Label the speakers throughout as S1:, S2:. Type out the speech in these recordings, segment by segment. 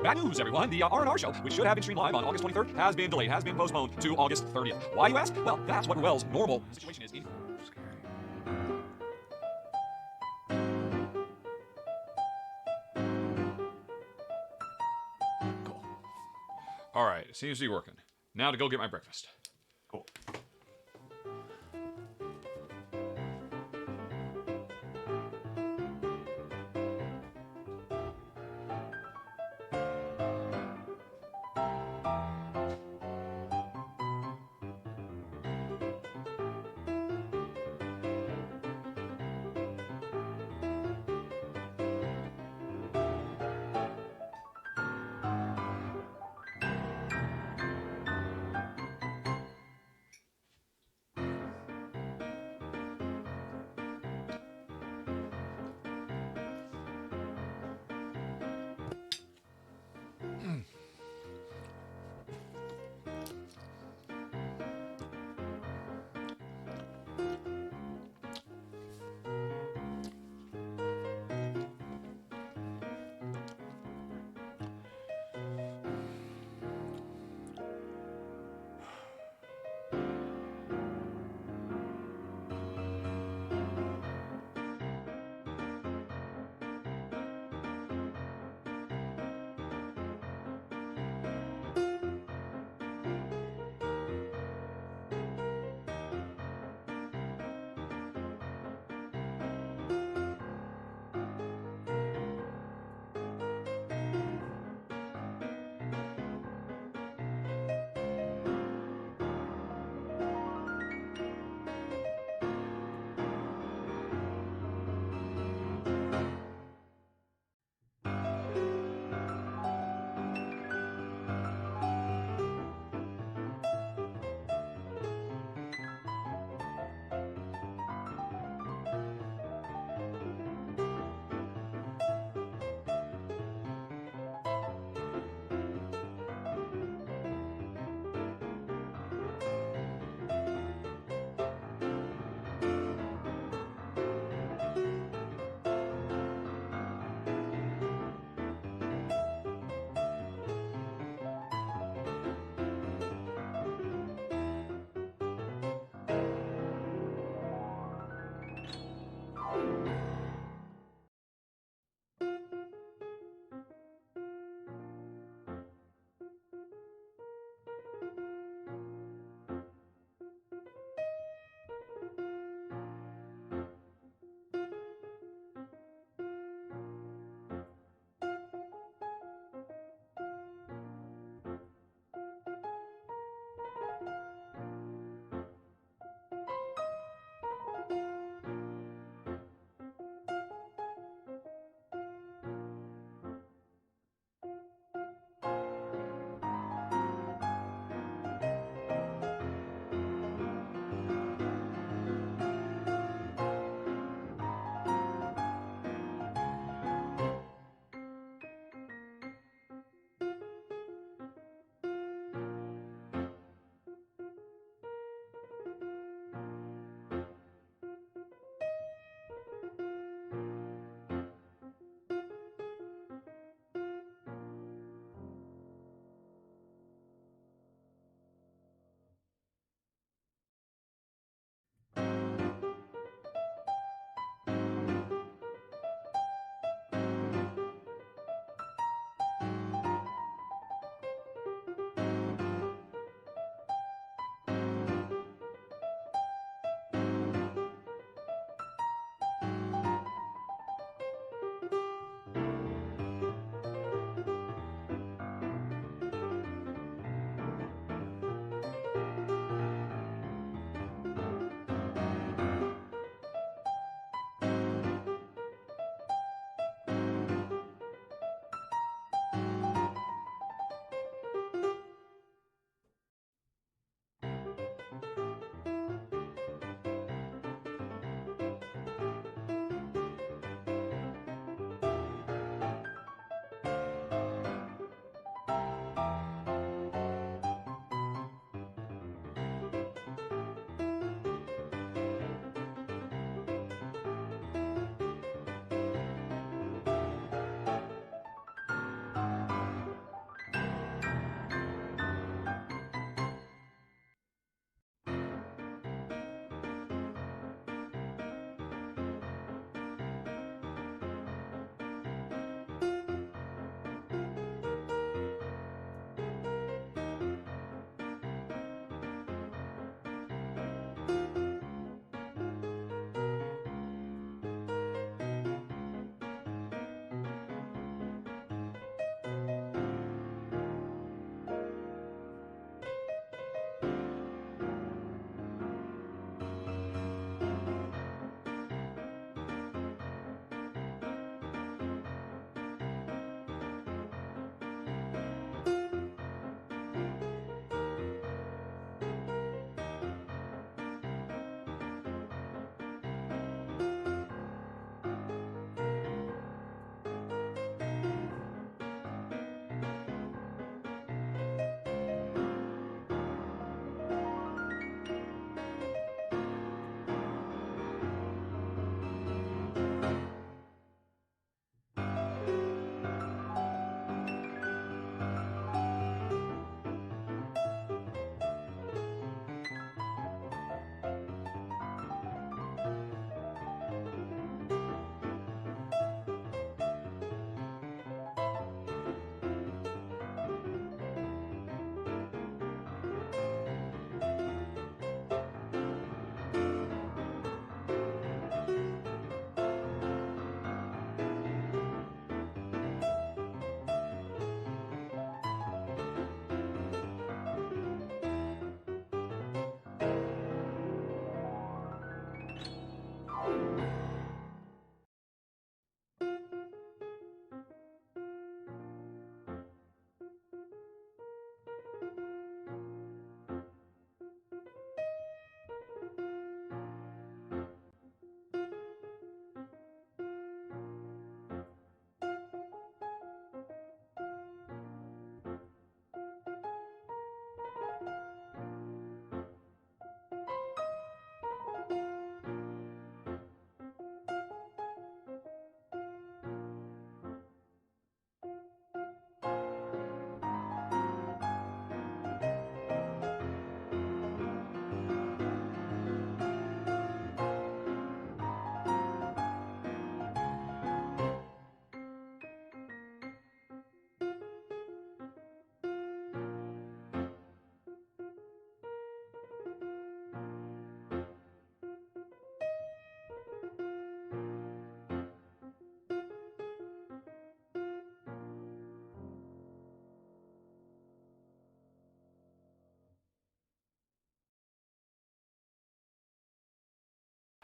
S1: Bad news, everyone. The R&R Show, which should have been streamed live on August 23rd, has been delayed, has been postponed to August 30th. Why, you ask? Well, that's what Ruel's normal situation is. Cool. All right, it seems to be working. Now to go get my breakfast.
S2: Cool.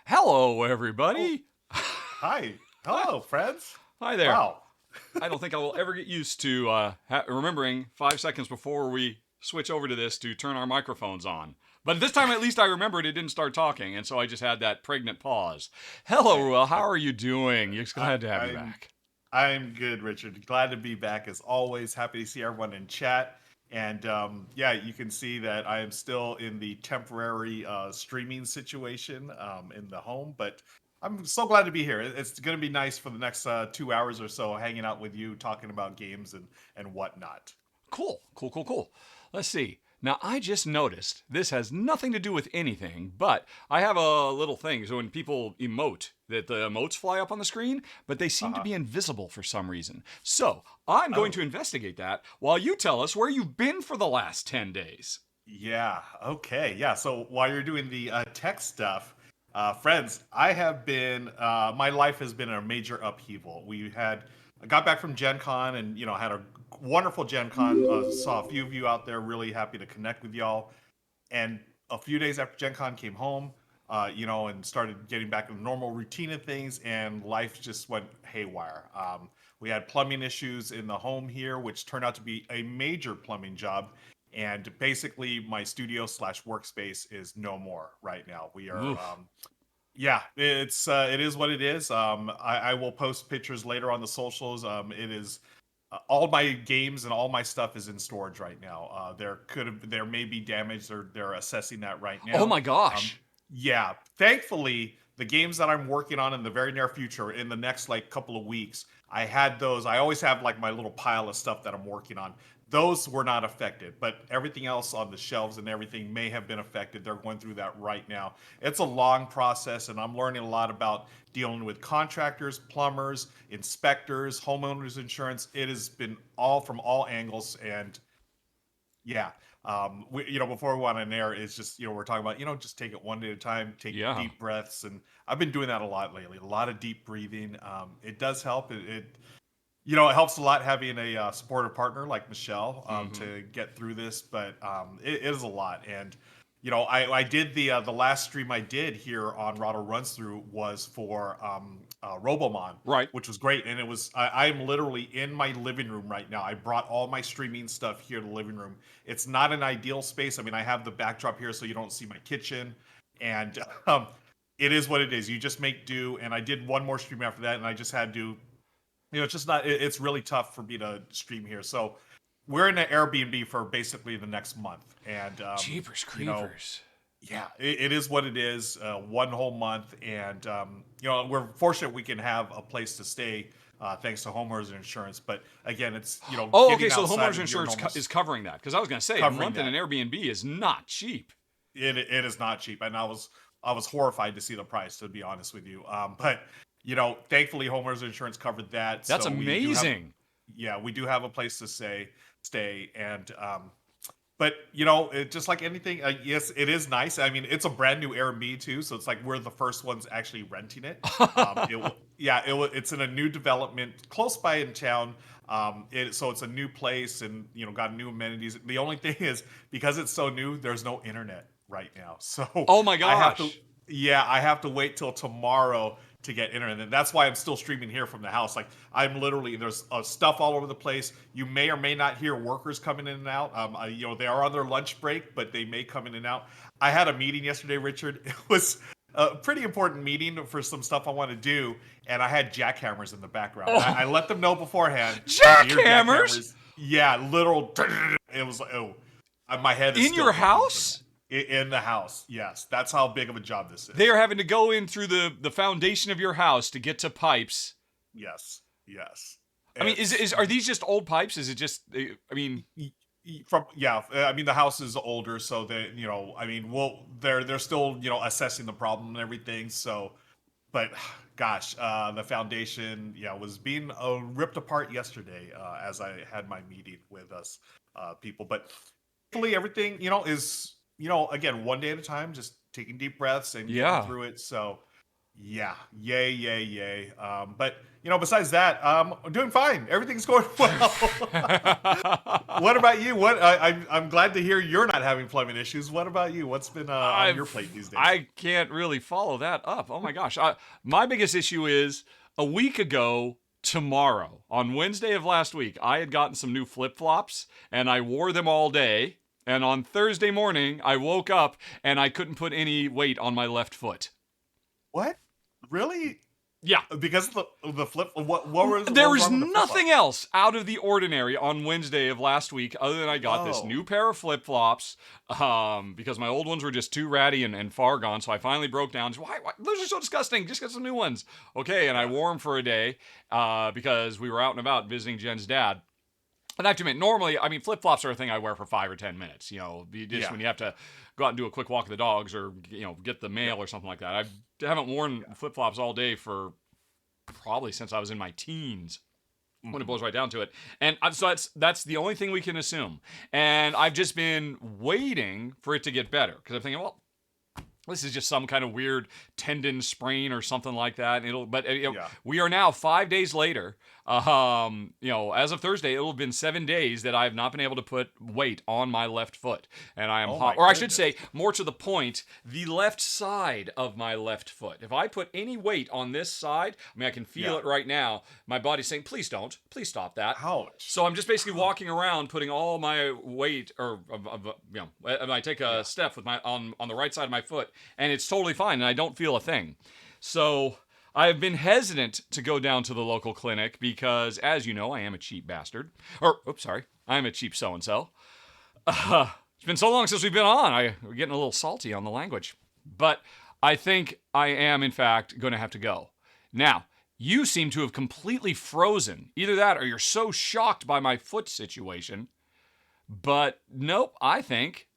S1: Hello,
S2: Oh,
S1: everybody.
S2: hi. Hello, friends.
S1: Hi there.
S2: Wow.
S1: I don't think I will ever get used to remembering 5 seconds before we switch over to this to turn our microphones on. But this time, at least I remembered it didn't start talking, and so I just had that pregnant pause. Hello,
S2: Hey,
S1: Ruel. How are you doing? It's
S2: I,
S1: glad to have you
S2: I'm
S1: back.
S2: I'm good, Richard. Glad to be back as always. Happy to see everyone in chat. And yeah, you can see that I am still in the temporary streaming situation in the home, but I'm so glad to be here. It's going to be nice for the next 2 hours or so, hanging out with you, talking about games and whatnot.
S1: Cool, cool, cool, cool. Let's see. Now, I just noticed this has nothing to do with anything, but I have a little thing. So when people emote, that the emotes fly up on the screen, but they seem to
S2: Uh-huh.
S1: be invisible for some reason. So I'm going
S2: Oh,
S1: to investigate that while you tell us where you've been for the last 10 days.
S2: yeah. Okay. Yeah. So while you're doing the tech stuff, friends, my life has been a major upheaval. I got back from Gen Con and, had a wonderful Gen Con. Saw a few of you out there, really happy to connect with y'all. And a few days after Gen Con came home, and started getting back to the normal routine of things, and life just went haywire. We had plumbing issues in the home here, which turned out to be a major plumbing job. And basically, my studio slash workspace is no more right now. We are,
S1: Oof.
S2: yeah, it is what it is. I will post pictures later on the socials. It is all my games and all my stuff is in storage right now. There may be damage. They're assessing that right
S1: Oh
S2: now.
S1: my
S2: Um,
S1: gosh.
S2: yeah, thankfully the games that I'm working on in the very near future, in the next like couple of weeks, I had those. I always have like my little pile of stuff that I'm working on. Those were not affected, but everything else on the shelves and everything may have been affected. They're going through that right now. It's a long process, and I'm learning a lot about dealing with contractors, plumbers, inspectors, homeowners insurance. It has been all from all angles, and yeah. Before we went on air, it's just we're talking about just take it one day at a time, take
S1: Yeah.
S2: deep breaths, and I've been doing that a lot lately. A lot of deep breathing. It does help. It helps a lot having a supportive partner like Michelle
S1: Mm-hmm.
S2: to get through this, but it is a lot. And I did the last stream I did here on Rahdo Runs Through was for Robomon,
S1: Right.
S2: which was great. And I'm literally in my living room right now. I brought all my streaming stuff here to the living room. It's not an ideal space. I mean, I have the backdrop here so you don't see my kitchen, and it is what it is. You just make do. And I did one more stream after that, and I just had to it's just not it's really tough for me to stream here. So we're in an Airbnb for basically the next month, and
S1: Jeepers
S2: you know
S1: creepers.
S2: yeah, it is what it is. One whole month, and we're fortunate we can have a place to stay thanks to homeowners insurance. But again, it's
S1: Oh, okay.
S2: getting
S1: So the
S2: outside
S1: homeowners
S2: of your
S1: insurance
S2: normal
S1: is covering that because I was going to say a
S2: covering
S1: month in an
S2: that.
S1: Airbnb is not cheap.
S2: It is not cheap, and I was horrified to see the price, to be honest with you. But thankfully, homeowners insurance covered that,
S1: That's
S2: so we do have
S1: amazing.
S2: yeah, we do have a place to stay, and but just like anything, yes, it is nice. I mean, it's a brand new Airbnb too, so it's like we're the first ones actually renting it. It's in a new development close by in town. So it's a new place, and got new amenities. The only thing is because it's so new, there's no internet right now, so
S1: Oh my
S2: I have to
S1: gosh.
S2: yeah, I have to wait till tomorrow to get internet. And that's why I'm still streaming here from the house. Like I'm literally there's stuff all over the place. You may or may not hear workers coming in and out. They are on their lunch break, but they may come in and out. I had a meeting yesterday, Richard. It was a pretty important meeting for some stuff I want to do, and I had jackhammers in the background. I
S1: Oh,
S2: let them know beforehand. If you hear
S1: jackhammers
S2: jackhammers, yeah, literal. It was like, oh, my head is
S1: in
S2: still
S1: your
S2: aching from that.
S1: house?
S2: In the house, yes, that's how big of a job this
S1: They
S2: is.
S1: are having to go in through the foundation of your house to get to pipes.
S2: Yes, yes.
S1: I mean,
S2: It's
S1: are these just old pipes? Is it just? I mean,
S2: from yeah. I mean, the house is older, so I mean, they're still assessing the problem and everything. So, but gosh, the foundation was being ripped apart yesterday as I had my meeting with us people. But hopefully, everything is again one day at a time, just taking deep breaths and getting
S1: yeah.
S2: through it. So Yeah, yay, yay, yay. But besides that, I'm doing fine. Everything's going well. What about you? I'm glad to hear you're not having plumbing issues. What about you? What's been on your plate these days?
S1: I can't really follow that up. Oh my gosh. My biggest issue is a week ago tomorrow, on Wednesday of last week, I had gotten some new flip-flops and I wore them all day. And on Thursday morning, I woke up and I couldn't put any weight on my left foot.
S2: What? Really?
S1: Yeah.
S2: Because the flip. What was?
S1: There
S2: what
S1: was
S2: wrong with the
S1: nothing else out of the ordinary on Wednesday of last week other than I got this new pair of flip-flops because my old ones were just too ratty and far gone. So I finally broke down. Why? Those are so disgusting. Just get some new ones. Okay, and I wore them for a day because we were out and about visiting Jen's dad. And I have to admit, normally, I mean, flip-flops are a thing I wear for 5 or 10 minutes. When you have to go out and do a quick walk with the dogs or, get the mail or something like that. I haven't worn flip-flops all day for probably since I was in my teens. When it boils right down to it. And so that's the only thing we can assume. And I've just been waiting for it to get better. Because I'm thinking, well, this is just some kind of weird tendon sprain or something like that. We are now 5 days later. As of Thursday, it'll have been 7 days that I have not been able to put weight on my left foot. And I am or I should say, more to the point, the left side of my left foot. If I put any weight on this side, I mean, I can feel it right now. My body's saying, please don't. Please stop that.
S2: Ouch.
S1: So I'm just basically walking around, putting all my weight, and I take a step with my on the right side of my foot, and it's totally fine, and I don't feel a thing. So I have been hesitant to go down to the local clinic because, as you know, I am a cheap bastard. I am a cheap so-and-so. It's been so long since we've been on. We're getting a little salty on the language. But I think I am, in fact, going to have to go. Now, you seem to have completely frozen. Either that or you're so shocked by my foot situation. But nope, I think,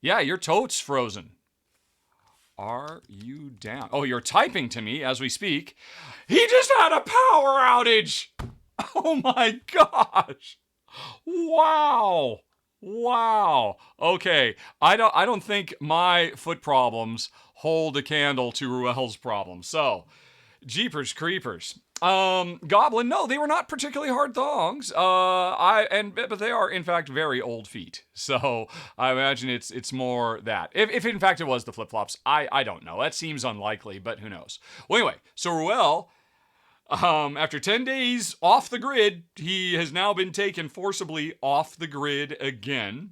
S1: your totes frozen. Are you down? Oh, you're typing to me as we speak. He just had a power outage. Oh my gosh. Wow. Okay. I don't think my foot problems hold a candle to Ruel's problems. So, jeepers creepers. Goblin, no, they were not particularly hard thongs. But they are in fact very old feet. So I imagine it's more that. If in fact it was the flip-flops, I don't know. That seems unlikely, but who knows. Well, anyway, so Ruel, after 10 days off the grid, he has now been taken forcibly off the grid again.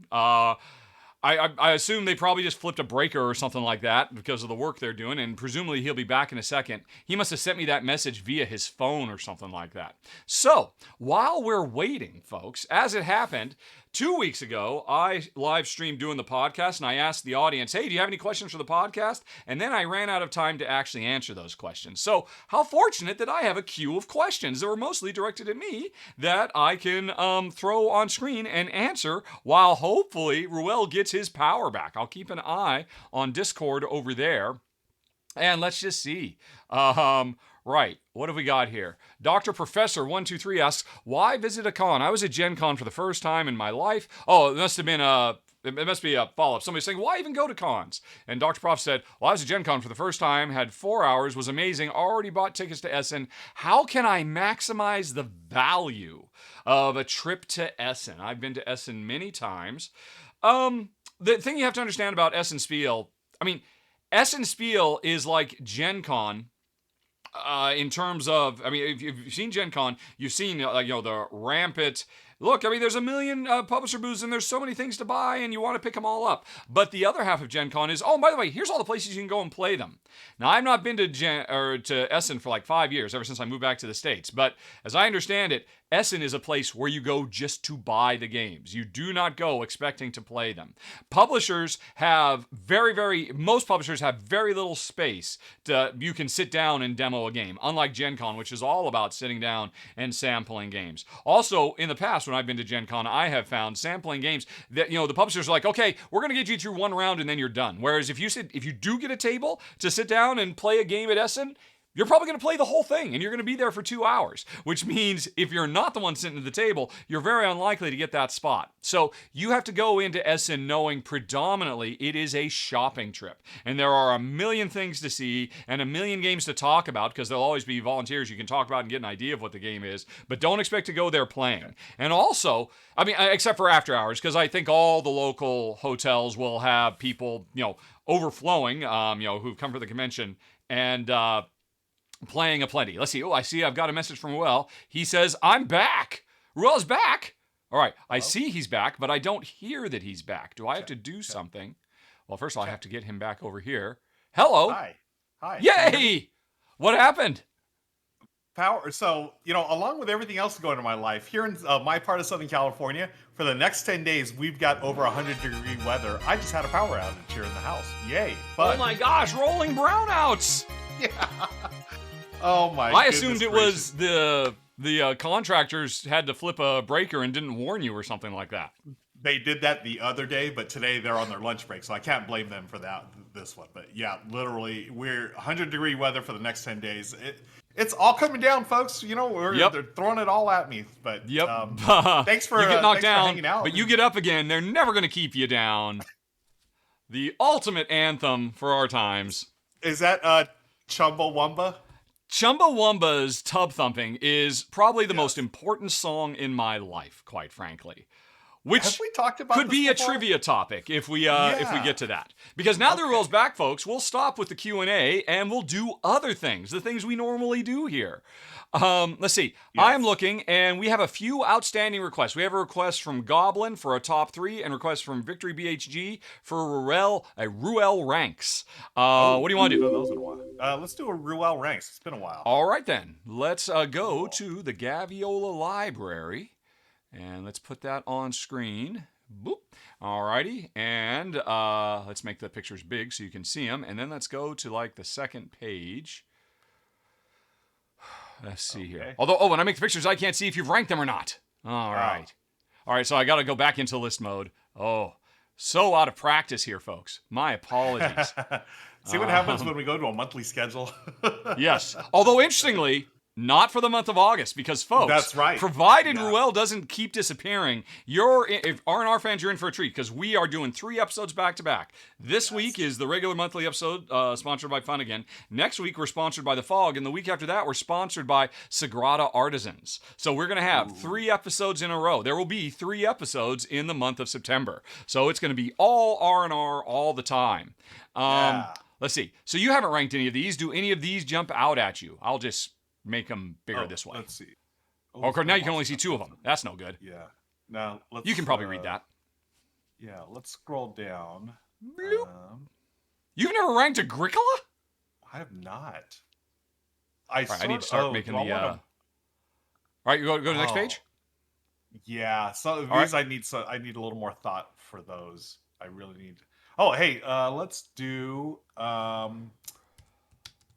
S1: I assume they probably just flipped a breaker or something like that because of the work they're doing, and presumably he'll be back in a second. He must have sent me that message via his phone or something like that. So, while we're waiting, folks, as it happened, 2 weeks ago, I live streamed doing the podcast, and I asked the audience, hey, do you have any questions for the podcast? And then I ran out of time to actually answer those questions. So, how fortunate that I have a queue of questions that were mostly directed at me that I can throw on screen and answer while hopefully Ruel gets his power back. I'll keep an eye on Discord over there. And let's just see. Right, what have we got here? Dr. Professor 123 asks, why visit a con? I was at Gen Con for the first time in my life. Oh, it must be a follow-up. Somebody's saying, why even go to cons? And Dr. Prof said, well, I was at Gen Con for the first time, had 4 hours, was amazing, already bought tickets to Essen. How can I maximize the value of a trip to Essen? I've been to Essen many times. The thing you have to understand about Essen Spiel, Essen Spiel is like Gen Con, in terms of, if you've seen Gen Con, you've seen, the rampant, look, there's a million publisher booths and there's so many things to buy and you want to pick them all up. But the other half of Gen Con is, oh, by the way, here's all the places you can go and play them. Now, I've not been to Essen for like 5 years, ever since I moved back to the States. But as I understand it, Essen is a place where you go just to buy the games. You do not go expecting to play them. Publishers have most publishers have very little space you can sit down and demo a game, unlike Gen Con, which is all about sitting down and sampling games. Also, in the past, when I've been to Gen Con, I have found sampling games that, the publishers are like, okay, we're going to get you through one round and then you're done. Whereas if you do get a table to sit down and play a game at Essen, you're probably going to play the whole thing and you're going to be there for 2 hours, which means if you're not the one sitting at the table, you're very unlikely to get that spot. So you have to go into Essen knowing predominantly it is a shopping trip. And there are a million things to see and a million games to talk about because there'll always be volunteers you can talk about and get an idea of what the game is, but don't expect to go there playing. And also, I mean, except for after hours, because I think all the local hotels will have people, overflowing, who've come for the convention and, playing aplenty. Let's see. Oh, I see I've got a message from Ruel. He says, I'm back. Ruel's back. All right. I see he's back, but I don't hear that he's back. Do I have to do something? Well, first of all, I have to get him back over here. Hello.
S2: Hi.
S1: Yay. What happened?
S2: Power. So, along with everything else going on in my life, here in my part of Southern California, for the next 10 days, we've got over 100-degree weather. I just had a power outage here in the house. Yay.
S1: Oh my gosh, rolling brownouts.
S2: Yeah. Oh my!
S1: I assumed it was the contractors had to flip a breaker and didn't warn you or something like that.
S2: They did that the other day, but today they're on their lunch break, so I can't blame them for this one. But yeah, literally, we're 100-degree weather for the next 10 days. It's all coming down, folks. They're throwing it all at me. But thanks for
S1: you get knocked down,
S2: hanging out.
S1: but you get up again. They're never going to keep you down. The ultimate anthem for our times.
S2: Is that Chumbawamba?
S1: Chumbawamba's Tub Thumping is probably the most important song in my life, quite frankly. Which
S2: have we talked about
S1: could be a
S2: before?
S1: Trivia topic if we get to that. Because now that Ruel's back, folks, we'll stop with the Q&A and we'll do other things, the things we normally do here. Let's see. Yes. I'm looking, and we have a few outstanding requests. We have a request from Goblin for a top 3, and a request from Victory BHG for Ruel Ranks. What do you want to do?
S2: Let's do a Ruel Ranks. It's been a while.
S1: All right, then. Let's go to the Gaviola Library, and let's put that on screen. Boop. All righty, and let's make the pictures big so you can see them, and then let's go to, the second page. Let's see here. Although, when I make the pictures, I can't see if you've ranked them or not. All right. All right, so I got to go back into list mode. Oh, so out of practice here, folks. My apologies.
S2: See what happens when we go to a monthly schedule?
S1: Yes. Although, interestingly, not for the month of August, because, folks,
S2: that's right.
S1: Provided Ruel doesn't keep disappearing, if R&R fans, you're in for a treat, because we are doing 3 episodes back-to-back. This week is the regular monthly episode, sponsored by Fun Again. Next week, we're sponsored by The Fog, and the week after that, we're sponsored by Sagrada Artisans. So we're going to have 3 episodes in a row. There will be 3 episodes in the month of September. So it's going to be all R&R all the time. Let's see. So you haven't ranked any of these. Do any of these jump out at you? I'll just make them bigger this way.
S2: Let's see.
S1: Now you can only see 2 of them. That's no good.
S2: Yeah. Now
S1: you can probably read that.
S2: Yeah. Let's scroll down.
S1: You've never ranked Agricola?
S2: I have not.
S1: I need to start making the. All right, you go to the next page.
S2: Yeah. So these I need a little more thought for those. I really need. Oh, hey. Let's do.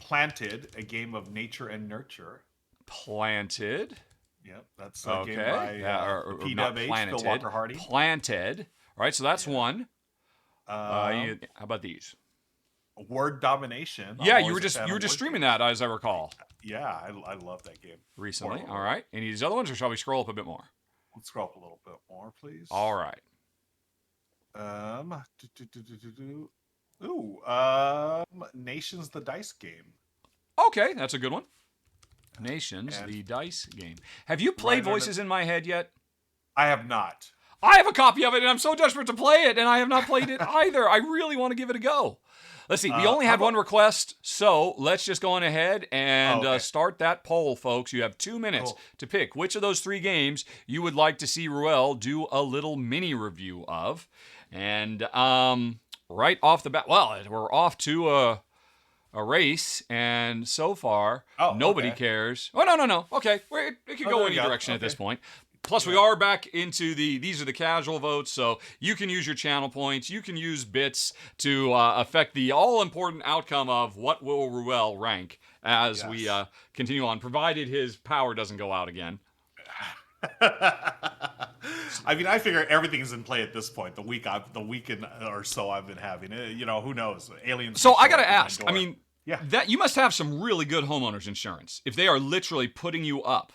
S2: Planted, a game of nature and nurture.
S1: Planted.
S2: Yep, that's a game by PWH, Phil Walker Hardy.
S1: Planted. All right, so that's one. How about these?
S2: Word domination.
S1: Yeah, you were just streaming that, as I recall.
S2: Yeah, I love that game.
S1: Recently. All right. Any of these other ones, or shall we scroll up a bit more?
S2: Let's scroll up a little bit more, please.
S1: All right.
S2: Nations the Dice Game.
S1: Okay, that's a good one. Nations the Dice Game. Have you played Voices in My Head yet?
S2: I have not.
S1: I have a copy of it, and I'm so desperate to play it, and I have not played it either. I really want to give it a go. Let's see. We only had one request, so let's just go on ahead and start that poll, folks. You have 2 minutes to pick which of those 3 games you would like to see Ruel do a little mini review of. And right off the bat, well, we're off to a race, and so far, nobody cares. Oh, no. Okay, it could go any direction at this point. Plus, we are back into these are the casual votes, so you can use your channel points, you can use bits to affect the all-important outcome of what will Ruel rank as we continue on, provided his power doesn't go out again.
S2: I mean, I figure everything's in play at this point. The weekend or so I've been having, who knows? Aliens.
S1: So I gotta ask. I mean,
S2: Yeah.
S1: That you must have some really good homeowners insurance if they are literally putting you up.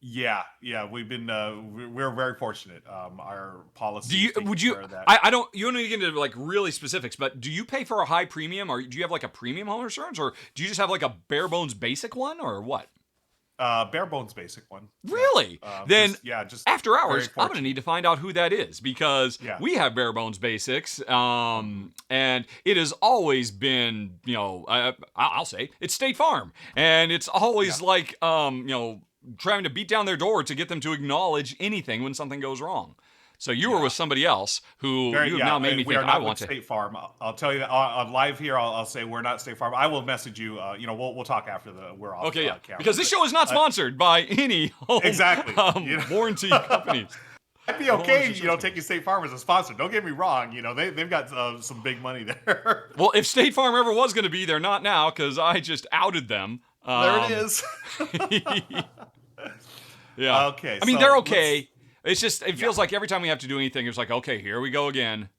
S2: Yeah. We've been we're very fortunate. Our
S1: Do
S2: policies
S1: you
S2: taking
S1: would you
S2: care of that.
S1: I don't you don't need to get into like really specifics, but do you pay for a high premium or do you have like a premium home insurance or do you just have like a bare bones basic one or what?
S2: Bare bones basic one. Yeah.
S1: Really? Then
S2: just
S1: after
S2: very
S1: hours, I'm going to
S2: fortunate.
S1: need to find out who that is because
S2: Yeah.
S1: we have bare bones basics, and it has always been, I'll say it's State Farm, and it's always like, trying to beat down their door to get them to acknowledge anything when something goes wrong. So you were with somebody else who you have now made me
S2: we
S1: think
S2: are not
S1: I want
S2: with
S1: to.
S2: State Farm. I'll tell you that on live here. I'll say we're not State Farm. I will message you. We'll talk after we're off.
S1: Okay, yeah,
S2: camera,
S1: because this show is not sponsored by any home
S2: Exactly.
S1: warranty companies.
S2: I'd be okay, taking State Farm as a sponsor. Don't get me wrong. They've got some big money there.
S1: Well, if State Farm ever was going to be, they're not now because I just outed them.
S2: There it is.
S1: Yeah.
S2: Okay.
S1: I mean, they're okay. It's just it feels like every time we have to do anything, it's like, okay, here we go again.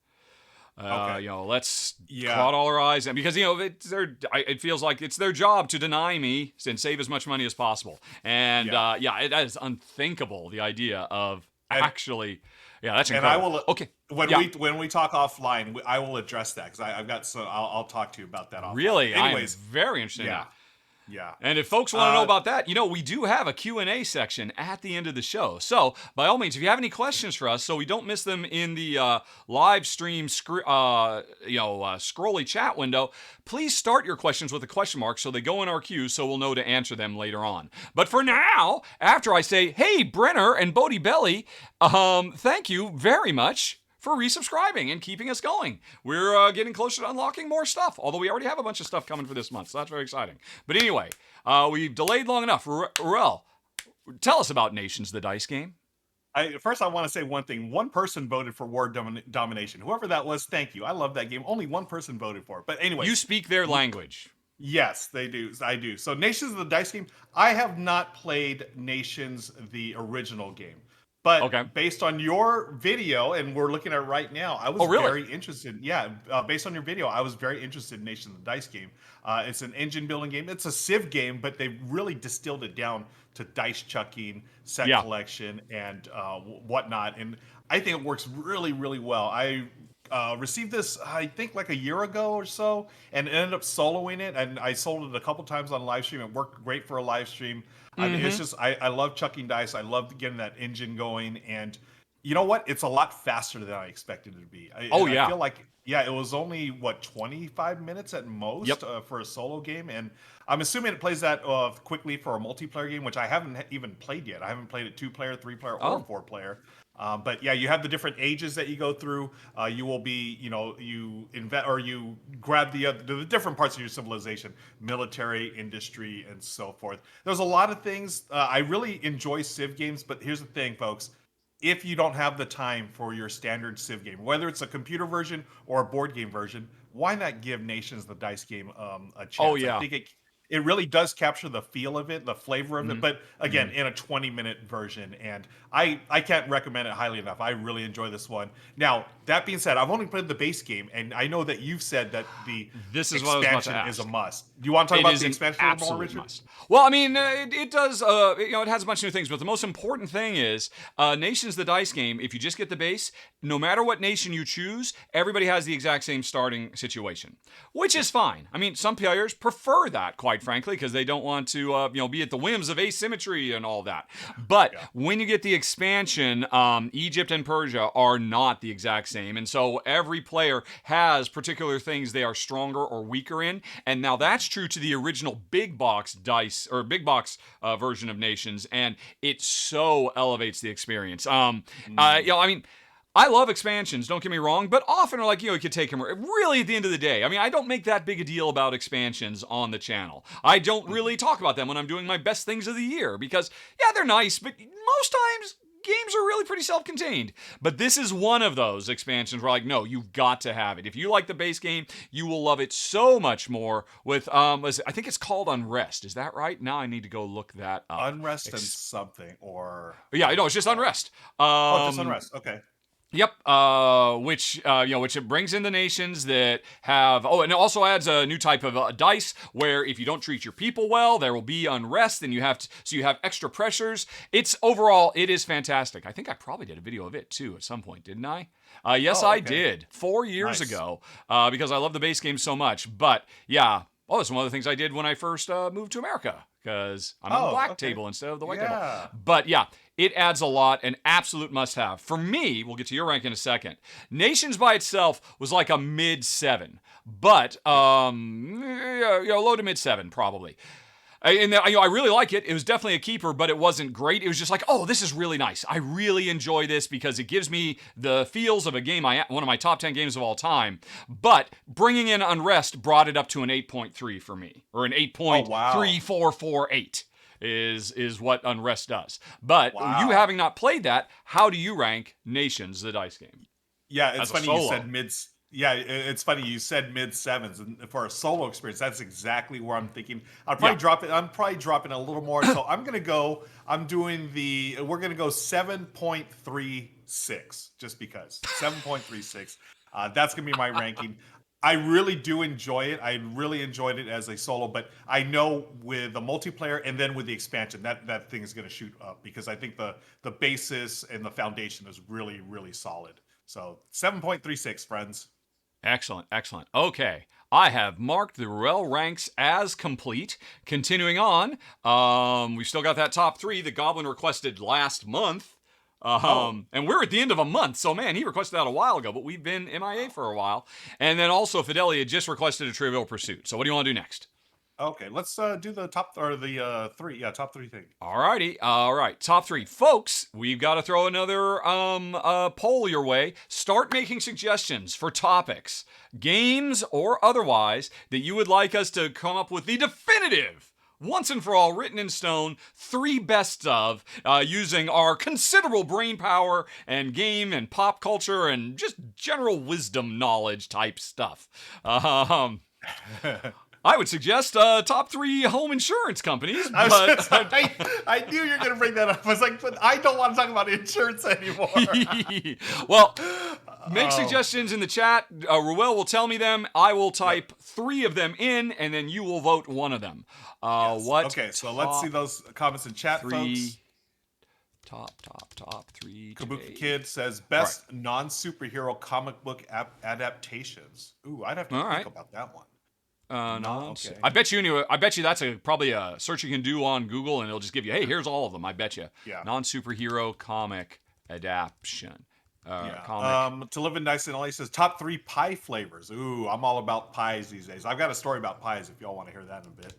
S2: Okay.
S1: Let's clot all our eyes, and because it feels like it's their job to deny me and save as much money as possible. And that is unthinkable. The idea of actually, that's incredible.
S2: And I will.
S1: Okay.
S2: When we talk offline, I will address that because I've got so I'll talk to you about that offline.
S1: Really,
S2: Anyways,
S1: I'm very interested in that.
S2: Yeah.
S1: And if folks want to know about that, we do have a Q&A section at the end of the show. So, by all means, if you have any questions for us so we don't miss them in the live stream scrolly chat window, please start your questions with a question mark so they go in our queue so we'll know to answer them later on. But for now, after I say, hey, Brenner and Bodie Belly, thank you very much for resubscribing and keeping us going. We're getting closer to unlocking more stuff, although we already have a bunch of stuff coming for this month, so that's very exciting. But anyway, we've delayed long enough. Ruel, tell us about Nations, the dice game.
S2: First, I want to say one thing. One person voted for War Domination. Whoever that was, thank you. I love that game. Only one person voted for it. But anyway.
S1: You speak their language.
S2: Yes, they do. I do. So Nations, the dice game. I have not played Nations, the original game. But based on your video, and we're looking at it right now, I was very interested. Yeah, based on your video, I was very interested in Nation of the Dice game. It's an engine building game. It's a Civ game, but they really distilled it down to dice chucking, set collection, and whatnot. And I think it works really, really well. I received this, I think, like a year ago or so, and ended up soloing it. And I sold it a couple times on live stream. It worked great for a live stream. I mean, it's just I love chucking dice. I love getting that engine going, and you know what? It's a lot faster than I expected it to be. I feel like it was only 25 minutes at most for a solo game, and I'm assuming it plays that quickly for a multiplayer game, which I haven't even played yet. I haven't played it 2-player, 3-player, or 4-player. But yeah, you have the different ages that you go through. You will be, you invent or you grab the different parts of your civilization, military, industry, and so forth. There's a lot of things. I really enjoy Civ games, but here's the thing, folks. If you don't have the time for your standard Civ game, whether it's a computer version or a board game version, why not give Nations the Dice game a chance?
S1: Oh, yeah.
S2: I think it really does capture the feel of it, the flavor of it, but again, in a 20-minute version. And I can't recommend it highly enough. I really enjoy this one. Now, that being said, I've only played the base game, and I know that you've said that the expansion is a must. Do you want to talk about the expansion a little more, Richard?
S1: Must. Well, I mean, it does, it has a bunch of new things, but the most important thing is Nations the Dice game, if you just get the base, no matter what nation you choose, everybody has the exact same starting situation, which is fine. I mean, some players prefer that, quite frankly, because they don't want to, be at the whims of asymmetry and all that. But when you get the expansion, Egypt and Persia are not the exact same, and so every player has particular things they are stronger or weaker in, and now that's true to the original big box dice or big box version of Nations, and it so elevates the experience. I mean, I love expansions, don't get me wrong, but often are like, you could take them really at the end of the day. I mean, I don't make that big a deal about expansions on the channel. I don't really talk about them when I'm doing my best things of the year because, they're nice, but most times games are really pretty self-contained. But this is one of those expansions where like, no, you've got to have it. If you like the base game, you will love it so much more with, I think it's called Unrest. Is that right? Now I need to go look that up.
S2: Unrest and something, or...
S1: Yeah, I know, it's just Unrest.
S2: Just Unrest, okay.
S1: Yep, which it brings in the nations that have. Oh, and it also adds a new type of dice where if you don't treat your people well, there will be unrest, and so you have extra pressures. It is fantastic. I think I probably did a video of it too at some point, didn't I? Yes,
S2: Oh,
S1: I
S2: okay.
S1: did 4 years
S2: Nice.
S1: ago because I love the base game so much. But yeah, it's one of the things I did when I first moved to America because I'm on the
S2: Oh,
S1: black
S2: okay.
S1: table instead of the white table.
S2: Yeah.
S1: But yeah, it adds a lot, an absolute must-have. For me, we'll get to your rank in a second. Nations by itself was like a mid-7, but low to mid-7 probably. And I really like it. It was definitely a keeper, but it wasn't great. It was just like, oh, this is really nice. I really enjoy this because it gives me the feels of a game, one of my top 10 games of all time. But bringing in Unrest brought it up to an 8.3 for me, or an
S2: Oh, wow.
S1: 8.3448 is what Unrest does. But
S2: Wow.
S1: you having not played that, how do you rank Nations, the dice game?
S2: Yeah, it's
S1: As a
S2: funny you
S1: solo.
S2: said mid. Yeah, it's funny you said mid-7s, and for a solo experience, that's exactly where I'm thinking. I'll probably drop it. I'm probably dropping a little more. So I'm gonna go. We're gonna go 7.36, just because 7.36. That's gonna be my ranking. I really do enjoy it. I really enjoyed it as a solo, but I know with the multiplayer and then with the expansion, that thing is going to shoot up because I think the basis and the foundation is really, really solid. So 7.36, friends.
S1: Excellent, excellent. Okay, I have marked the Ruel Ranks as complete. Continuing on, we've still got that top 3 that Goblin requested last month. And we're at the end of a month, so man, he requested that a while ago, but we've been MIA for a while. And then also Fidelia just requested a Trivial Pursuit. So what do you want to do next?
S2: Okay, let's do the top or the 3. Yeah, top 3 thing.
S1: Alrighty, all right, top 3, folks. We've got to throw another poll your way. Start making suggestions for topics, games or otherwise, that you would like us to come up with the definitive, once and for all, written in stone, 3 bests of, using our considerable brain power and game and pop culture and just general wisdom knowledge type stuff. I would suggest top 3 home insurance companies, but
S2: I knew you were going to bring that up. I was like, but I don't want to talk about insurance anymore.
S1: well, make suggestions in the chat. Ruel will tell me them. I will type 3 of them in, and then you will vote 1 of them.
S2: Yes.
S1: What?
S2: Okay, so let's see those comments in chat,
S1: 3
S2: folks.
S1: top 3.
S2: Kabuki
S1: today.
S2: Kid says best non-superhero comic book adaptations. Ooh, I'd have to think about that one.
S1: Okay.
S2: Okay.
S1: I bet you that's probably a search you can do on Google, and it'll just give you, hey, here's all of them. I bet you.
S2: Yeah.
S1: Non-superhero comic adaptation.
S2: To Live in Nice and LA says top 3 pie flavors. Ooh, I'm all about pies these days. I've got a story about pies if y'all want to hear that in a bit.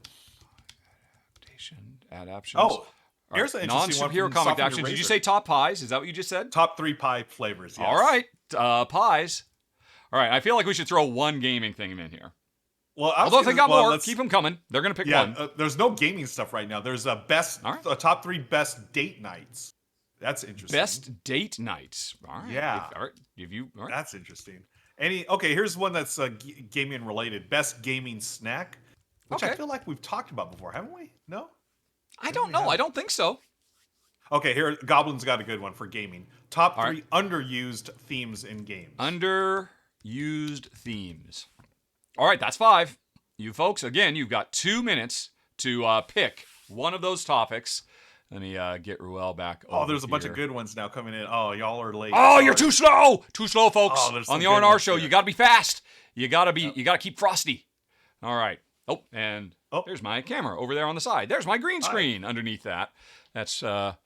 S1: Adaptations.
S2: Oh, here's an interesting one.
S1: Non-superhero comic adaptations. Did you say top pies? Is that what you just said?
S2: Top 3 pie flavors. Yes.
S1: All right, pies. All right, I feel like we should throw one gaming thing in here.
S2: Well,
S1: although if they got more, keep them coming. They're gonna pick one.
S2: There's no gaming stuff right now. There's a top 3 best date nights. That's interesting.
S1: Best date nights. All right.
S2: Yeah.
S1: All right.
S2: That's interesting. Here's one that's gaming related. Best gaming snack, which I feel like we've talked about before, haven't we? No?
S1: I don't know. I don't think so.
S2: Okay, here, Goblin's got a good one for gaming. Top 3 underused themes in games.
S1: Underused themes. All right, that's 5. You folks, again, you've got 2 minutes to pick one of those topics. Let me get Ruel back over
S2: there's a bunch
S1: here.
S2: of good ones now coming in. Oh, y'all are late.
S1: Oh, you're too slow. Too slow, folks. On the R&R Show,
S2: here.
S1: you got to be fast. You got to keep frosty. All right. There's my camera over there on the side. There's my green screen underneath that. That's what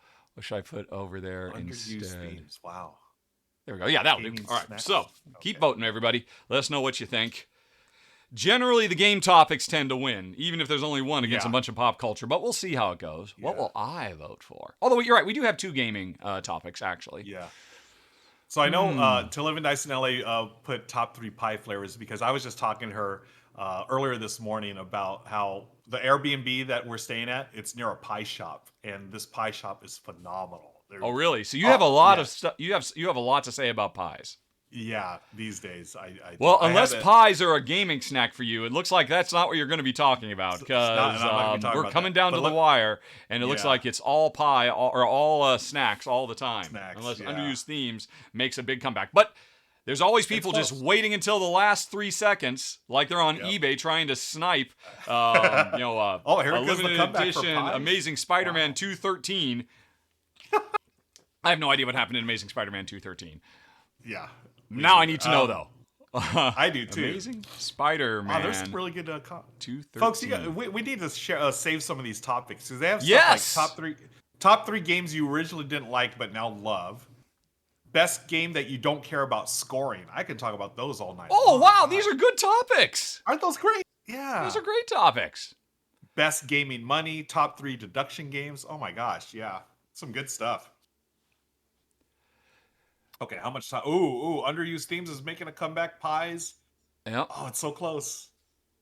S1: should I put over there instead?
S2: Themes. Wow.
S1: There we go. Yeah, that'll do. All right. So keep voting, everybody. Let us know what you think. Generally, the game topics tend to win, even if there's only one against a bunch of pop culture. But we'll see how it goes. Yeah. What will I vote for? Although you're right, we do have 2 gaming topics actually.
S2: Yeah. So I know To Live in Nice in LA put top 3 pie flavors because I was just talking to her earlier this morning about how the Airbnb that we're staying at, it's near a pie shop, and this pie shop is phenomenal.
S1: Oh, really? So you have a lot of stuff. You have a lot to say about pies.
S2: Yeah, these days I do.
S1: Well,
S2: I had
S1: unless pies are a gaming snack for you, it looks like that's not what you're going to be talking about,
S2: it's not,
S1: because
S2: and I'm not gonna be talking
S1: we're
S2: about
S1: coming
S2: that.
S1: down
S2: But
S1: to the wire, and it looks
S2: yeah,
S1: like it's all pie or all snacks all the time,
S2: snacks.
S1: unless
S2: Yeah,
S1: underused themes makes a big comeback. But there's always
S2: it's
S1: people just
S2: close.
S1: waiting until the last 3 seconds, like they're on
S2: Yep.
S1: eBay trying to snipe,
S2: Oh, here
S1: a
S2: goes the
S1: limited
S2: comeback for
S1: edition
S2: pies.
S1: Amazing Spider-Man
S2: Wow.
S1: 213. I have no idea what happened in Amazing Spider-Man 213.
S2: Yeah, me
S1: Now I
S2: neither.
S1: need to know though.
S2: I do too.
S1: Amazing
S2: Wow, there's some
S1: Spider-Man
S2: really good folks.
S1: 213.
S2: We need to save some of these topics because they have stuff
S1: Yes.
S2: like top three games you originally didn't like but now love. Best game that you don't care about scoring. I can talk about those all night.
S1: Oh,
S2: long.
S1: wow,
S2: God.
S1: these are good topics.
S2: Aren't those great? Yeah.
S1: Those are great topics.
S2: Best gaming money, top 3 deduction games. Oh my gosh, yeah. Some good stuff. Okay, how much time? Ooh, underused themes is making a comeback. Pies.
S1: Yep.
S2: Oh, it's so close.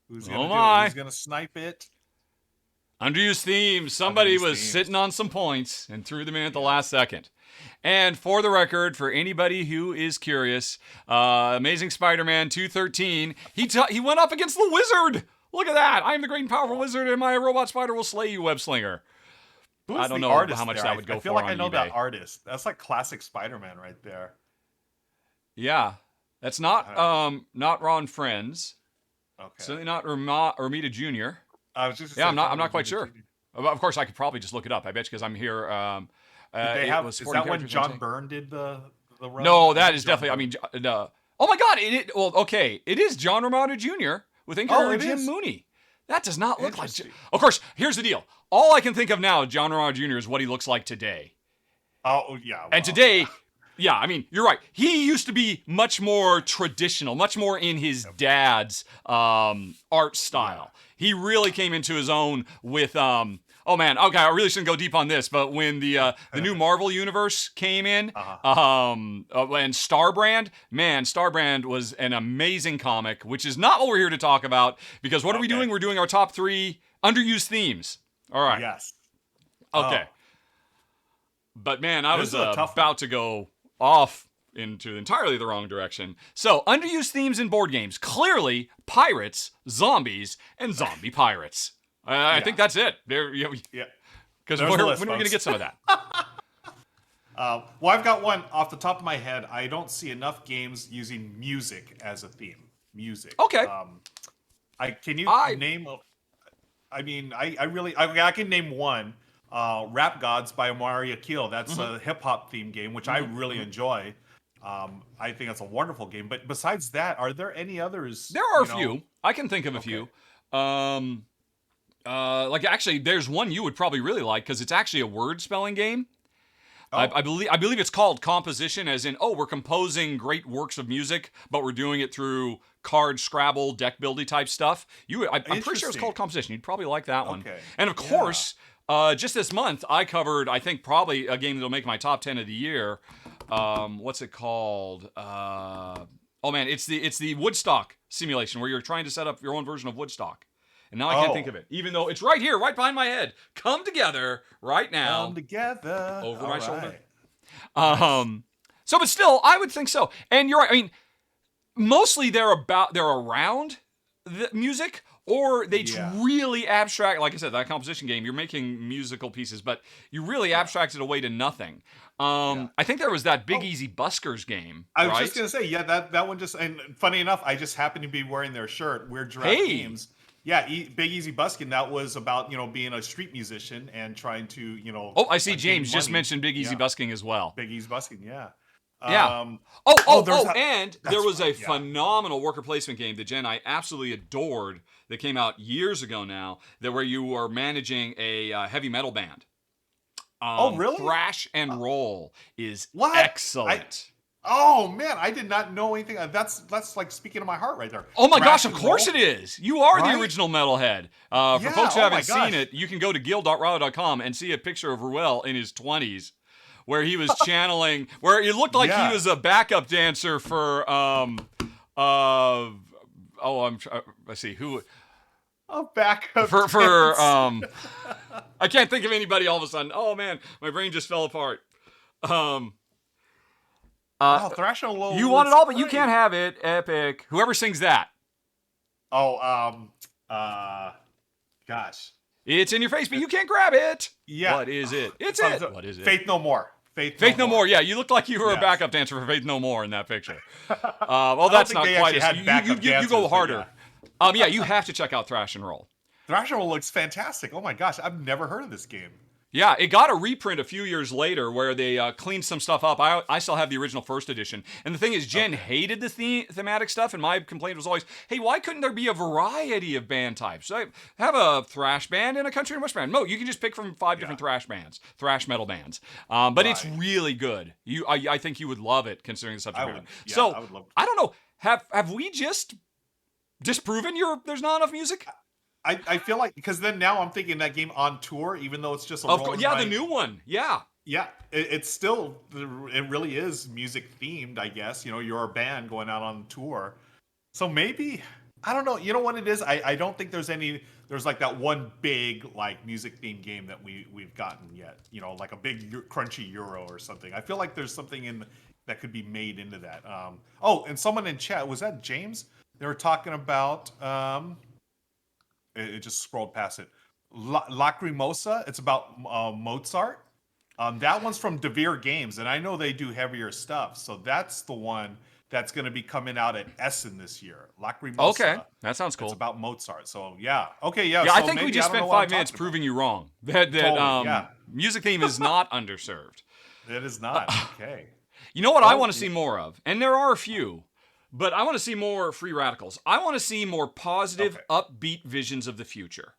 S2: Who's
S1: Oh
S2: gonna do
S1: my.
S2: it? Who's gonna snipe it?
S1: Underused themes. Somebody
S2: Underused
S1: was
S2: themes.
S1: sitting on some points and threw them in at the last second. And for the record, for anybody who is curious, Amazing Spider-Man 213, he went up against the wizard. Look at that. I am the great and powerful wizard, and my robot spider will slay you, web slinger.
S2: Who's
S1: I don't
S2: the
S1: know
S2: artist
S1: how much
S2: there?
S1: that would go
S2: I feel
S1: for
S2: like
S1: on
S2: I know
S1: eBay.
S2: that artist. That's like classic Spider-Man right there.
S1: Yeah. That's not Ron Friends.
S2: Okay.
S1: Certainly not Romita Jr.
S2: I was just
S1: Yeah,
S2: gonna say,
S1: I'm not quite
S2: Jr.
S1: sure. Of course, I could probably just look it up. I bet you because I'm here.
S2: Did they have? Is that when John
S1: Byrne?
S2: Byrne did the run?
S1: No,
S2: I
S1: that
S2: think
S1: is
S2: John
S1: definitely.
S2: Byrne.
S1: Oh my God! Well, okay, it is John Romita Jr. with inker
S2: it
S1: Jim
S2: is.
S1: Mooney. That does not look like.
S2: Interesting.
S1: Of course, here's the deal. All I can think of now, John Romita Jr. is what he looks like today.
S2: Oh yeah.
S1: And today, yeah, I mean, you're right. He used to be much more traditional, much more in his dad's art style. He really came into his own with. Oh man, okay, I really shouldn't go deep on this, but when the new Marvel universe came in, and Starbrand, man, Starbrand was an amazing comic, which is not what we're here to talk about, because what are we doing? We're doing our top 3 underused themes. All right.
S2: Yes.
S1: Okay.
S2: Oh.
S1: But man, I
S2: This
S1: was
S2: is a tough
S1: about to go off into entirely the wrong direction. So, underused themes in board games. Clearly, pirates, zombies, and zombie pirates. I think that's it. There,
S2: Yeah.
S1: because
S2: There's
S1: when
S2: the
S1: are
S2: list,
S1: we going to
S2: folks.
S1: get some of that?
S2: Well, I've got one off the top of my head. I don't see enough games using music as a theme. Music.
S1: Okay.
S2: Can you
S1: I-
S2: name? I mean, I can name one. Rap Gods by Omari Akil. That's a hip hop theme game, which I really enjoy. I think that's a wonderful game. But besides that, are there any others?
S1: There are a few. I can think of a few. Like actually, there's one you would probably really like because it's actually a word spelling game. I believe it's called composition, as in, we're composing great works of music, but we're doing it through card, Scrabble, deck building type stuff. I'm pretty sure it's
S2: Interesting.
S1: called composition. You'd probably like that one.
S2: Okay.
S1: And of course, just this month, I covered, I think, probably a game that'll make my top 10 of the year. What's it called? It's the Woodstock simulation where you're trying to set up your own version of Woodstock. And now I can't think of it, even though it's right here, right behind my head. Come together right now.
S2: Come together
S1: Over my shoulder.
S2: right.
S1: So, but still, I would think so. And you're right. I mean, mostly they're around the music, or they really abstract. Like I said, that composition game, you're making musical pieces, but you really abstract it away to nothing. I think there was that Big Easy Buskers game.
S2: I was
S1: right?
S2: just gonna say, that one just. And funny enough, I just happened to be wearing their shirt. Weird Giraffe Games. Yeah, Big Easy Buskin. That was about being a street musician and trying to
S1: Oh, I see. James just mentioned Big Easy Busking as well.
S2: Big Easy Buskin. Yeah.
S1: And there was a phenomenal worker placement game that Jen I absolutely adored that came out years ago now, where you were managing a heavy metal band.
S2: Really?
S1: Thrash and roll is
S2: What?
S1: excellent.
S2: Oh man, I did not know anything. That's like speaking to my heart right there.
S1: Oh my
S2: Thrash
S1: gosh, of
S2: and
S1: course
S2: roll?
S1: it is. You are
S2: Right?
S1: the original metalhead. For folks who
S2: oh
S1: haven't
S2: my gosh.
S1: seen it, you can go to guild.rahdo.com and see a picture of Ruel in his 20s where he was channeling, where it looked like he was a backup dancer for, let's see, who...
S2: A backup
S1: For
S2: dance.
S1: I can't think of anybody all of a sudden. Oh man, my brain just fell apart.
S2: Oh, Thrasher.
S1: You want it all, but you can't have it. Epic. Whoever sings that.
S2: Oh, gosh.
S1: It's in your face, but you can't grab it.
S2: Yeah.
S1: What is it? It's it. What is it?
S2: Faith No More.
S1: Faith No More. Yeah, you looked like you were a backup dancer for Faith No More in that picture. Well,
S2: that's
S1: that's not quite as... You go harder. Yeah, you have to check out Thrash and Roll.
S2: Thrash and Roll looks fantastic. Oh my gosh, I've never heard of this game.
S1: Yeah, it got a reprint a few years later where they cleaned some stuff up. I still have the original first edition. And the thing is, Jen hated the thematic stuff, and my complaint was always, hey, why couldn't there be a variety of band types? I have a thrash band and a country and western band. No, you can just pick from 5 different thrash metal bands. But it's really good. I think you would love it, considering the subject matter. So, I would love to. I don't know, have we just disproven there's not enough music?
S2: I feel like, because then now I'm thinking that game On Tour, even though it's just a roll.
S1: Yeah, the new one. Yeah.
S2: Yeah, it's still, it really is music themed, I guess. You know, you're a band going out on tour. So maybe, I don't know. You know what it is? I don't think there's like that one big like music themed game that we've gotten yet. You know, like a big crunchy Euro or something. I feel like there's something that could be made into that. And someone in chat, was that James? They were talking about, it just scrolled past it. Lacrimosa. It's about Mozart. That one's from Devere Games, and I know they do heavier stuff. So that's the one that's going to be coming out at Essen this year. Lacrimosa.
S1: Okay, that sounds cool.
S2: It's about Mozart. So yeah. Okay, yeah.
S1: Yeah,
S2: so
S1: I think we just spent 5 minutes proving you wrong. That music theme is not underserved.
S2: It is not. Okay.
S1: You know what I want to see more of? And there are a few. But I want to see more free radicals. I want to see more positive, upbeat visions of the future.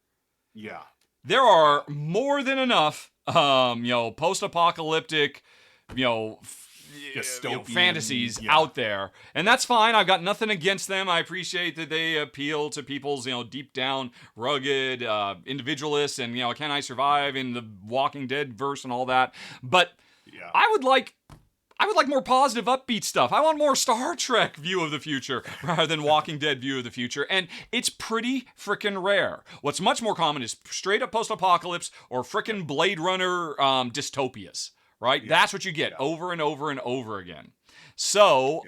S2: Yeah.
S1: There are more than enough, post-apocalyptic, fantasies out there. And that's fine. I've got nothing against them. I appreciate that they appeal to people's, deep down, rugged, individualists and, can I survive in the Walking Dead verse and all that. But I would like more positive, upbeat stuff. I want more Star Trek view of the future rather than Walking Dead view of the future. And it's pretty frickin' rare. What's much more common is straight up post-apocalypse or frickin' Blade Runner dystopias, right? Yeah. That's what you get over and over and over again. So,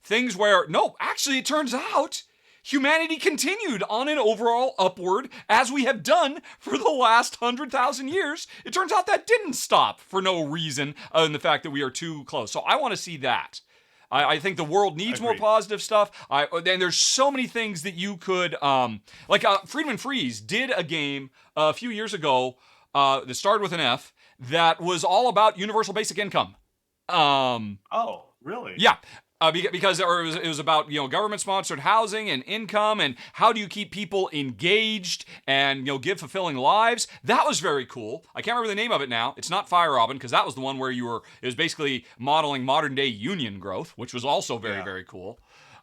S1: things where, actually it turns out humanity continued on an overall upward as we have done for the last 100,000 years. It turns out that didn't stop for no reason other than the fact that we are too close. So I want to see that. I think the world needs more positive stuff. And there's so many things that you could, Friedman Freeze did a game a few years ago that started with an F that was all about universal basic income.
S2: Oh, really?
S1: Yeah. Because it was about government-sponsored housing and income and how do you keep people engaged and give fulfilling lives. That was very cool. I can't remember the name of it now. It's not Fire Robin because that was the one where it was basically modeling modern-day union growth, which was also very, very cool.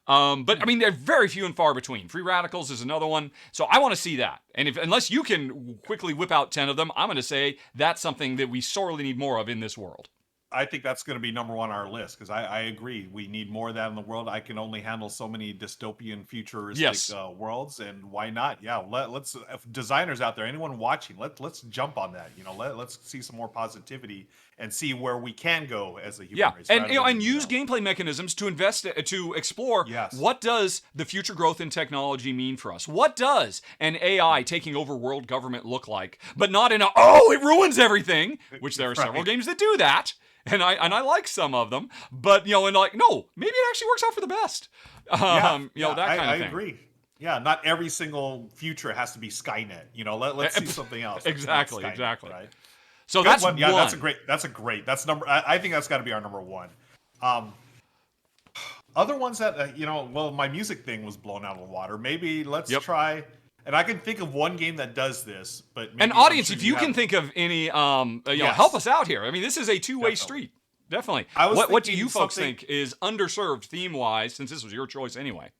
S1: But I mean, they're very few and far between. Free radicals is another one. So I want to see that. And unless you can quickly whip out 10 of them, I'm going to say that's something that we sorely need more of in this world.
S2: I think that's going to be number one on our list because I agree. We need more of that in the world. I can only handle so many dystopian, futuristic worlds, and why not? Yeah, let's designers out there, anyone watching, let's jump on that. Let's see some more positivity and see where we can go as a human race.
S1: And use gameplay mechanisms to explore what does the future growth in technology mean for us. What does an AI taking over world government look like? But not in it ruins everything, which there are several games that do that. And I like some of them, but maybe it actually works out for the best. That kind of thing.
S2: I agree. Yeah, not every single future has to be Skynet. Let's see something else.
S1: Exactly. Right? So
S2: Good
S1: that's
S2: one. Yeah,
S1: one.
S2: That's number. I think that's got to be our number one. Other ones that my music thing was blown out of the water. Maybe let's try. And I can think of one game that does this, but
S1: an audience, if you can think of any, help us out here. I mean, this is a two-way street, definitely. What do you folks think is underserved theme-wise, since this was your choice anyway?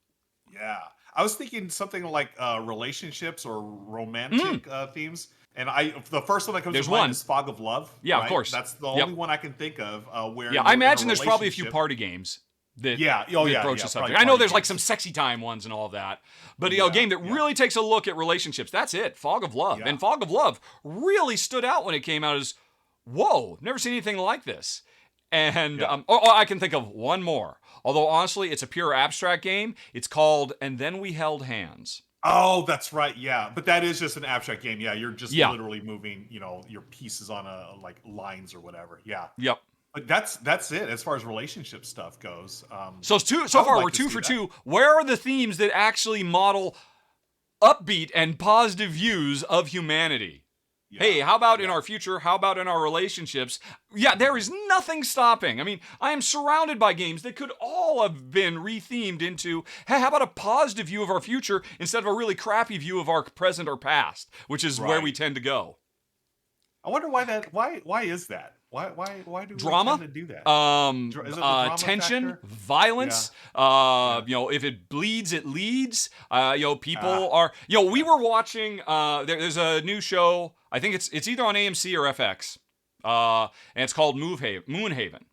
S2: Yeah, I was thinking something like relationships or romantic themes. And the first one that comes to mind is Fog of Love.
S1: Yeah,
S2: right?
S1: Of course.
S2: That's the only one I can think of where.
S1: Yeah, I imagine there's probably a few party games. Approach the subject. I know there's like some sexy time ones and all that, but a game that really takes a look at relationships. That's it. Fog of Love. And Fog of Love really stood out when it came out as, whoa, never seen anything like this. And
S2: Yeah.
S1: I can think of one more. Although honestly, it's a pure abstract game. It's called And Then We Held Hands.
S2: Oh, that's right. Yeah, but that is just an abstract game. Yeah, you're just
S1: Yeah.
S2: literally moving, your pieces on a like lines or whatever. Yeah,
S1: Yep.
S2: but that's it as far as relationship stuff goes.
S1: So
S2: I would
S1: far
S2: like
S1: we're
S2: to
S1: two
S2: see
S1: for
S2: that.
S1: two. Where are the themes that actually model upbeat and positive views of humanity?
S2: Yeah,
S1: Hey, how about in
S2: yeah.
S1: our future? How about in our relationships? Yeah, there is nothing stopping. I mean, I am surrounded by games that could all have been rethemed into, hey, how about a positive view of our future instead of a really crappy view of our present or past, which is where we
S2: Right.
S1: tend to go.
S2: I wonder why is that? Why do we tend
S1: Drama,
S2: to do that? Is it the drama
S1: tension,
S2: factor? Yeah,
S1: violence.
S2: yeah.
S1: If it bleeds, it leads. People
S2: Ah,
S1: are. We
S2: yeah.
S1: were watching. There's a new show. I think it's either on AMC or FX. And it's called Moonhaven.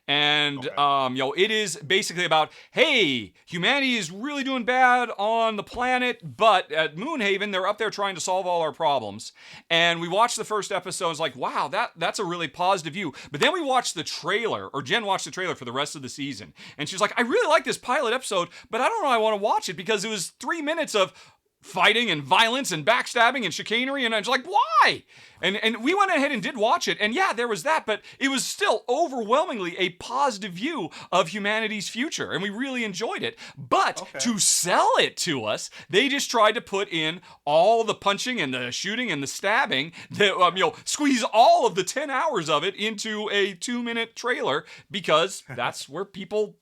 S1: And
S2: Okay.
S1: it is basically about, hey, humanity is really doing bad on the planet, but at Moonhaven they're up there trying to solve all our problems. And we watched the first episode. It's like, wow, that's a really positive view. But then we watched the trailer, or Jen watched the trailer for the rest of the season, and she's like, I really like this pilot episode, but I don't know, I want to watch it because it was 3 minutes of fighting and violence and backstabbing and chicanery, and I was like, why? And we went ahead and did watch it, and yeah, there was that, but it was still overwhelmingly a positive view of humanity's future, and we really enjoyed it. But
S2: Okay.
S1: to sell it to us, they just tried to put in all the punching and the shooting and the stabbing, that squeeze all of the 10 hours of it into a 2-minute trailer, because that's where people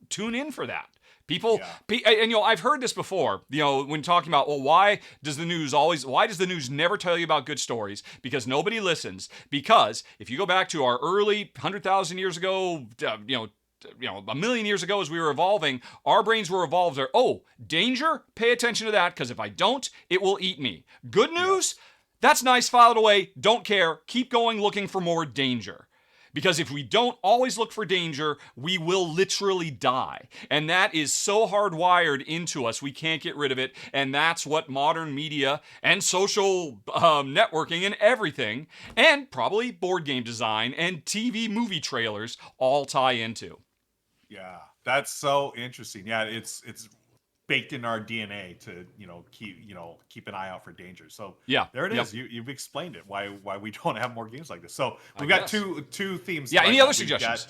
S1: tune in for that. People,
S2: Yeah.
S1: and I've heard this before, when talking about, well, why does the news never tell you about good stories? Because nobody listens. Because if you go back to our early 100,000 years ago, a million years ago as we were evolving, our brains were evolved there. Oh, danger? Pay attention to that, because if I don't, it will eat me. Good news? That's nice, file it away, don't care, keep going looking for more danger. Because if we don't always look for danger, we will literally die. And that is so hardwired into us, we can't get rid of it. And that's what modern media and social networking and everything, and probably board game design and TV movie trailers all tie into.
S2: Yeah, that's so interesting. Yeah, it's baked in our DNA to keep an eye out for danger. So
S1: Yeah.
S2: there it
S1: Yep.
S2: is. You've explained it. Why we don't have more games like this. So
S1: I
S2: we've got
S1: guess.
S2: two themes.
S1: Yeah,
S2: right
S1: any
S2: now.
S1: other
S2: We've
S1: suggestions?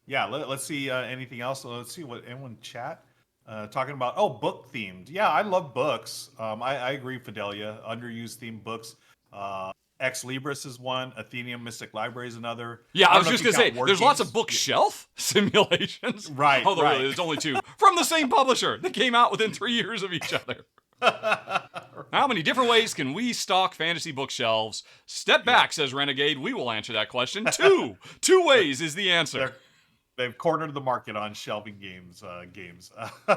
S2: let's see anything else. Let's see what anyone chat talking about. Oh, book themed. Yeah, I love books. I agree. Fidelia, underused themed books. Ex Libris is one. Athenium Mystic Library is another.
S1: Yeah, I
S2: don't
S1: was
S2: know
S1: just
S2: if you
S1: going to say,
S2: count word
S1: there's lots
S2: games.
S1: of bookshelf simulations.
S2: Right,
S1: Although
S2: right.
S1: really, there's only 2 from the same publisher that came out within 3 years of each other. How many different ways can we stock fantasy bookshelves? Step back, says Renegade. We will answer that question. 2 ways is the answer.
S2: They've cornered the market on shelving games.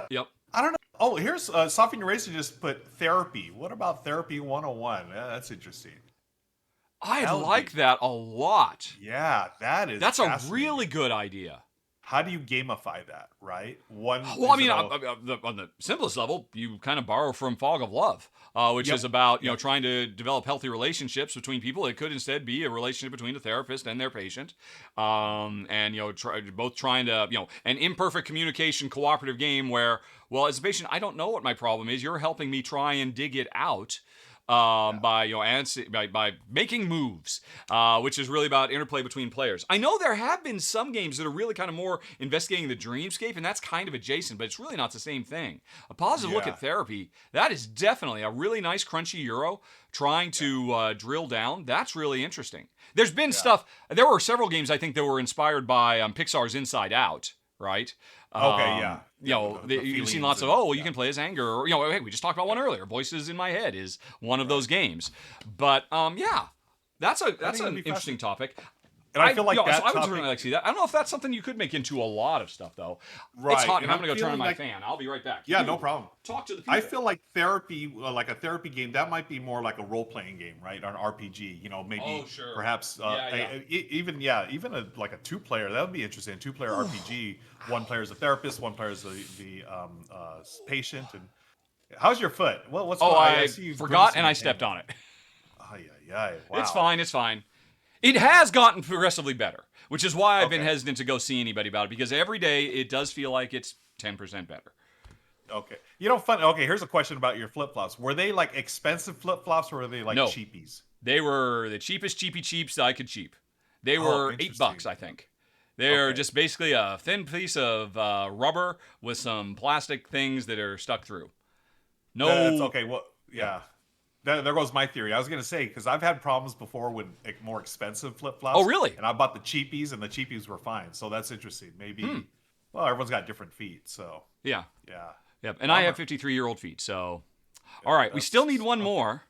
S1: Yep.
S2: I don't know. Oh, here's Sophie Eraser just put therapy. What about therapy 101? Yeah, that's interesting.
S1: I
S2: That would
S1: like
S2: be-
S1: that a lot.
S2: Yeah,
S1: That's a
S2: fascinating.
S1: really good idea.
S2: How do you gamify that, right?
S1: Well, I mean, on the simplest level, you kind of borrow from Fog of Love, which is about trying to develop healthy relationships between people. It could instead be a relationship between a therapist and their patient, and both trying to an imperfect communication, cooperative game where, well, as a patient, I don't know what my problem is. You're helping me try and dig it out. By making moves, which is really about interplay between players. I know there have been some games that are really kind of more investigating the dreamscape, and that's kind of adjacent, but it's really not the same thing. A positive look at therapy, that is definitely a really nice crunchy Euro trying to drill down. That's really interesting. There's been stuff, there were several games I think that were inspired by Pixar's Inside Out, right?
S2: Okay, yeah.
S1: You've seen lots of, you can play as anger, or hey, we just talked about one earlier. Voices in My Head is one of those games. But that's an interesting topic.
S2: And I feel like that
S1: I would
S2: topic,
S1: certainly like to see that. I don't know if that's something you could make into a lot of stuff, though.
S2: Right.
S1: It's hot, and I'm
S2: And
S1: going to go turn on my
S2: like-
S1: fan. I'll be right back.
S2: Yeah,
S1: You
S2: no problem.
S1: Talk to the people.
S2: I feel like therapy, like a therapy game, that might be more like a role-playing game, right? Or an RPG, maybe
S1: Oh, sure.
S2: perhaps even like a 2-player. That would be interesting. A 2-player RPG. One player is a therapist, one player is the patient. And how's your foot? Well, what's going on?
S1: I
S2: see you
S1: forgot
S2: grimacing
S1: and I
S2: in
S1: stepped
S2: pain.
S1: on it.
S2: Ay, ay, ay. Wow.
S1: It's fine. It's fine. It has gotten progressively better, which is why I've been
S2: Okay.
S1: hesitant to go see anybody about it, because every day it does feel like it's 10% better.
S2: Okay. You know, fun. Okay, here's a question about your flip flops. Were they like expensive flip flops, or were they like
S1: No.
S2: cheapies?
S1: They were the cheapest cheapy cheaps I could cheap. They
S2: Oh,
S1: were $8, I think. They're
S2: Okay.
S1: just basically a thin piece of rubber with some plastic things that are stuck through. No.
S2: That's okay. Well, yeah. There goes my theory. I was gonna say, because I've had problems before with more expensive flip flops.
S1: Oh, really?
S2: And I bought the cheapies, and the cheapies were fine. So that's interesting. Maybe. Well, everyone's got different feet, so
S1: Yeah.
S2: yeah.
S1: Yep. And I have 53-year-old feet, so. All right, we still need one more.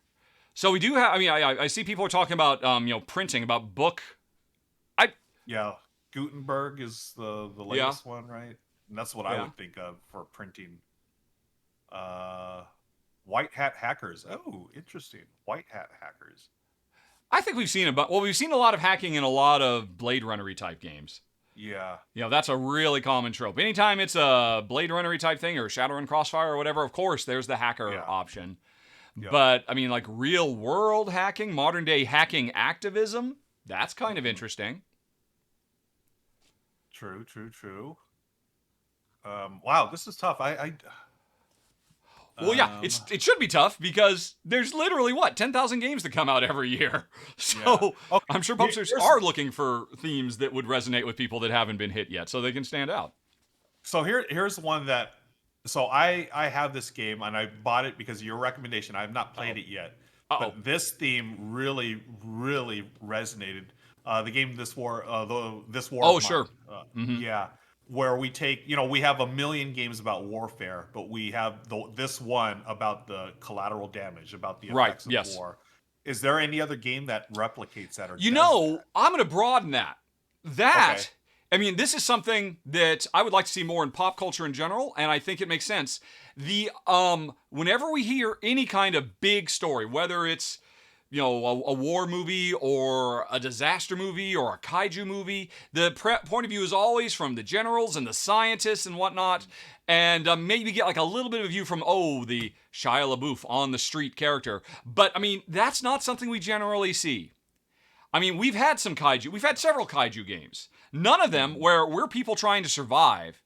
S1: So we do have. I mean, I see people are talking about printing, about book.
S2: Yeah. Gutenberg is the latest one, right? And that's what I would think of for printing. White hat hackers. Oh, interesting. White hat hackers.
S1: I think we've seen we've seen a lot of hacking in a lot of Blade Runner-y type games.
S2: Yeah.
S1: That's a really common trope. Anytime it's a Blade Runner-y type thing or Shadowrun Crossfire or whatever, of course, there's the hacker option. Yeah. But, I mean, like real-world hacking, modern-day hacking activism, that's kind of interesting.
S2: True. Wow, this is tough.
S1: Well, yeah, it should be tough because there's literally, 10,000 games that come out every year. So okay. I'm sure publishers are looking for themes that would resonate with people that haven't been hit yet so they can stand out.
S2: So here's one that, so I have this game and I bought it because of your recommendation. I have not played it yet. But this theme really, really resonated. The game This War.
S1: Oh, sure.
S2: Yeah. Where we take, we have a million games about warfare, but we have this one about the collateral damage, about the effects of war. Is there any other game that replicates that? Or
S1: I'm going to broaden that. Okay. I mean, this is something that I would like to see more in pop culture in general, and I think it makes sense. Whenever we hear any kind of big story, whether it's a war movie or a disaster movie or a kaiju movie, the point of view is always from the generals and the scientists and whatnot, and maybe get like a little bit of a view from, the Shia LaBeouf on the street character. But, I mean, that's not something we generally see. I mean, we've had several kaiju games. None of them where we're people trying to survive,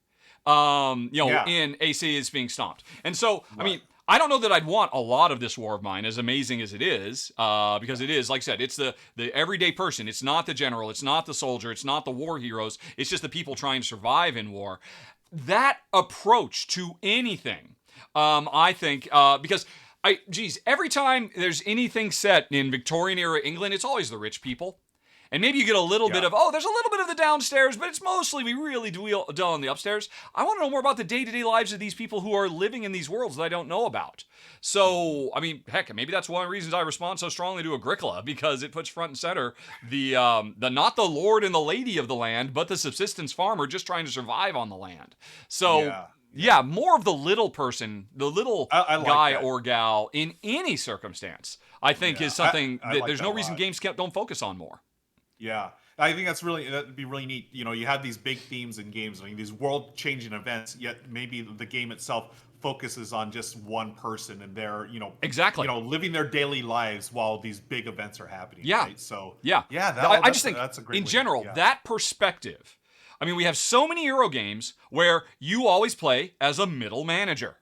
S1: in AC is being stomped. And so, I mean, I don't know that I'd want a lot of this war of mine, as amazing as it is, because it is, like I said, it's the everyday person. It's not the general. It's not the soldier. It's not the war heroes. It's just the people trying to survive in war. That approach to anything, I think, because every time there's anything set in Victorian era England, it's always the rich people. And maybe you get a little bit of, there's a little bit of the downstairs, but it's mostly we really dwell on the upstairs. I want to know more about the day-to-day lives of these people who are living in these worlds that I don't know about. So, I mean, heck, maybe that's one of the reasons I respond so strongly to Agricola, because it puts front and center the not the lord and the lady of the land, but the subsistence farmer just trying to survive on the land. So, more of the little person, the little guy or gal in any circumstance, I think is something that there's no reason games don't focus on more.
S2: Yeah, I think that'd be really neat. You have these big themes in games, these world-changing events, yet maybe the game itself focuses on just one person and they're,
S1: exactly,
S2: living their daily lives while these big events are happening.
S1: Yeah.
S2: Right? So
S1: I just think
S2: that's a great
S1: in general, that perspective. I mean, we have so many Euro games where you always play as a middle manager.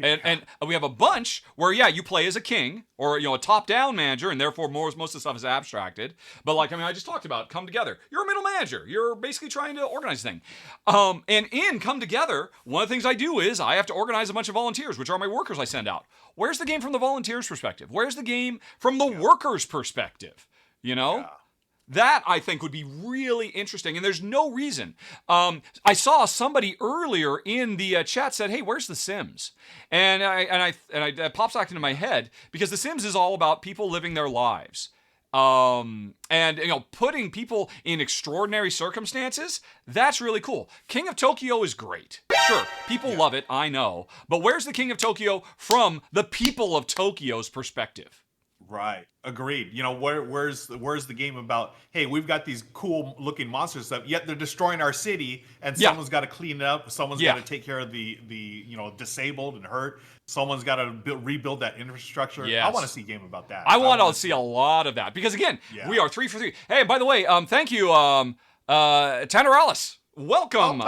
S1: And we have a bunch where, you play as a king or, a top-down manager, and therefore most of the stuff is abstracted. But, I just talked about Come Together. You're a middle manager. You're basically trying to organize things. And in Come Together, one of the things I do is I have to organize a bunch of volunteers, which are my workers I send out. Where's the game from the volunteers' perspective? Where's the game from the workers' perspective? That, I think, would be really interesting, and there's no reason. I saw somebody earlier in the chat said, "Hey, where's The Sims?" And that pops back into my head because The Sims is all about people living their lives, and putting people in extraordinary circumstances. That's really cool. King of Tokyo is great. Sure, people love it. I know, but where's the King of Tokyo from the people of Tokyo's perspective?
S2: Right. Agreed. You know, where's the game about, hey, we've got these cool looking monster stuff, yet they're destroying our city and
S1: Yeah.
S2: someone's got to clean it up, someone's
S1: Yeah.
S2: got to take care of the disabled and hurt, someone's got to rebuild that infrastructure. I
S1: Yes.
S2: want to see a game about that.
S1: I want to see a lot of that because again,
S2: Yeah.
S1: we are 3 for 3. Hey, by the way, thank you, Tanner Ellis. Welcome,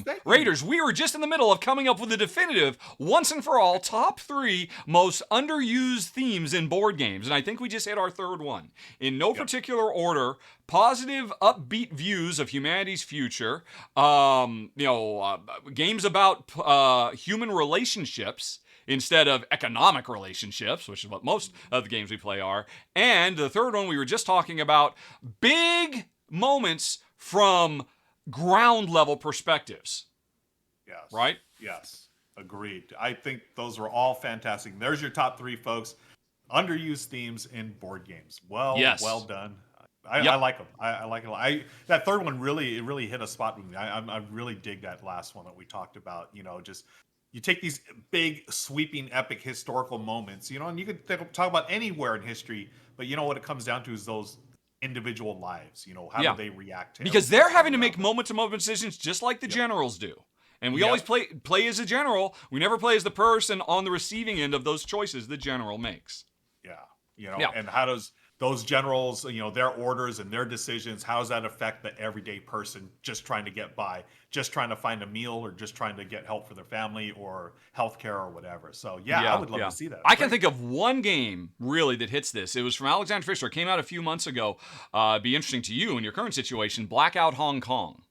S2: Thank you.
S1: Raiders. We were just in the middle of coming up with the definitive, once and for all, top 3 most underused themes in board games. And I think we just hit our third one. In no particular order, positive, upbeat views of humanity's future, games about human relationships instead of economic relationships, which is what most of the games we play are. And the third one we were just talking about, big moments from ground level perspectives.
S2: Yes.
S1: Right?
S2: Yes. Agreed. I think those were all fantastic. There's your top 3, folks. Underused themes in board games. Well done. I like them. I like it a lot. That third one really hit a spot with me. I really dig that last one that we talked about. You know, just you take these big, sweeping, epic historical moments, you know, and you could talk about anywhere in history, but you know what it comes down to is those individual lives. You know, how do they react to
S1: because they're having to make moment-to-moment decisions just like the generals do. And we always play as a general. We never play as the person on the receiving end of those choices the general makes.
S2: Yeah. You know, and how does those generals, you know, their orders and their decisions, how does that affect the everyday person just trying to get by, just trying to find a meal or just trying to get help for their family or healthcare or whatever. So, I would love to see that.
S1: I can think of one game, really, that hits this. It was from Alexander Fisher. It came out a few months ago. Be interesting to you in your current situation, Blackout Hong Kong.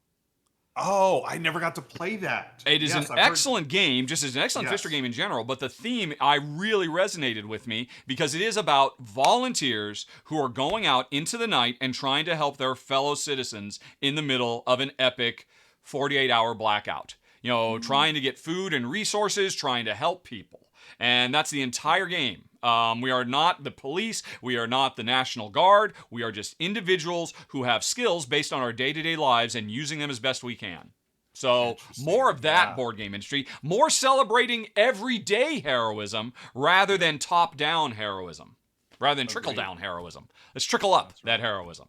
S2: Oh, I never got to play that.
S1: It is an excellent game, just as an excellent Fisher game in general, but the theme really resonated with me because it is about volunteers who are going out into the night and trying to help their fellow citizens in the middle of an epic 48-hour blackout. You know, trying to get food and resources, trying to help people. And that's the entire game. We are not the police. We are not the National Guard. We are just individuals who have skills based on our day-to-day lives and using them as best we can. So more of that board game industry, more celebrating everyday heroism rather than top-down heroism, rather than trickle-down heroism. Let's trickle up that heroism.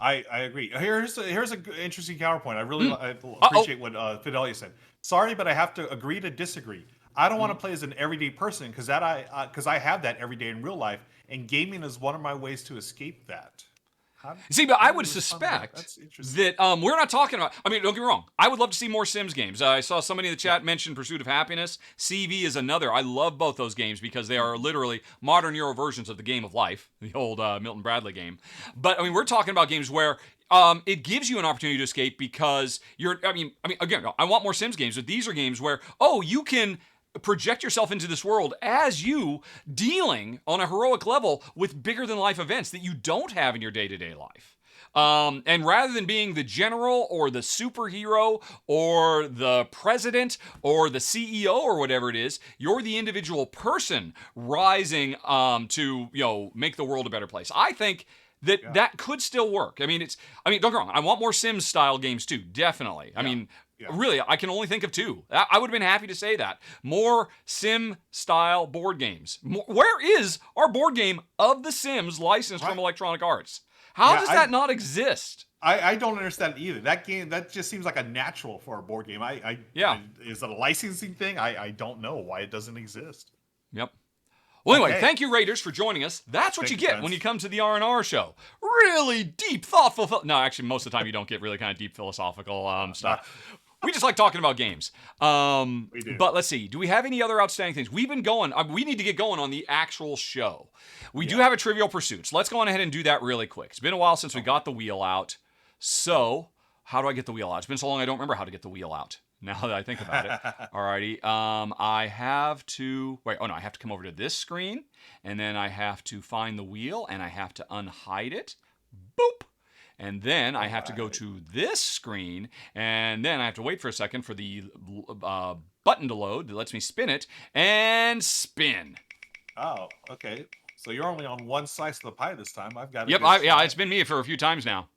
S2: I agree. Here's an interesting counterpoint. I really appreciate what Fidelia said. Sorry, but I have to agree to disagree. I don't want to play as an everyday person because I have that every day in real life, and gaming is one of my ways to escape that.
S1: See, but I would suspect that we're not talking about. I mean, don't get me wrong. I would love to see more Sims games. I saw somebody in the chat mention Pursuit of Happiness. CV is another. I love both those games because they are literally modern Euro versions of the Game of Life, the old Milton Bradley game. But I mean, we're talking about games where it gives you an opportunity to escape because you're. I mean, again, I want more Sims games, but these are games where you can project yourself into this world as you dealing on a heroic level with bigger than life events that you don't have in your day-to-day life. And rather than being the general or the superhero or the president or the CEO or whatever it is, you're the individual person rising to make the world a better place. I think that could still work. I mean, don't get me wrong. I want more Sims style games too, definitely. I mean, really, I can only think of 2. I would have been happy to say that. More Sim-style board games. Where is our board game of The Sims licensed from Electronic Arts? How does that not exist?
S2: I don't understand either. That game, that just seems like a natural for a board game. Is it a licensing thing? I don't know why it doesn't exist.
S1: Yep. Well, anyway, thank you, Raiders, for joining us. That's what you get when you come to the R&R Show. Really deep, thoughtful... No, actually, most of the time you don't get really kind of deep philosophical stuff. We just like talking about games.
S2: We do.
S1: But let's see. Do we have any other outstanding things? We've been going... we need to get going on the actual show. We do have a Trivial Pursuits. Let's go on ahead and do that really quick. It's been a while since we got the wheel out. So, how do I get the wheel out? It's been so long I don't remember how to get the wheel out. Now that I think about it. Alrighty. I have to... Wait, I have to come over to this screen. And then I have to find the wheel. And I have to unhide it. Boop. And then I have to go to this screen. And then I have to wait for a second for the button to load that lets me spin it. And spin.
S2: Oh, okay. So you're only on one slice of the pie this time. I've got it.
S1: Yep, it's been me for a few times now.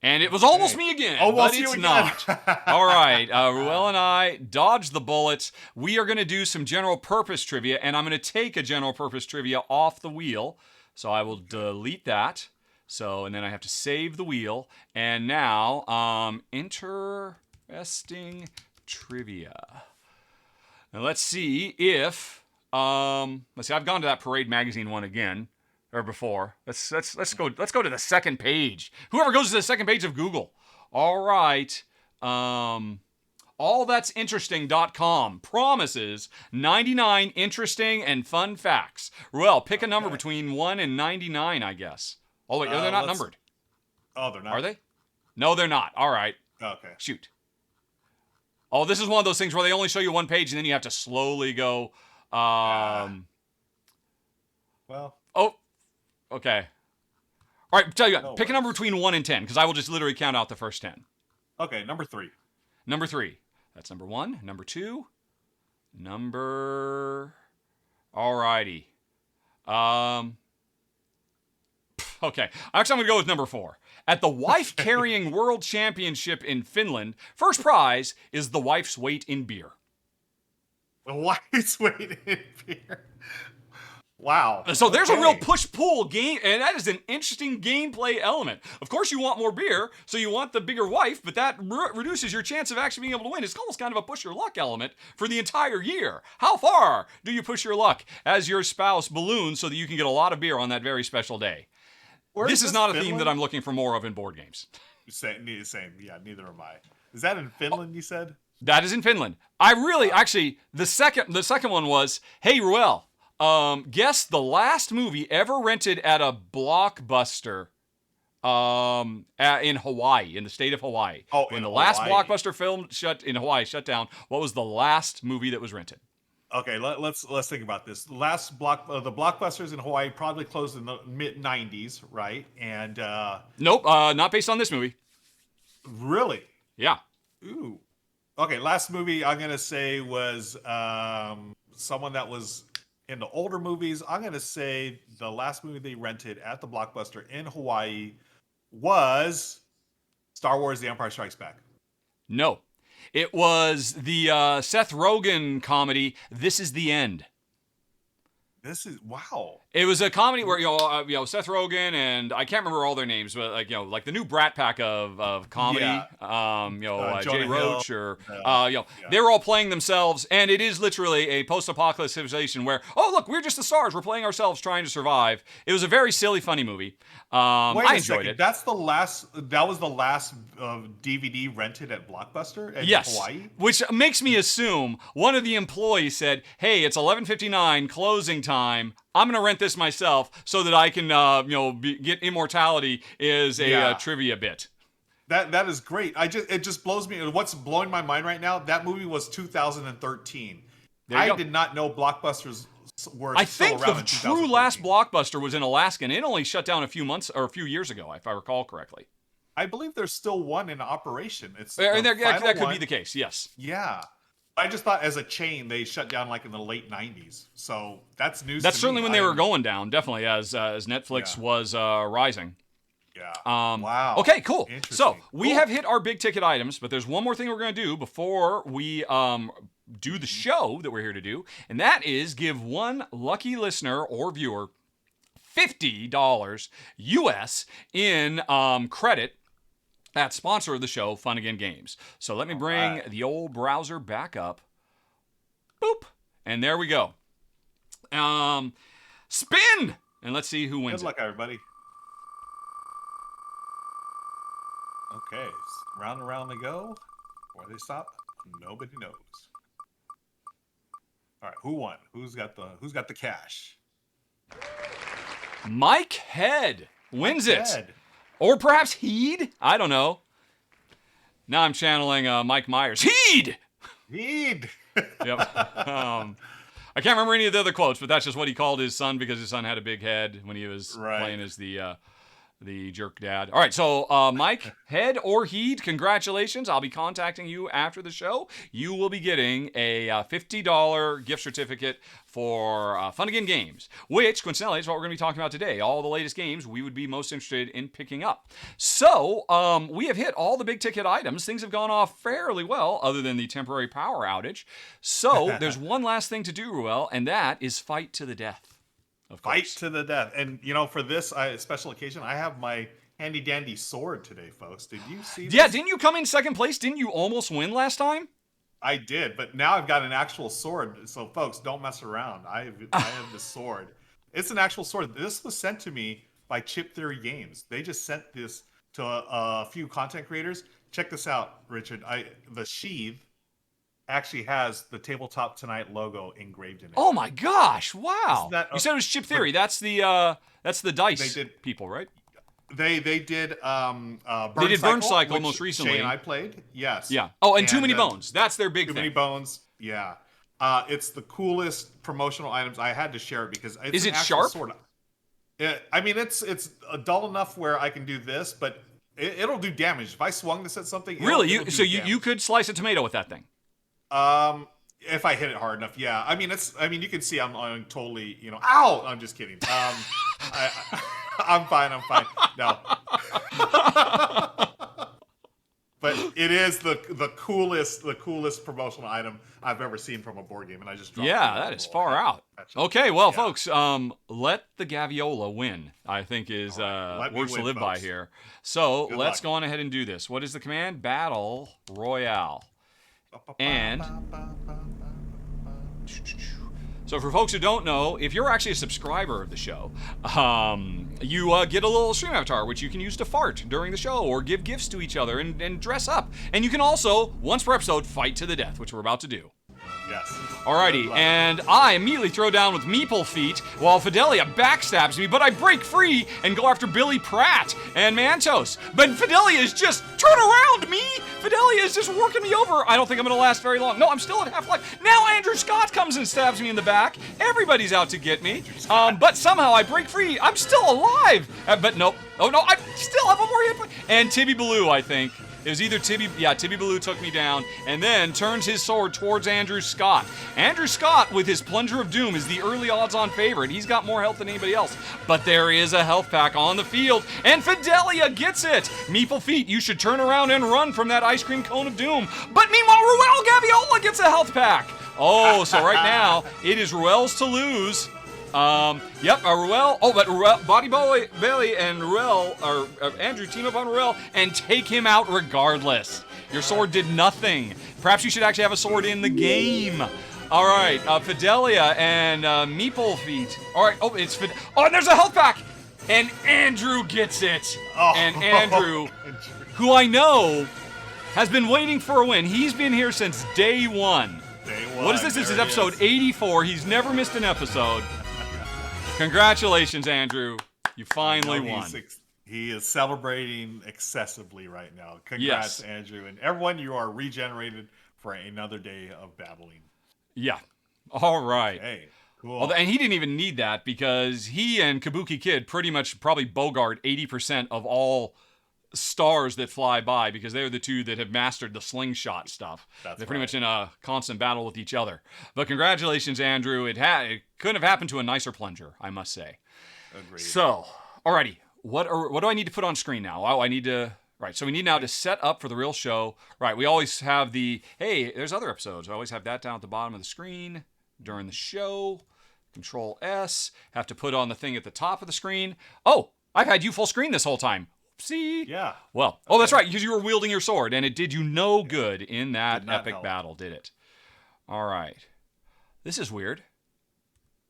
S1: And it was almost
S2: Okay.
S1: me again,
S2: Almost
S1: but
S2: you
S1: it's
S2: again.
S1: not. All right, Ruel and I dodged the bullets. We are going to do some general purpose trivia, and I'm going to take a general purpose trivia off the wheel. So I will delete that. So, and then I have to save the wheel. And now, interesting trivia. Now let's see if, let's see, I've gone to that Parade Magazine one again. Or before. Let's go to the second page. Whoever goes to the second page of Google. All right. Allthat'sinteresting.com promises 99 interesting and fun facts. Ruel, pick a number between 1 and 99, I guess. Oh, wait, they're not numbered.
S2: Oh, they're not.
S1: Are they? No, they're not. All right.
S2: Okay.
S1: Shoot. Oh, this is one of those things where they only show you one page and then you have to slowly go.
S2: Well.
S1: Oh, okay. All right, tell you what,
S2: No
S1: pick a number between 1 and 10, because I will just literally count out the first 10.
S2: Okay, number 3.
S1: Number 3. That's number 1. Number 2. Number... Alrighty. Okay. Actually, I'm going to go with number 4. At the Wife Carrying World Championship in Finland, first prize is the wife's weight in beer.
S2: The wife's weight in beer. Wow.
S1: So there's a real push-pull game, and that is an interesting gameplay element. Of course, you want more beer, so you want the bigger wife, but that reduces your chance of actually being able to win. It's almost kind of a push-your-luck element for the entire year. How far do you push your luck as your spouse balloons so that you can get a lot of beer on that very special day? This is not a theme that I'm looking for more of in board games.
S2: Same. Yeah, neither am I. Is that in Finland, you said?
S1: That is in Finland. I really, actually, the second one was, hey, Ruel, guess the last movie ever rented at a Blockbuster in Hawaii, in the state of Hawaii.
S2: Oh,
S1: when the
S2: Hawaii.
S1: last Blockbuster film shut down, what was the last movie that was rented?
S2: Okay, let's think about this. The Blockbusters in Hawaii probably closed in the mid '90s, right? And
S1: Nope, not based on this movie.
S2: really,
S1: Yeah.
S2: ooh. Okay, last movie I'm gonna say was someone that was in the older movies. I'm gonna say the last movie they rented at the Blockbuster in Hawaii was Star Wars: The Empire Strikes Back.
S1: No. It was the Seth Rogen comedy, This Is the End.
S2: This is wow.
S1: It was a comedy where Seth Rogen and I can't remember all their names, but like the new Brat Pack of comedy,
S2: Yeah.
S1: Jay
S2: Jonah
S1: Roach
S2: Hill.
S1: or they were all playing themselves, and it is literally a post-apocalypse civilization where look, we're just the stars, we're playing ourselves trying to survive. It was a very silly, funny movie. I enjoyed it.
S2: That was the last DVD rented at Blockbuster in Hawaii.
S1: Which makes me assume one of the employees said, "Hey, it's 11:59 closing time. I'm going to rent this myself so that I can, get immortality is a trivia bit."
S2: That is great. It just blows me. What's blowing my mind right now? That movie was 2013. I did not know Blockbusters were
S1: I
S2: still
S1: think
S2: around
S1: the
S2: in
S1: true
S2: 2013.
S1: last Blockbuster was in Alaska, and it only shut down a few years ago, if I recall correctly.
S2: I believe there's still one in operation. It's
S1: That could be the case. Yes.
S2: Yeah. I just thought as a chain they shut down like in the late 90s. So that's news.
S1: That's
S2: to
S1: certainly
S2: me.
S1: when they were going down. Definitely as Netflix was rising.
S2: Yeah.
S1: Wow. Okay, cool. So
S2: Interesting.
S1: we have hit our big ticket items, but there's one more thing we're going to do before we do the show that we're here to do, and that is give one lucky listener or viewer $50 US in credit at sponsor of the show, Fun Again Games. So let me bring the old browser back up. Boop. And there we go. Spin! And let's see who wins
S2: Good luck, everybody. Okay, round and round they go. Where they stop, nobody knows. All right, who won? Who's got the cash?
S1: Mike Head wins it.
S2: Head.
S1: Or perhaps Heed? I don't know. Now I'm channeling Mike Myers. Heed!
S2: Heed.
S1: Yep. I can't remember any of the other quotes, but that's just what he called his son because his son had a big head when he was playing as the The jerk dad. All right, so Mike, head or heed, congratulations. I'll be contacting you after the show. You will be getting a $50 gift certificate for Fun Again Games, which, coincidentally, is what we're going to be talking about today. All the latest games we would be most interested in picking up. So, we have hit all the big ticket items. Things have gone off fairly well, other than the temporary power outage. So, there's one last thing to do, Ruel, and that is fight to the death.
S2: Fight to the death. And, for this special occasion, I have my handy dandy sword today, folks. Did you see this?
S1: Yeah, didn't you come in second place? Didn't you almost win last time?
S2: I did, but now I've got an actual sword. So, folks, don't mess around. I have this sword. It's an actual sword. This was sent to me by Chip Theory Games. They just sent this to a few content creators. Check this out, Richard. The sheath actually has the Tabletop Tonight logo engraved in it.
S1: Oh my gosh! Wow. You said it was Chip Theory. That's the dice people, right?
S2: They did
S1: Burn Cycle most recently.
S2: Shay and I played. Yes.
S1: Yeah. Oh, and Too Many Bones. That's their big thing.
S2: Too Many Bones. Yeah. It's the coolest promotional items. I had to share it because it's an actual
S1: sharp?
S2: sword. It's dull enough where I can do this, but it'll do damage. If I swung this at something,
S1: really, you could slice a tomato with that thing.
S2: If I hit it hard enough, yeah. You can see I'm totally, ow! I'm just kidding. I'm fine. No. But it is the coolest promotional item I've ever seen from a board game, and I just dropped
S1: that is far out. Okay, well, folks, let the Gaviola win, I think is words to live by here. So let's go on ahead and do this. What is the command? Battle Royale. And so for folks who don't know, if you're actually a subscriber of the show, you get a little stream avatar, which you can use to fart during the show or give gifts to each other and dress up. And you can also, once per episode, fight to the death, which we're about to do.
S2: Yes.
S1: Alrighty, and I immediately throw down with Meeple Feet while Fidelia backstabs me, but I break free and go after Billy Pratt and Mantos. But Fidelia is just, turn around me! Fidelia is just working me over. I don't think I'm going to last very long. No, I'm still at half life. Now Andrew Scott comes and stabs me in the back. Everybody's out to get me. But somehow I break free. I'm still alive. But nope. Oh no, I still have one more hit point. And Tibby Baloo, I think. It was either Tibby Baloo took me down and then turns his sword towards Andrew Scott. Andrew Scott, with his Plunger of Doom, is the early odds-on favorite. He's got more health than anybody else. But there is a health pack on the field, and Fidelia gets it. Meeple Feet, you should turn around and run from that ice cream cone of doom. But meanwhile, Ruel Gaviola gets a health pack. Oh, so right now, it is Ruel's to lose. Ruel. Oh, but Ruel, Bailey and Ruel, or Andrew team up on Ruel and take him out regardless. Your sword did nothing. Perhaps you should actually have a sword in the game. All right, Fidelia and Meeple Feet. All right. Oh, and there's a health pack, and Andrew gets it. Oh. And Andrew, who I know has been waiting for a win. He's been here since day one. What is this? This is episode 84. He's never missed an episode. Congratulations, Andrew. You finally won.
S2: He is celebrating excessively right now. Congrats, Andrew. And everyone, you are regenerated for another day of battling.
S1: Yeah. All right.
S2: Hey, cool.
S1: Well, and he didn't even need that because he and Kabuki Kid pretty much probably bogart 80% of all stars that fly by because they're the two that have mastered the slingshot stuff. They're pretty much in a constant battle with each other. But congratulations, Andrew. It couldn't have happened to a nicer plunger, I must say.
S2: Agreed.
S1: So, alrighty. What do I need to put on screen now? Oh, I need to... Right, so we need now to set up for the real show. Right, we always have hey, there's other episodes. I always have that down at the bottom of the screen during the show. Control S. Have to put on the thing at the top of the screen. Oh, I've had you full screen this whole time. See?
S2: Yeah.
S1: Well, that's right, because you were wielding your sword, and it did you no good in that epic battle, did it? All right. This is weird.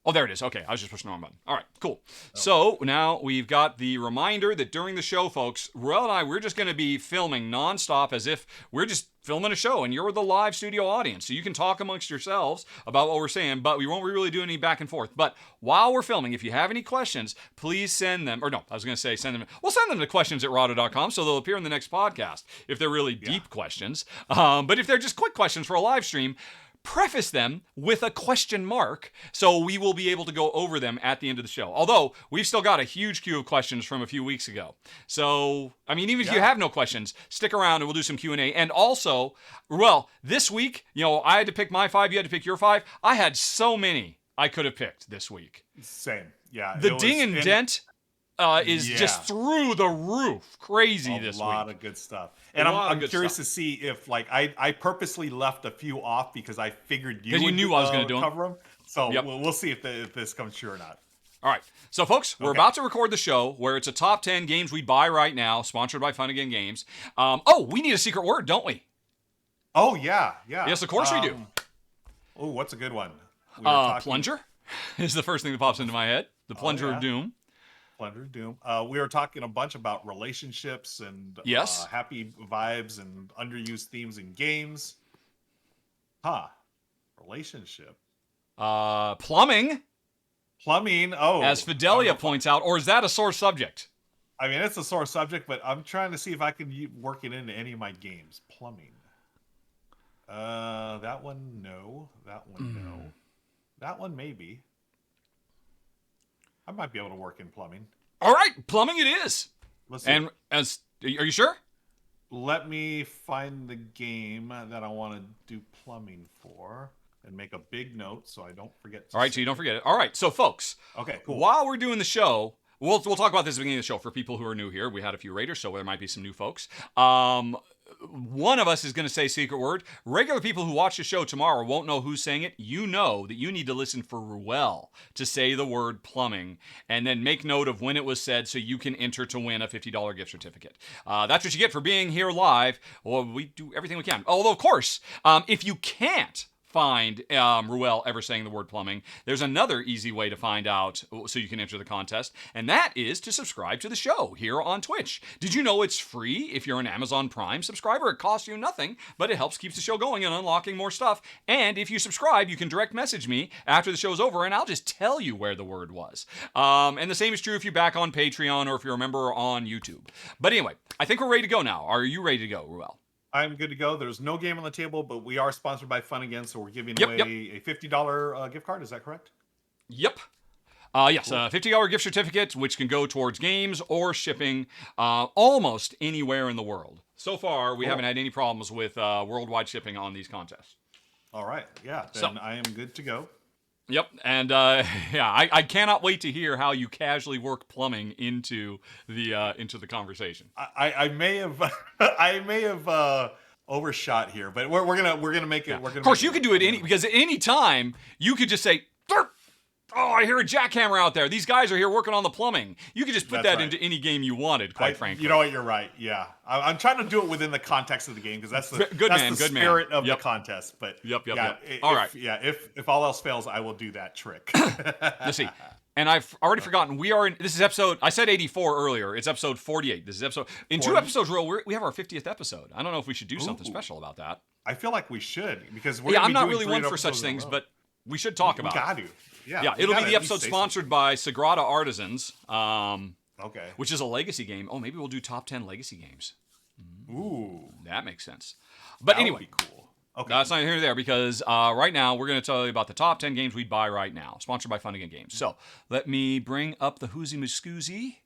S1: Oh, there it is. Okay, I was just pushing the wrong button. All right, cool. Oh. So now we've got the reminder that during the show, folks, Ruel and I, we're just going to be filming nonstop as if we're just filming a show and you're the live studio audience. So you can talk amongst yourselves about what we're saying, but we won't really do any back and forth. But while we're filming, if you have any questions, please send them. Or no, I was going to say send them. We'll send them to questions@rahdo.com so they'll appear in the next podcast if they're really deep questions. But if they're just quick questions for a live stream, preface them with a question mark, so we will be able to go over them at the end of the show. Although, we've still got a huge queue of questions from a few weeks ago. So, I mean, even if you have no questions, stick around and we'll do some Q&A. And also, well, this week, I had to pick my 5, you had to pick your 5. I had so many I could have picked this week.
S2: Same. Yeah.
S1: The Ding and Dent is just through the roof. Crazy this week. A lot
S2: of good stuff. And I'm curious to see if, I purposely left a few off because I figured you
S1: knew I was going to do
S2: cover them. So we'll see if this comes true or not.
S1: All right. So, folks, we're about to record the show where it's a top 10 games we'd buy right now, sponsored by Fun Again Games. We need a secret word, don't we?
S2: Oh, yeah.
S1: Yes, of course we do.
S2: Oh, what's a good one?
S1: Plunger is the first thing that pops into my head. The Plunger of Doom.
S2: Plunger of Doom. We were talking a bunch about relationships and happy vibes and underused themes in games. Relationship.
S1: Plumbing.
S2: Oh.
S1: As Fidelia points out, or is that a sore subject?
S2: I mean, it's a sore subject, but I'm trying to see if I can work it into any of my games. Plumbing. That one, no. That one, no. That one, maybe. I might be able to work in plumbing.
S1: All right, plumbing it is.
S2: Let's see.
S1: And are you sure?
S2: Let me find the game that I want to do plumbing for and make a big note so I don't forget.
S1: All right, so you don't forget it. All right, so folks.
S2: Okay, cool.
S1: While we're doing the show, we'll talk about this at the beginning of the show for people who are new here. We had a few raiders, so there might be some new folks. One of us is going to say secret word. Regular people who watch the show tomorrow won't know who's saying it. You know that you need to listen for Ruel to say the word plumbing and then make note of when it was said so you can enter to win a $50 gift certificate. That's what you get for being here live. Well, we do everything we can. Although, of course, if you can't find Ruel ever saying the word plumbing, there's another easy way to find out so you can enter the contest, and that is to subscribe to the show here on Twitch. Did you know it's free if you're an Amazon Prime subscriber? It costs you nothing, but it helps keep the show going and unlocking more stuff. And if you subscribe, you can direct message me after the show's over, and I'll just tell you where the word was. And the same is true if you're back on Patreon or if you're a member on YouTube. But anyway, I think we're ready to go now. Are you ready to go, Ruel?
S2: I'm good to go. There's no game on the table, but we are sponsored by Fun Again, so we're giving away a $50 gift card. Is that correct?
S1: Yep. Yes, a $50 gift certificate, which can go towards games or shipping almost anywhere in the world. So far, we haven't had any problems with worldwide shipping on these contests.
S2: All right. Yeah, then I am good to go.
S1: Yep, and I cannot wait to hear how you casually work plumbing into the conversation.
S2: I may have overshot here, but we're gonna make it.
S1: Of course, you could do it because at any time you could just say, "Oh, I hear a jackhammer out there. These guys are here working on the plumbing." You could just put that into any game you wanted, quite frankly.
S2: You know what? You're right. Yeah, I'm trying to do it within the context of the game because that's the spirit of the contest. But
S1: All right.
S2: If all else fails, I will do that trick.
S1: Let's see. And I've already forgotten. This is episode. I said 84 earlier. It's episode 48. This is episode. In 2 episodes, we have our 50th episode. I don't know if we should do something special about that.
S2: I feel like we should because
S1: I'm not really one for such things, but we should talk about it.
S2: We got to.
S1: Yeah, it'll be the episode sponsored by Sagrada Artisans,
S2: okay,
S1: which is a legacy game. Oh, maybe we'll do top 10 legacy games.
S2: Ooh,
S1: that makes sense. But anyway,
S2: would be cool. Okay,
S1: that's not here or there because right now we're going to tell you about the top 10 games we'd buy right now, sponsored by Fun Again Games. So let me bring up the Whoozy Muscoozy.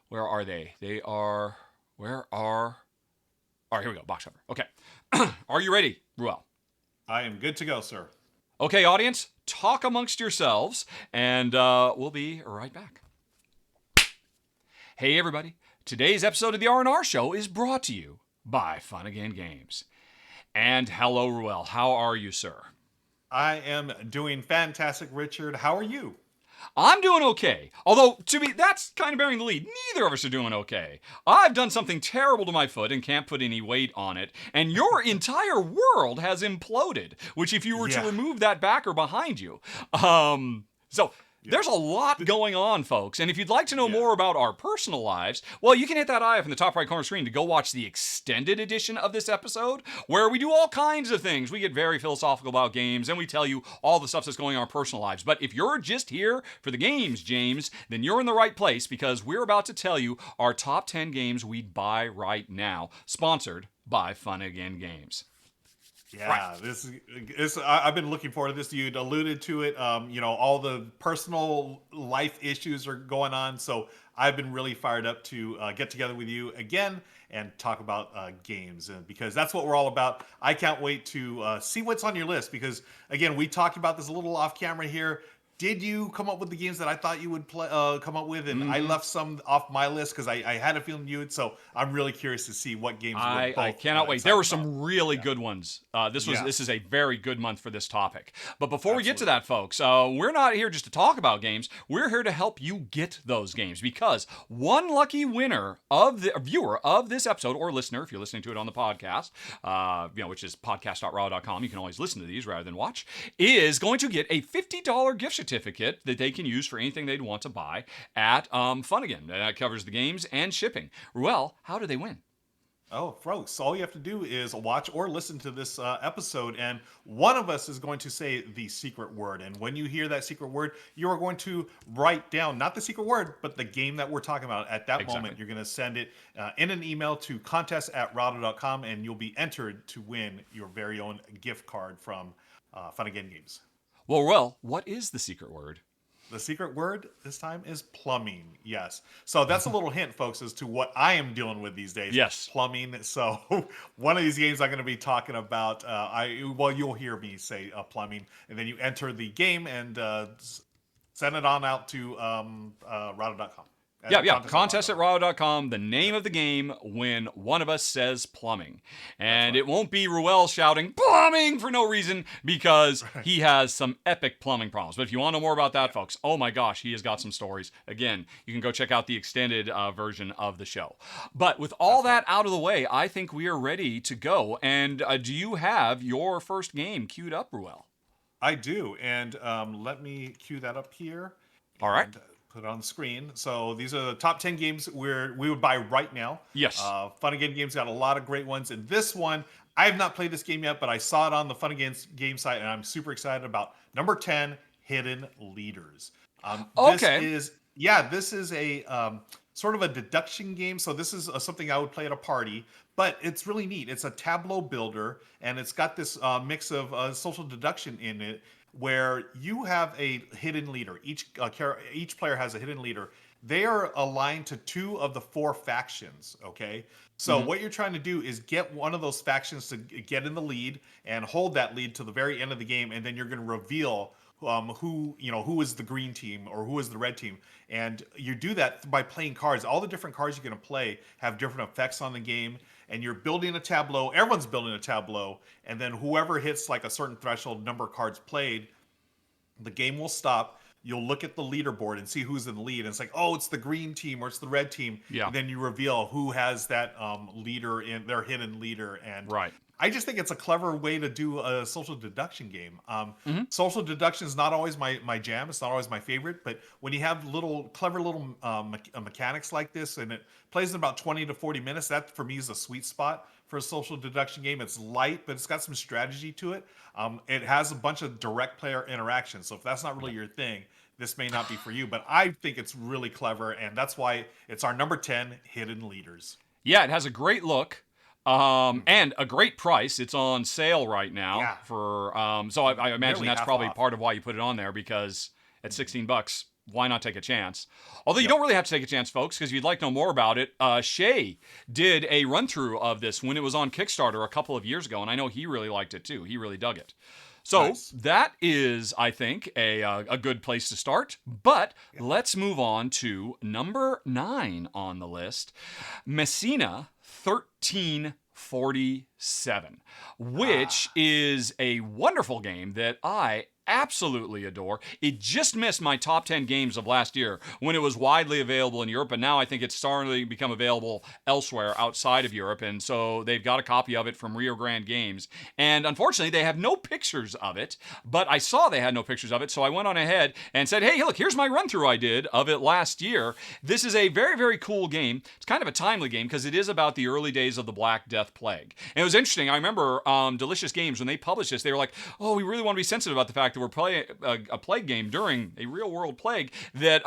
S1: Where are they? All right, here we go. Box cover. Okay, are you ready, Ruel?
S2: I am good to go, sir.
S1: Okay, audience, talk amongst yourselves, and we'll be right back. Hey, everybody. Today's episode of the R&R Show is brought to you by Fun Again Games. And hello, Ruel. How are you, sir?
S2: I am doing fantastic, Richard. How are you?
S1: I'm doing okay. Although, that's kind of bearing the lead. Neither of us are doing okay. I've done something terrible to my foot and can't put any weight on it. And your entire world has imploded, which if you were to remove that backer behind you. There's a lot going on, folks. And if you'd like to know more about our personal lives, well, you can hit that eye up in the top right corner screen to go watch the extended edition of this episode, where we do all kinds of things. We get very philosophical about games, and we tell you all the stuff that's going on in our personal lives. But if you're just here for the games, James, then you're in the right place, because we're about to tell you our top 10 games we'd buy right now, sponsored by Fun Again Games.
S2: Yeah, I've been looking forward to this. You'd alluded to it. All the personal life issues are going on, so I've been really fired up to get together with you again and talk about games, and because that's what we're all about. I can't wait to see what's on your list because, again, we talked about this a little off camera here. Did you come up with the games that I thought you would come up with? And I left some off my list because I had a feeling you would. So I'm really curious to see what games we're both
S1: I cannot wait. There were some
S2: about.
S1: really good ones. This is a very good month for this topic. But before we get to that, folks, we're not here just to talk about games. We're here to help you get those games because one lucky winner of the viewer of this episode or listener, if you're listening to it on the podcast, which is podcast.raw.com, you can always listen to these rather than watch, is going to get a $50 gift certificate that they can use for anything they'd want to buy at Fun Again. That covers the games and shipping. Ruel, how do they win?
S2: Oh, folks, all you have to do is watch or listen to this episode, and one of us is going to say the secret word. And when you hear that secret word, you are going to write down, not the secret word, but the game that we're talking about. At that moment, you're going to send it in an email to contest@rahdo.com, and you'll be entered to win your very own gift card from Fun Again Games.
S1: Well, Ruel, what is the secret word?
S2: The secret word this time is plumbing. Yes. So that's a little hint, folks, as to what I am dealing with these days.
S1: Yes.
S2: Plumbing. So one of these games I'm going to be talking about, you'll hear me say plumbing, and then you enter the game and send it on out to Rahdo.com.
S1: Contest@rahdo.com, the name of the game when one of us says plumbing. And it won't be Ruel shouting plumbing for no reason because he has some epic plumbing problems. But if you want to know more about that, folks, oh my gosh, he has got some stories. Again, you can go check out the extended version of the show. But with all that out of the way, I think we are ready to go. And do you have your first game queued up, Ruel?
S2: I do. And let me cue that up here.
S1: All right.
S2: Put it on the screen. So these are the top 10 games we would buy right now.
S1: Yes.
S2: Fun Again Games got a lot of great ones. And this one, I have not played this game yet, but I saw it on the Fun Again game site, and I'm super excited about number 10, Hidden Leaders.
S1: Okay.
S2: This is a sort of a deduction game. So this is something I would play at a party, but it's really neat. It's a tableau builder, and it's got this mix of social deduction in it, where you have a hidden leader. Each player has a hidden leader. They are aligned to 2 of the 4 factions, okay? So what you're trying to do is get one of those factions to get in the lead and hold that lead to the very end of the game, and then you're going to reveal who is the green team or who is the red team. And you do that by playing cards. All the different cards you're going to play have different effects on the game, and you're building a tableau. Everyone's building a tableau, and then whoever hits like a certain threshold number of cards played, the game will stop. You'll look at the leaderboard and see who's in the lead, and it's like, oh, it's the green team or it's the red team.
S1: Yeah.
S2: And then you reveal who has that leader in their hidden leader. And
S1: right.
S2: I just think it's a clever way to do a social deduction game. Social deduction is not always my jam. It's not always my favorite, but when you have clever little mechanics like this, and it plays in about 20 to 40 minutes, that for me is a sweet spot for a social deduction game. It's light, but it's got some strategy to it. It has a bunch of direct player interaction. So if that's not really your thing, this may not be for you, but I think it's really clever, and that's why it's our number 10, Hidden Leaders.
S1: Yeah, it has a great look. And a great price. It's on sale right now for so I imagine that's probably part of why you put it on there, because at $16, why not take a chance? Although you don't really have to take a chance, folks, because if you'd like to know more about it, Shay did a run-through of this when it was on Kickstarter a couple of years ago, and I know he really liked it too. He really dug it. So that is, I think, a good place to start. But let's move on to number 9 on the list, Messina 1347, which is a wonderful game that I absolutely adore. It just missed my top 10 games of last year when it was widely available in Europe, and now I think it's starting to become available elsewhere outside of Europe, and so they've got a copy of it from Rio Grande Games, and unfortunately they have no pictures of it, but I saw they had no pictures of it, so I went on ahead and said, hey, look, here's my run-through I did of it last year. This is a very, very cool game. It's kind of a timely game because it is about the early days of the Black Death Plague. And it was interesting. I remember Delicious Games, when they published this, they were like, oh, we really want to be sensitive about the fact that we're playing a plague game during a real-world plague that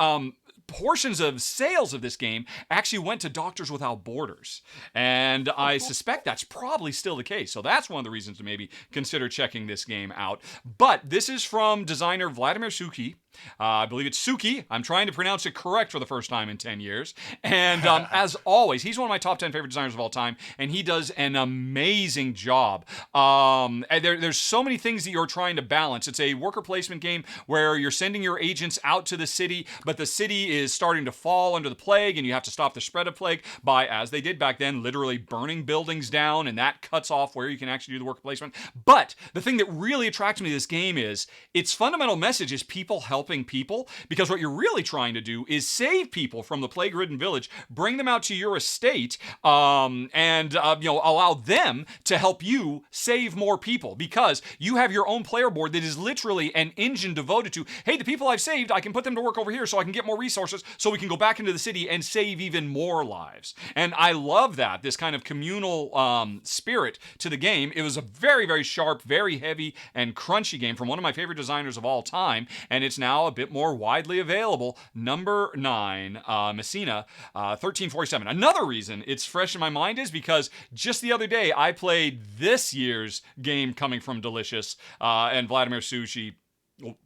S1: portions of sales of this game actually went to Doctors Without Borders. And I suspect that's probably still the case. So that's one of the reasons to maybe consider checking this game out. But this is from designer Vladimir Suki. I believe it's Suki. I'm trying to pronounce it correct for the first time in 10 years. And as always, he's one of my top 10 favorite designers of all time, and he does an amazing job. And there's so many things that you're trying to balance. It's a worker placement game where you're sending your agents out to the city, but the city is starting to fall under the plague, and you have to stop the spread of plague by, as they did back then, literally burning buildings down, and that cuts off where you can actually do the worker placement. But the thing that really attracts me to this game is its fundamental message is people helping people, because what you're really trying to do is save people from the plague-ridden village, bring them out to your estate, and allow them to help you save more people, because you have your own player board that is literally an engine devoted to, hey, the people I've saved, I can put them to work over here so I can get more resources so we can go back into the city and save even more lives. And I love that, this kind of communal spirit to the game. It was a very, very sharp, very heavy, and crunchy game from one of my favorite designers of all time, and it's now a bit more widely available. Number 9, Messina, 1347. Another reason it's fresh in my mind is because just the other day I played this year's game coming from Delicious and Vladimir Sushi,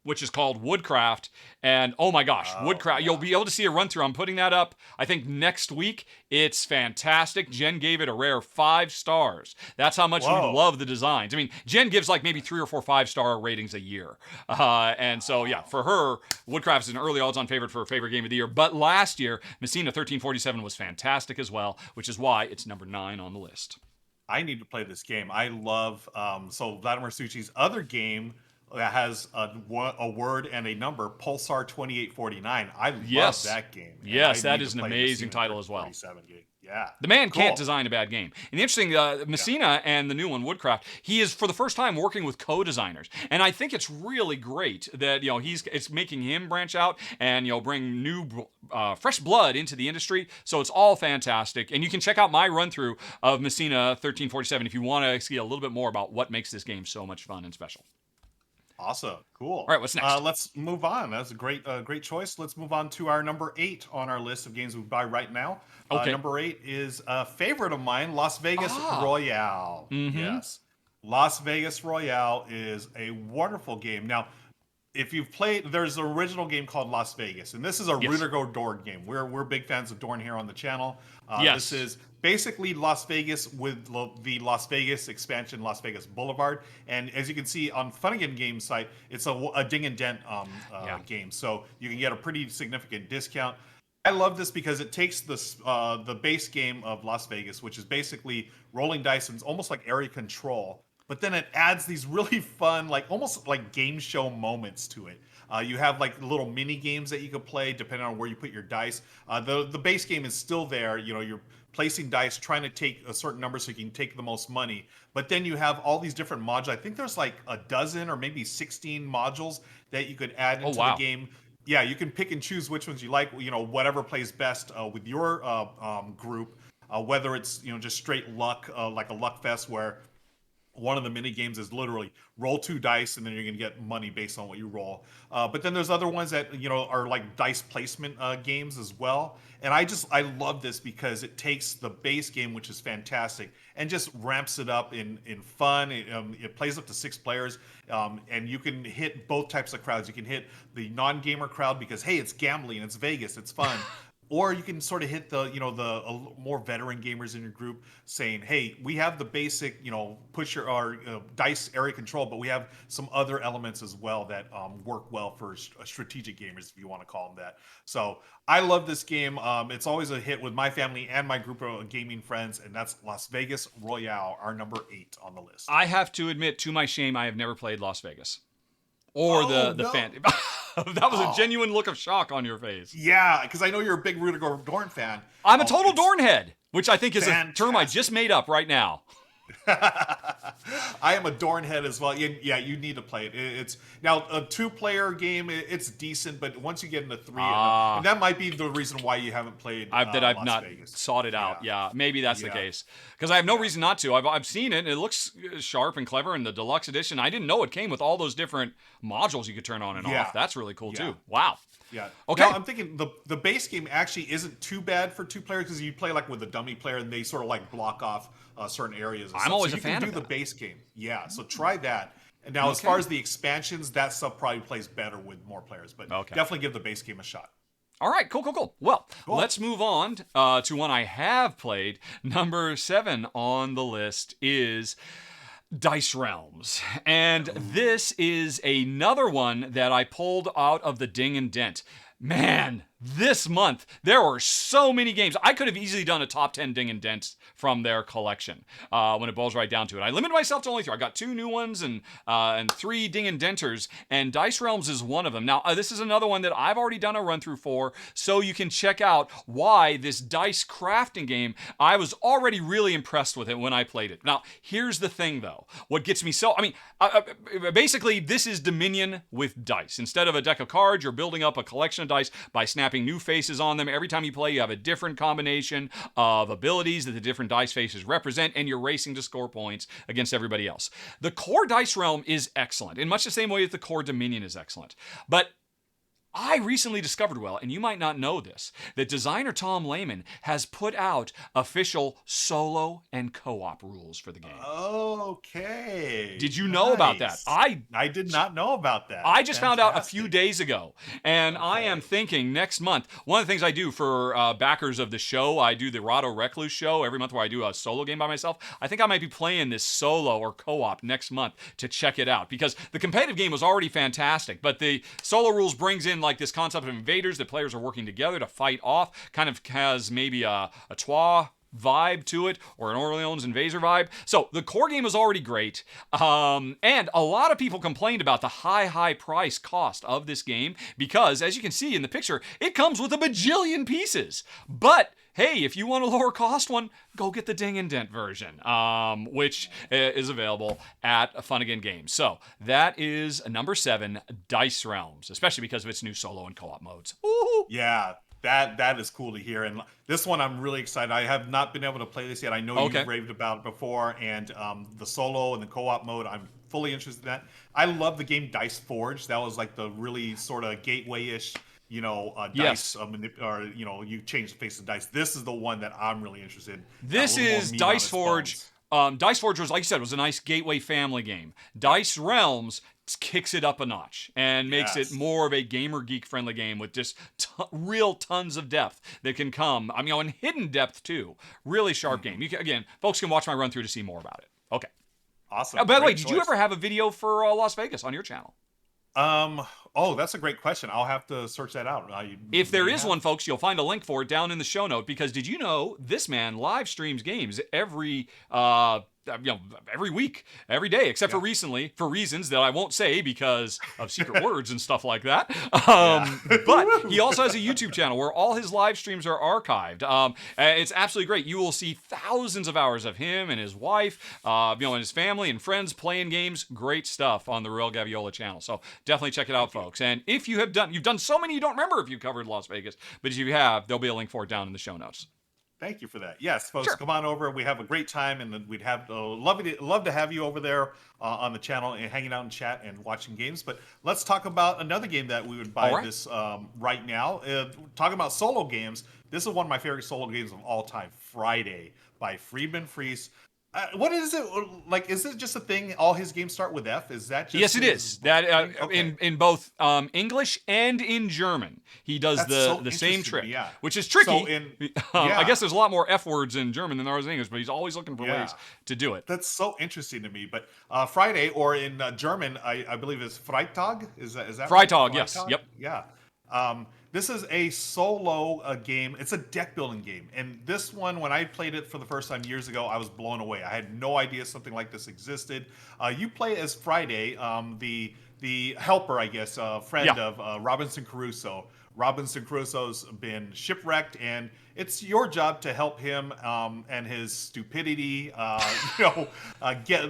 S1: which is called Woodcraft. And oh my gosh, Woodcraft, you'll be able to see a run through. I'm putting that up, I think, next week. It's fantastic. Jen gave it a rare 5 stars. That's how much we love the designs. I mean, Jen gives like maybe 3 or 4 5-star ratings a year. And so, yeah, for her, Woodcraft is an early odds-on favorite for favorite game of the year. But last year, Messina 1347 was fantastic as well, which is why it's number 9 on the list.
S2: I need to play this game. I love, so Vladimir Suchi's other game that has a word and a number, Pulsar 2849. I love that game.
S1: Yes, that is an amazing title as well.
S2: Yeah.
S1: The man can't design a bad game. And the interesting, Messina and the new one, Woodcraft, he is for the first time working with co-designers. And I think it's really great that, it's making him branch out and, bring new, fresh blood into the industry. So it's all fantastic. And you can check out my run-through of Messina 1347 if you want to see a little bit more about what makes this game so much fun and special.
S2: Awesome. Cool.
S1: All right, what's next?
S2: Let's move on. That's a great choice. Let's move on to our number 8 on our list of games we buy right now.
S1: Okay.
S2: Number 8 is a favorite of mine, Las Vegas Royale.
S1: Mm-hmm.
S2: Yes. Las Vegas Royale is a wonderful game. Now, if you've played, there's an original game called Las Vegas, and this is a Rudiger Dorn game. We're big fans of Dorn here on the channel. This is basically Las Vegas with the Las Vegas expansion, Las Vegas Boulevard. And as you can see on Funnigan Games site, it's a ding and dent game, so you can get a pretty significant discount. I love this because it takes the base game of Las Vegas, which is basically rolling dice and almost like area control. But then it adds these really fun, almost like game show moments to it. You have like little mini games that you can play depending on where you put your dice. The base game is still there. You're placing dice, trying to take a certain number so you can take the most money. But then you have all these different modules. I think there's like a dozen or maybe 16 modules that you could add into the game. Yeah, you can pick and choose which ones you like. Whatever plays best with your group. Whether it's just straight luck, like a luck fest where one of the mini games is literally roll 2 dice and then you're going to get money based on what you roll. But then there's other ones that, are like dice placement games as well. And I love this because it takes the base game, which is fantastic, and just ramps it up in fun. It plays up to 6 players, and you can hit both types of crowds. You can hit the non-gamer crowd because, hey, it's gambling, it's Vegas, it's fun. Or you can sort of hit the more veteran gamers in your group saying, hey, we have the basic, push our dice area control, but we have some other elements as well that work well for strategic gamers, if you want to call them that. So I love this game. It's always a hit with my family and my group of gaming friends, and that's Las Vegas Royale, our number 8 on the list.
S1: I have to admit, to my shame, I have never played Las Vegas. Or the fan. That was a genuine look of shock on your face.
S2: Yeah, because I know you're a big Rudiger Dorn fan.
S1: I'm a total Dorn head, which I think is a term I just made up right now.
S2: I am a Dornhead as well. Yeah, you need to play it. It's now a 2-player game. It's decent, but once you get into 3, and that might be the reason why you haven't played
S1: I've
S2: Las
S1: not
S2: Vegas.
S1: sought it out. Yeah, maybe that's the
S2: Yeah.
S1: case. Because I have no reason not to. I've seen it, and it looks sharp and clever in the deluxe edition. I didn't know it came with all those different modules you could turn on and off. That's really cool, too. Wow.
S2: Yeah.
S1: Okay.
S2: Now, I'm thinking the base game actually isn't too bad for 2 players because you play like with a dummy player and they sort of like block off certain areas.
S1: I'm always a fan
S2: of that. You can do the base game. Yeah. So try that. And now, as far as the expansions, that stuff probably plays better with more players. But definitely give the base game a shot.
S1: All right, cool. Well, let's move on to one I have played. Number 7 on the list is Dice Realms. And this is another one that I pulled out of the Ding and Dent. Man, this month, there were so many games. I could have easily done a top 10 Ding and Dents from their collection when it boils right down to it. I limited myself to only 3. I got 2 new ones and 3 Ding and Denters, and Dice Realms is one of them. Now, this is another one that I've already done a run-through for, so you can check out why this dice crafting game, I was already really impressed with it when I played it. Now, here's the thing, though. What gets me so... basically, this is Dominion with dice. Instead of a deck of cards, you're building up a collection of dice by snapping new faces on them. Every time you play, you have a different combination of abilities that the different dice faces represent, and you're racing to score points against everybody else. The core Dice Realm is excellent, in much the same way that the core Dominion is excellent. But I recently discovered, well, and you might not know this, that designer Tom Lehman has put out official solo and co-op rules for the game.
S2: Okay.
S1: Did you know about that?
S2: I did not know about that.
S1: I just found out a few days ago, and I am thinking next month, one of the things I do for backers of the show, I do the Rahdo Recluse show every month where I do a solo game by myself. I think I might be playing this solo or co-op next month to check it out, because the competitive game was already fantastic, but the solo rules brings in like this concept of invaders that players are working together to fight off, kind of has maybe a Troyes vibe to it, or an Orleans Invader vibe. So the core game is already great, and a lot of people complained about the high price cost of this game, because as you can see in the picture, it comes with a bajillion pieces. But hey, if you want a lower cost one, go get the Ding and Dent version, which is available at Fun Again Games. So that is number 7, Dice Realms, especially because of its new solo and co-op modes. Ooh.
S2: Yeah, that is cool to hear. And this one, I'm really excited. I have not been able to play this yet. I know you've raved about it before, and the solo and the co-op mode, I'm fully interested in that. I love the game Dice Forge. That was like the really sort of gateway-ish, dice, or you change the face of dice. This is the one that I'm really interested in.
S1: This is Dice Forge. Dice Forge was, like you said, was a nice gateway family game. Dice Realms kicks it up a notch and makes it more of a gamer geek friendly game with just real tons of depth that can come. And hidden depth too. Really sharp game. Again, folks can watch my run through to see more about it. Okay.
S2: Awesome.
S1: By the way, did you ever have a video for Las Vegas on your channel?
S2: Oh, that's a great question. I'll have to search that out.
S1: If there is one, folks, you'll find a link for it down in the show note, because did you know this man live streams games every week, every day, except for recently, for reasons that I won't say because of secret words and stuff like that. But he also has a YouTube channel where all his live streams are archived. It's absolutely great. You will see thousands of hours of him and his wife, and his family and friends playing games. Great stuff on the Ruel Gaviola channel. So definitely check it out, folks. And if you've done so many, you don't remember if you covered Las Vegas, but if you have, there'll be a link for it down in the show notes.
S2: Thank you for that. Yes, folks, come on over. We have a great time, and we'd have love to have you over there on the channel and hanging out and chat and watching games. But let's talk about another game that we would buy this right now. Talking about solo games, this is one of my favorite solo games of all time, Friday by Friedman Freese. What is it like? Is it just a thing? All his games start with F. Is that just
S1: yes? It is that in both English and in German. He does the same trick, which is tricky. So I guess there's a lot more F words in German than there is in English, but he's always looking for ways to do it.
S2: That's so interesting to me. But Friday, or in German, I believe is Freitag. Is that
S1: Freitag?
S2: Right?
S1: Yes. Yep.
S2: Yeah. This is a solo game. It's a deck building game. And this one, when I played it for the first time years ago, I was blown away. I had no idea something like this existed. You play as Friday, the helper, I guess, friend of Robinson Crusoe. Robinson Crusoe's been shipwrecked, and it's your job to help him and his stupidity,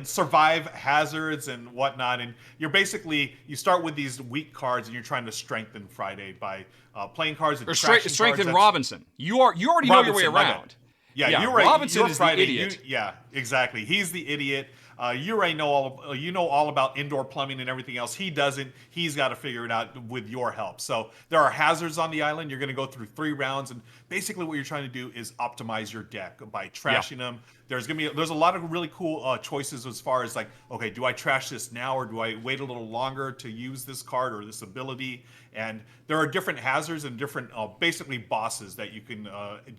S2: survive hazards and whatnot. And you start with these weak cards, and you're trying to strengthen Friday by playing cards and
S1: strengthen Robinson. You already know your way around.
S2: Yeah, you're right.
S1: Robinson is
S2: Friday.
S1: the idiot.
S2: Yeah, exactly. He's the idiot. You already know all about indoor plumbing and everything else. He doesn't. He's got to figure it out with your help. So there are hazards on the island. You're going to go through 3 rounds, and basically what you're trying to do is optimize your deck by trashing them. There's a lot of really cool choices as far as like, okay, do I trash this now or do I wait a little longer to use this card or this ability? And there are different hazards and different basically bosses that you can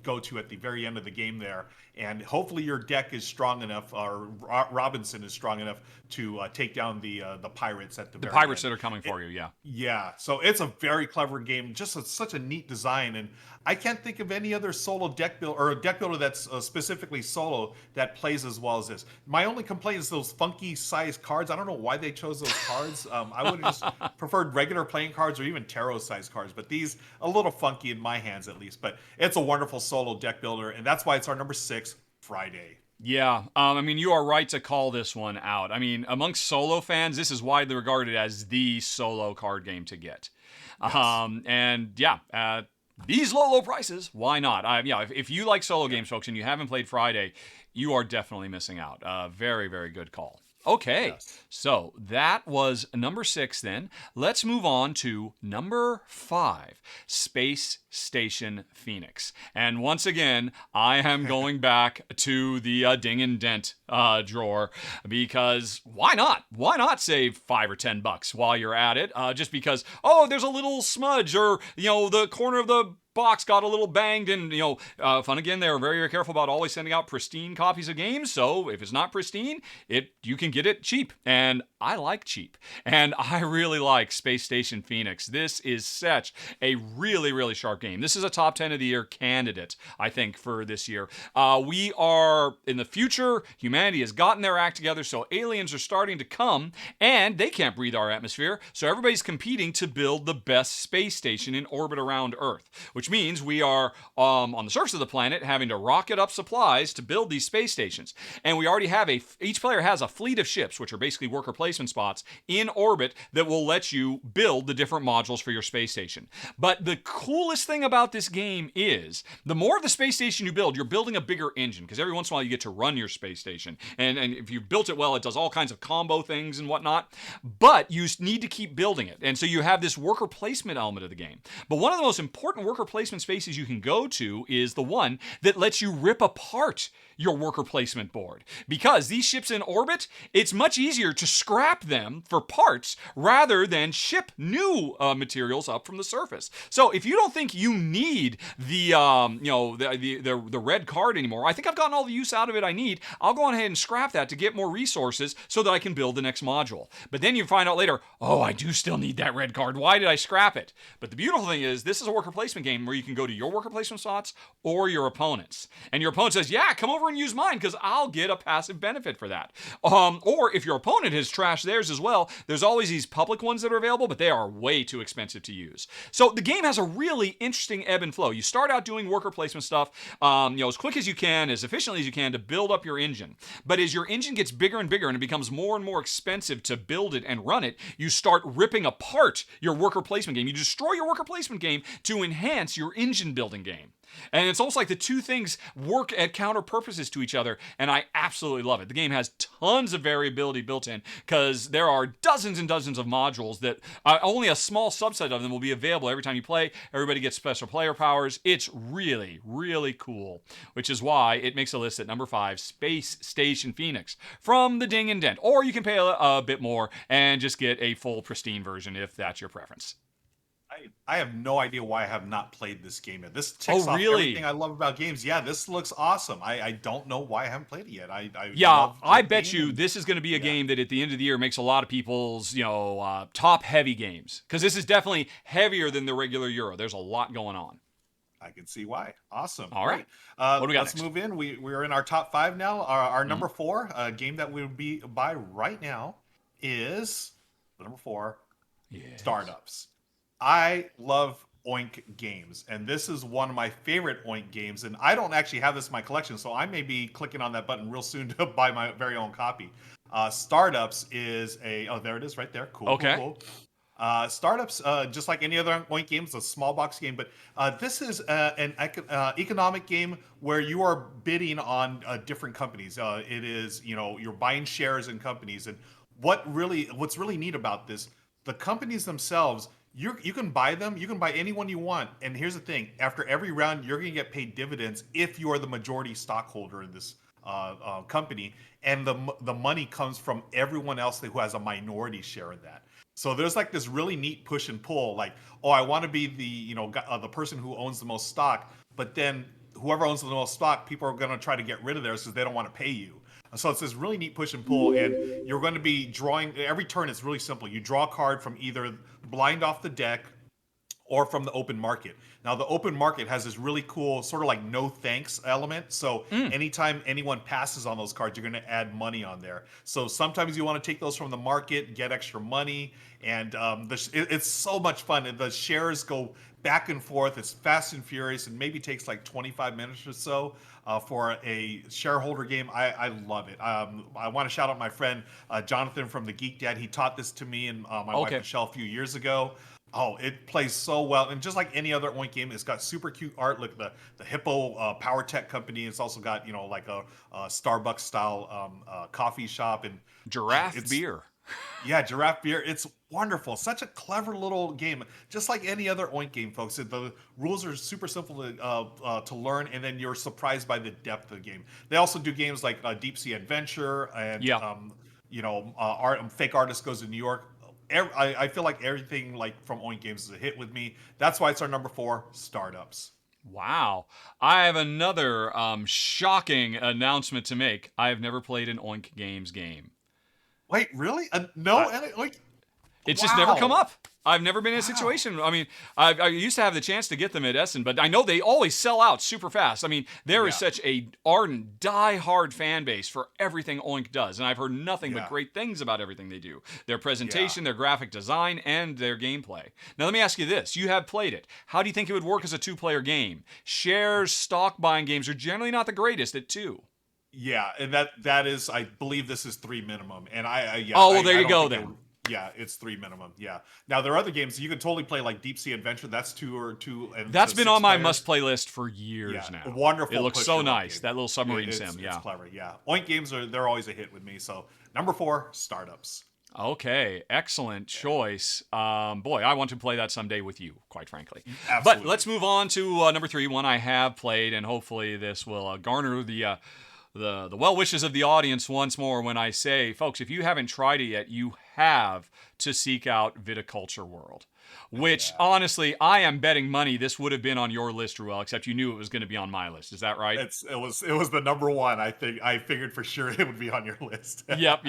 S2: go to at the very end of the game there. And hopefully your deck is strong enough, or Robinson is strong enough to take down the pirates at the very
S1: pirates
S2: end.
S1: that are coming for you. Yeah.
S2: Yeah. So it's a very clever game, just such a neat design, and I can't think of any other solo deck build or a deck builder that's specifically solo that plays as well as this. My only complaint is those funky sized cards. I don't know why they chose those cards. I would have just preferred regular playing cards or even tarot sized cards, but these a little funky in my hands at least. But it's a wonderful solo deck builder, and that's why it's our number 6 Friday.
S1: Yeah, I mean, you are right to call this one out. I mean, amongst solo fans, this is widely regarded as the solo card game to get. Yes. These low prices, why not? If you like solo games, folks, and you haven't played Friday, you are definitely missing out. Very, very good call. Okay, yes. So that was number 6 then. Let's move on to number 5, Space Station Phoenix. And once again, I am going back to the Ding and Dent drawer because why not? Why not save $5 or $10 while you're at it? Just because, there's a little smudge or, the corner of the box got a little banged, and fun again. They were very, very careful about always sending out pristine copies of games. So if it's not pristine, you can get it cheap, and I like cheap, and I really like Space Station Phoenix. This is such a really, really sharp game. This is a top 10 of the year candidate, I think, for this year. We are in the future. Humanity has gotten their act together, so aliens are starting to come, and they can't breathe our atmosphere. So everybody's competing to build the best space station in orbit around Earth, which means we are on the surface of the planet having to rocket up supplies to build these space stations. And we already have each player has a fleet of ships, which are basically worker placement spots in orbit that will let you build the different modules for your space station. But the coolest thing about this game is the more of the space station you build, you're building a bigger engine, because every once in a while you get to run your space station. And if you built it well, it does all kinds of combo things and whatnot. But you need to keep building it. And so you have this worker placement element of the game. But one of the most important worker placement spaces you can go to is the one that lets you rip apart your worker placement board. Because these ships in orbit, it's much easier to scrap them for parts rather than ship new materials up from the surface. So if you don't think you need the red card anymore, I think I've gotten all the use out of it I need. I'll go on ahead and scrap that to get more resources so that I can build the next module. But then you find out later, I do still need that red card. Why did I scrap it? But the beautiful thing is, this is a worker placement game where you can go to your worker placement slots or your opponent's. And your opponent says, yeah, come over and use mine because I'll get a passive benefit for that. Or if your opponent has trashed theirs as well, there's always these public ones that are available, but they are way too expensive to use. So the game has a really interesting ebb and flow. You start out doing worker placement stuff, as quick as you can, as efficiently as you can to build up your engine. But as your engine gets bigger and bigger and it becomes more and more expensive to build it and run it, you start ripping apart your worker placement game. You destroy your worker placement game to enhance your engine building game. And it's almost like the two things work at counter purposes to each other, and I absolutely love it. The game has tons of variability built in because there are dozens and dozens of modules that only a small subset of them will be available every time you play. Everybody gets special player powers. It's really, really cool, which is why it makes a list at number 5, Space Station Phoenix from the Ding and Dent. Or you can pay a bit more and just get a full pristine version if that's your preference.
S2: I have no idea why I have not played this game yet. This ticks off everything I love about games. Yeah, this looks awesome. I don't know why I haven't played it yet. I bet you this is going to be a game that at the end of the year makes a lot of people's top heavy games, because this is definitely heavier than the regular Euro. There's a lot going on. I can see why. Awesome.
S1: All right.
S2: What do we got let's next? Move in. We're in our top 5 now. Our number 4 game that we would be by right now is number 4, Startups. I love Oink games, and this is one of my favorite Oink games. And I don't actually have this in my collection, so I may be clicking on that button real soon to buy my very own copy. Startups is there it is right there. Cool,
S1: Okay.
S2: cool, cool. Startups, just like any other Oink game, is a small box game, but this is an economic game where you are bidding on different companies. It is, you're buying shares in companies, and what's really neat about this, the companies themselves, you can buy them, you can buy anyone you want, and here's the thing: after every round, you're going to get paid dividends if you are the majority stockholder in this company, and the money comes from everyone else who has a minority share in that. So there's like this really neat push and pull, like, oh, I want to be the person who owns the most stock, but then whoever owns the most stock, people are going to try to get rid of theirs because they don't want to pay you. So it's this really neat push and pull, and you're going to be drawing every turn. It's really simple. You draw a card from either blind off the deck or from the open market. Now, the open market has this really cool sort of like no thanks element. So anytime anyone passes on those cards, you're going to add money on there. So sometimes you want to take those from the market, get extra money, and it's so much fun. And the shares go back and forth. It's fast and furious, and maybe takes like 25 minutes or so for a shareholder game. I love it. I want to shout out my friend Jonathan from the Geek Dad. He taught this to me and my wife Michelle a few years ago. Oh, it plays so well. And just like any other Oink game, it's got super cute art. Look, the Hippo Power Tech company. It's also got, like a Starbucks style coffee shop and
S1: Giraffe beer.
S2: Yeah, Giraffe beer. It's wonderful. Such a clever little game. Just like any other Oink game, folks. The rules are super simple to learn, and then you're surprised by the depth of the game. They also do games like Deep Sea Adventure and, Fake Artist Goes to New York. I feel like everything like from Oink Games is a hit with me. That's why it's our number 4, Startups.
S1: Wow. I have another shocking announcement to make. I have never played an Oink Games game.
S2: Wait, really? No?
S1: It's just never come up. I've never been in a situation. I mean, I used to have the chance to get them at Essen, but I know they always sell out super fast. I mean, there is such a ardent, die-hard fan base for everything Oink does, and I've heard nothing but great things about everything they do. Their presentation, their graphic design, and their gameplay. Now, let me ask you this. You have played it. How do you think it would work as a 2-player game? Shares, stock buying games are generally not the greatest at 2.
S2: Yeah, and that is, I believe this is 3 minimum. And
S1: there you go then.
S2: Yeah, it's 3 minimum. Yeah. Now there are other games you could totally play, like Deep Sea Adventure. That's 2 or 2. And
S1: that's been on my must-play list for years now.
S2: Wonderful.
S1: It looks so nice. Game. That little submarine sim.
S2: It's clever. Yeah. Oink games they're always a hit with me. So number 4, Startups.
S1: Okay, excellent choice. Boy, I want to play that someday with you, quite frankly.
S2: Absolutely.
S1: But let's move on to number 3, one I have played, and hopefully this will garner the well wishes of the audience once more when I say, folks, if you haven't tried it yet, you have to seek out Viticulture World. Which, honestly, I am betting money this would have been on your list, Ruel, except you knew it was going to be on my list. Is that right?
S2: It was the number 1. I think I figured for sure it would be on your list.
S1: Yep.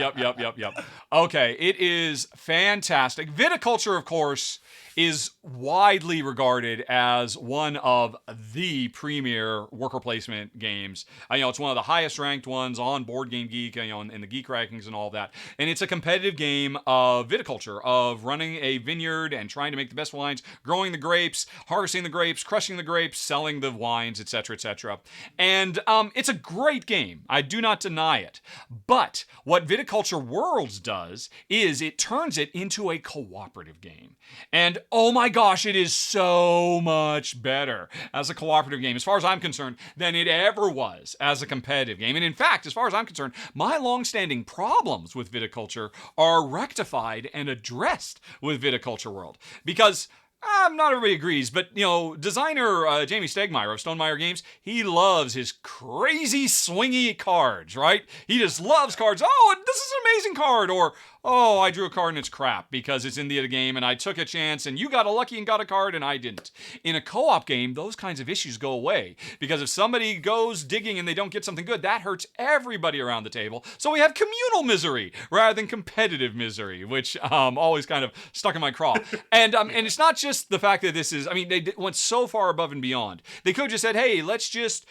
S1: Okay, it is fantastic. Viticulture, of course, is widely regarded as one of the premier worker placement games. It's one of the highest ranked ones on Board Game Geek, in the Geek rankings and all that. And it's a competitive game of viticulture, of running a vineyard and trying to make the best wines, growing the grapes, harvesting the grapes, crushing the grapes, selling the wines, etc., etc. And it's a great game. I do not deny it. But what Viticulture Worlds does is it turns it into a cooperative game. And oh my gosh, it is so much better as a cooperative game, as far as I'm concerned, than it ever was as a competitive game. And in fact, as far as I'm concerned, my long-standing problems with Viticulture are rectified and addressed with Viticulture World. Because not everybody agrees, but, designer Jamie Stegmaier of Stonemaier Games, he loves his crazy swingy cards, right? He just loves cards. Oh, this is an amazing card. Or, oh, I drew a card and it's crap because it's in the game and I took a chance and you got a lucky and got a card and I didn't. In a co-op game, those kinds of issues go away because if somebody goes digging and they don't get something good, that hurts everybody around the table. So we have communal misery rather than competitive misery, which always kind of stuck in my craw. And it's not just the fact that this is, they went so far above and beyond. They could have just said, hey, let's just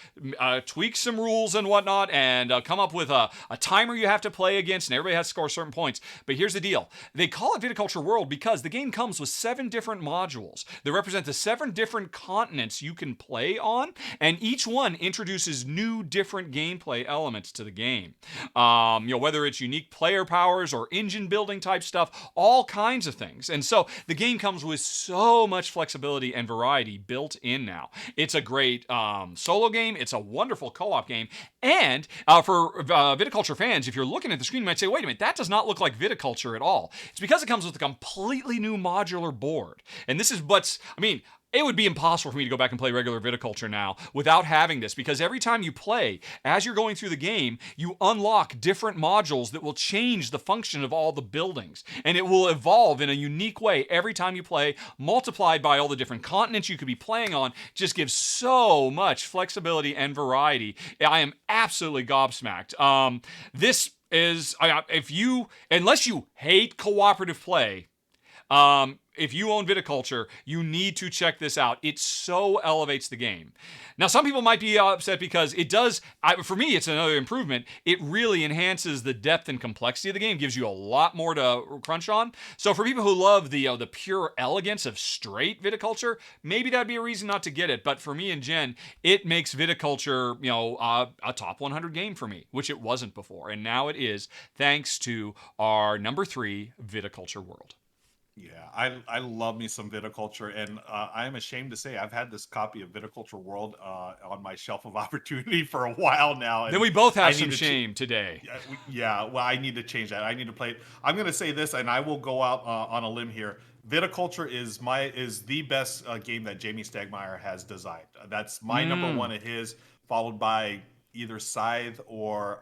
S1: tweak some rules and whatnot and come up with a timer you have to play against and everybody has to score certain points. But here's the deal. They call it Viticulture World because the game comes with 7 different modules that represent the 7 different continents you can play on, and each one introduces new different gameplay elements to the game. Whether it's unique player powers or engine building type stuff, all kinds of things. And so the game comes with so much flexibility and variety built in now. It's a great solo game. It's a wonderful co-op game. And for Viticulture fans, if you're looking at the screen, you might say, wait a minute, that does not look like Viticulture at all. It's because it comes with a completely new modular board. And this is it would be impossible for me to go back and play regular Viticulture now without having this, because every time you play, as you're going through the game, you unlock different modules that will change the function of all the buildings. And it will evolve in a unique way every time you play, multiplied by all the different continents you could be playing on. Just gives so much flexibility and variety. I am absolutely gobsmacked. This is, unless you hate cooperative play, if you own Viticulture, you need to check this out. It so elevates the game. Now, some people might be upset because it does, for me, it's another improvement. It really enhances the depth and complexity of the game, gives you a lot more to crunch on. So for people who love the pure elegance of straight Viticulture, maybe that'd be a reason not to get it. But for me and Jen, it makes Viticulture, a top 100 game for me, which it wasn't before. And now it is, thanks to our number 3 Viticulture World.
S2: Yeah, I love me some Viticulture, and I am ashamed to say I've had this copy of Viticulture World on my shelf of opportunity for a while now. And
S1: then we both have some shame today.
S2: Well, I need to change that. I need to play it. I'm going to say this, and I will go out on a limb here. Viticulture is the best game that Jamie Stegmaier has designed. That's my number 1 of his, followed by either Scythe or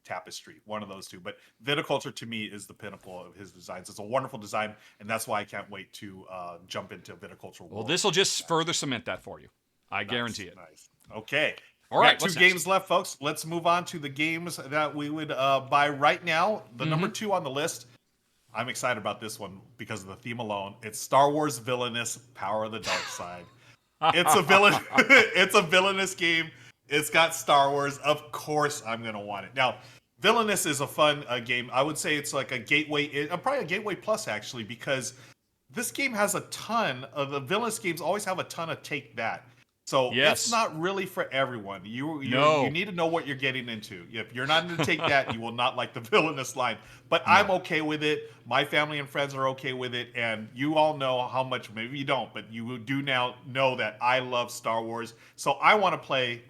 S2: Tapestry, one of those two. But Viticulture to me is the pinnacle of his designs. It's a wonderful design, and that's why I can't wait to jump into Viticulture World.
S1: Well, this will just further cement that for you. I guarantee it.
S2: Nice. Okay.
S1: All right.
S2: Two games left, folks. Let's move on to the games that we would buy right now. The number 2 on the list. I'm excited about this one because of the theme alone. It's Star Wars Villainous: Power of the Dark Side. It's a villainous game. It's got Star Wars. Of course, I'm going to want it. Now, Villainous is a fun game. I would say it's like a gateway, probably a gateway plus, actually, because this game has a ton of the villainous games always have a ton of take that. So it's not really for everyone. You need to know what you're getting into. If you're not into take that, you will not like the Villainous line. But I'm okay with it. My family and friends are okay with it. And you all know how much, maybe you don't, but you do now know that I love Star Wars. So I want to play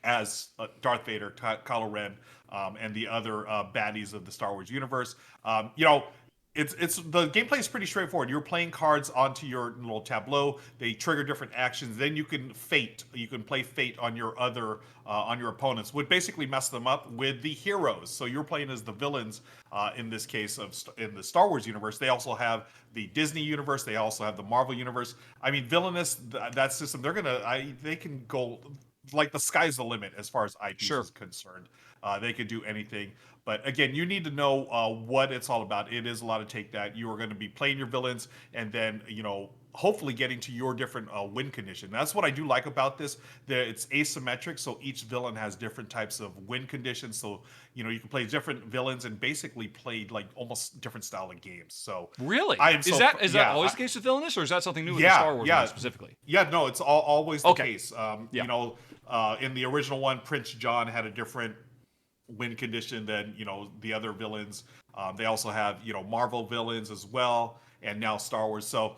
S2: as Darth Vader, Kylo Ren, and the other baddies of the Star Wars universe. It's the gameplay is pretty straightforward. You're playing cards onto your little tableau. They trigger different actions. Then you can play fate on your other on your opponents. Would basically mess them up with the heroes. So you're playing as the villains in this case in the Star Wars universe. They also have the Disney universe. They also have the Marvel universe. I mean, Villainous, that system. They can go like the sky's the limit as far as IP is concerned. They could do anything. But again, you need to know what it's all about. It is a lot of take that. You are going to be playing your villains and then, hopefully getting to your different win condition. That's what I do like about this. It's asymmetric, so each villain has different types of win conditions. So, you can play different villains and basically play like almost different style of games. So
S1: really? Is that always the case with Villainous, or is that something new with the Star Wars one specifically?
S2: Yeah, no, it's always the case. In the original one, Prince John had a different win condition than the other villains. They also have Marvel villains as well, and now Star Wars. So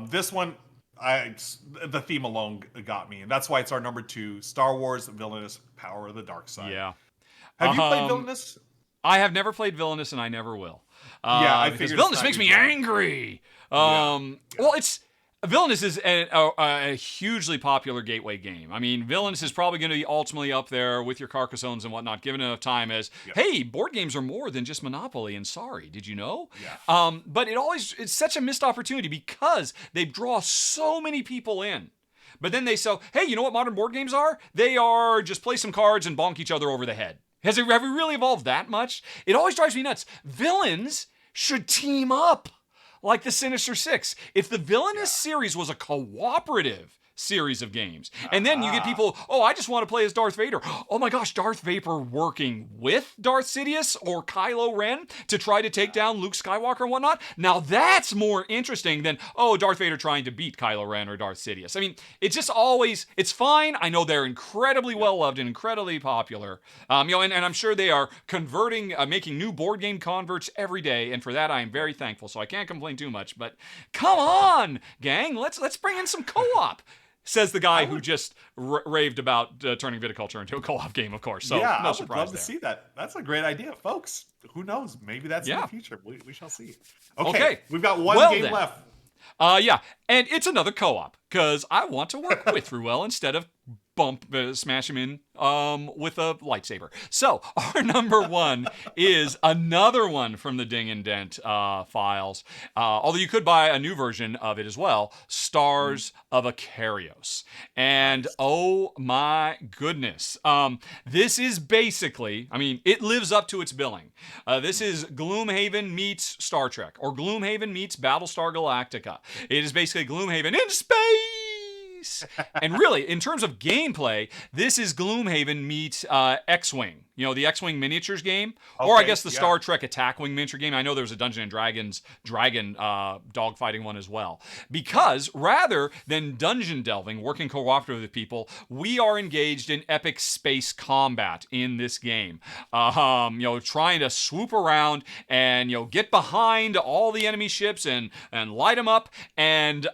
S2: this one, the theme alone got me, and that's why it's our number 2. Star Wars Villainous: Power of the Dark Side.
S1: Yeah.
S2: Have you played Villainous?
S1: I have never played Villainous, and I never will.
S2: I
S1: because
S2: figured
S1: Villainous makes me angry. Well, Villainous is a hugely popular gateway game. I mean, Villainous is probably going to be ultimately up there with your Carcassones and whatnot, given enough time as, hey, board games are more than just Monopoly, and sorry, did you know?
S2: Yeah.
S1: But it's such a missed opportunity because they draw so many people in. But then they say, hey, you know what modern board games are? They are just play some cards and bonk each other over the head. Have we really evolved that much? It always drives me nuts. Villains should team up like the Sinister Six. If the Villainous series was a cooperative series of games. And then you get people, oh, I just want to play as Darth Vader. Oh my gosh, Darth Vader working with Darth Sidious or Kylo Ren to try to take down Luke Skywalker and whatnot. Now that's more interesting than, oh, Darth Vader trying to beat Kylo Ren or Darth Sidious. I mean, it's just always, it's fine. I know they're incredibly well loved and incredibly popular. And I'm sure they are converting, making new board game converts every day. And for that, I am very thankful. So I can't complain too much. But come on, gang, let's bring in some co-op. Says the guy who just raved about turning viticulture into a co-op game, of course. So
S2: yeah,
S1: no
S2: I would
S1: surprise
S2: love
S1: there.
S2: to see that. That's a great idea, folks. Who knows? Maybe that's in the future. We shall see.
S1: Okay.
S2: We've got one game
S1: then.
S2: left.
S1: Yeah, and it's another co-op because I want to work with Ruel instead of smash him in with a lightsaber. So our number one is another one from the Ding and Dent files. Although you could buy a new version of it as well, Stars of Akarios. And oh my goodness, this is basically, I mean, it lives up to its billing. This is Gloomhaven meets Star Trek, or Gloomhaven meets Battlestar Galactica. It is basically Gloomhaven in space. And really, in terms of gameplay, this is Gloomhaven meets X-Wing. You know, the X-Wing miniatures game, or I guess the Star Trek Attack Wing miniature game. I know there was a Dungeons and Dragons dragon dogfighting one as well. Because rather than dungeon delving, working cooperatively with people, we are engaged in epic space combat in this game. Trying to swoop around and get behind all the enemy ships and light them up. And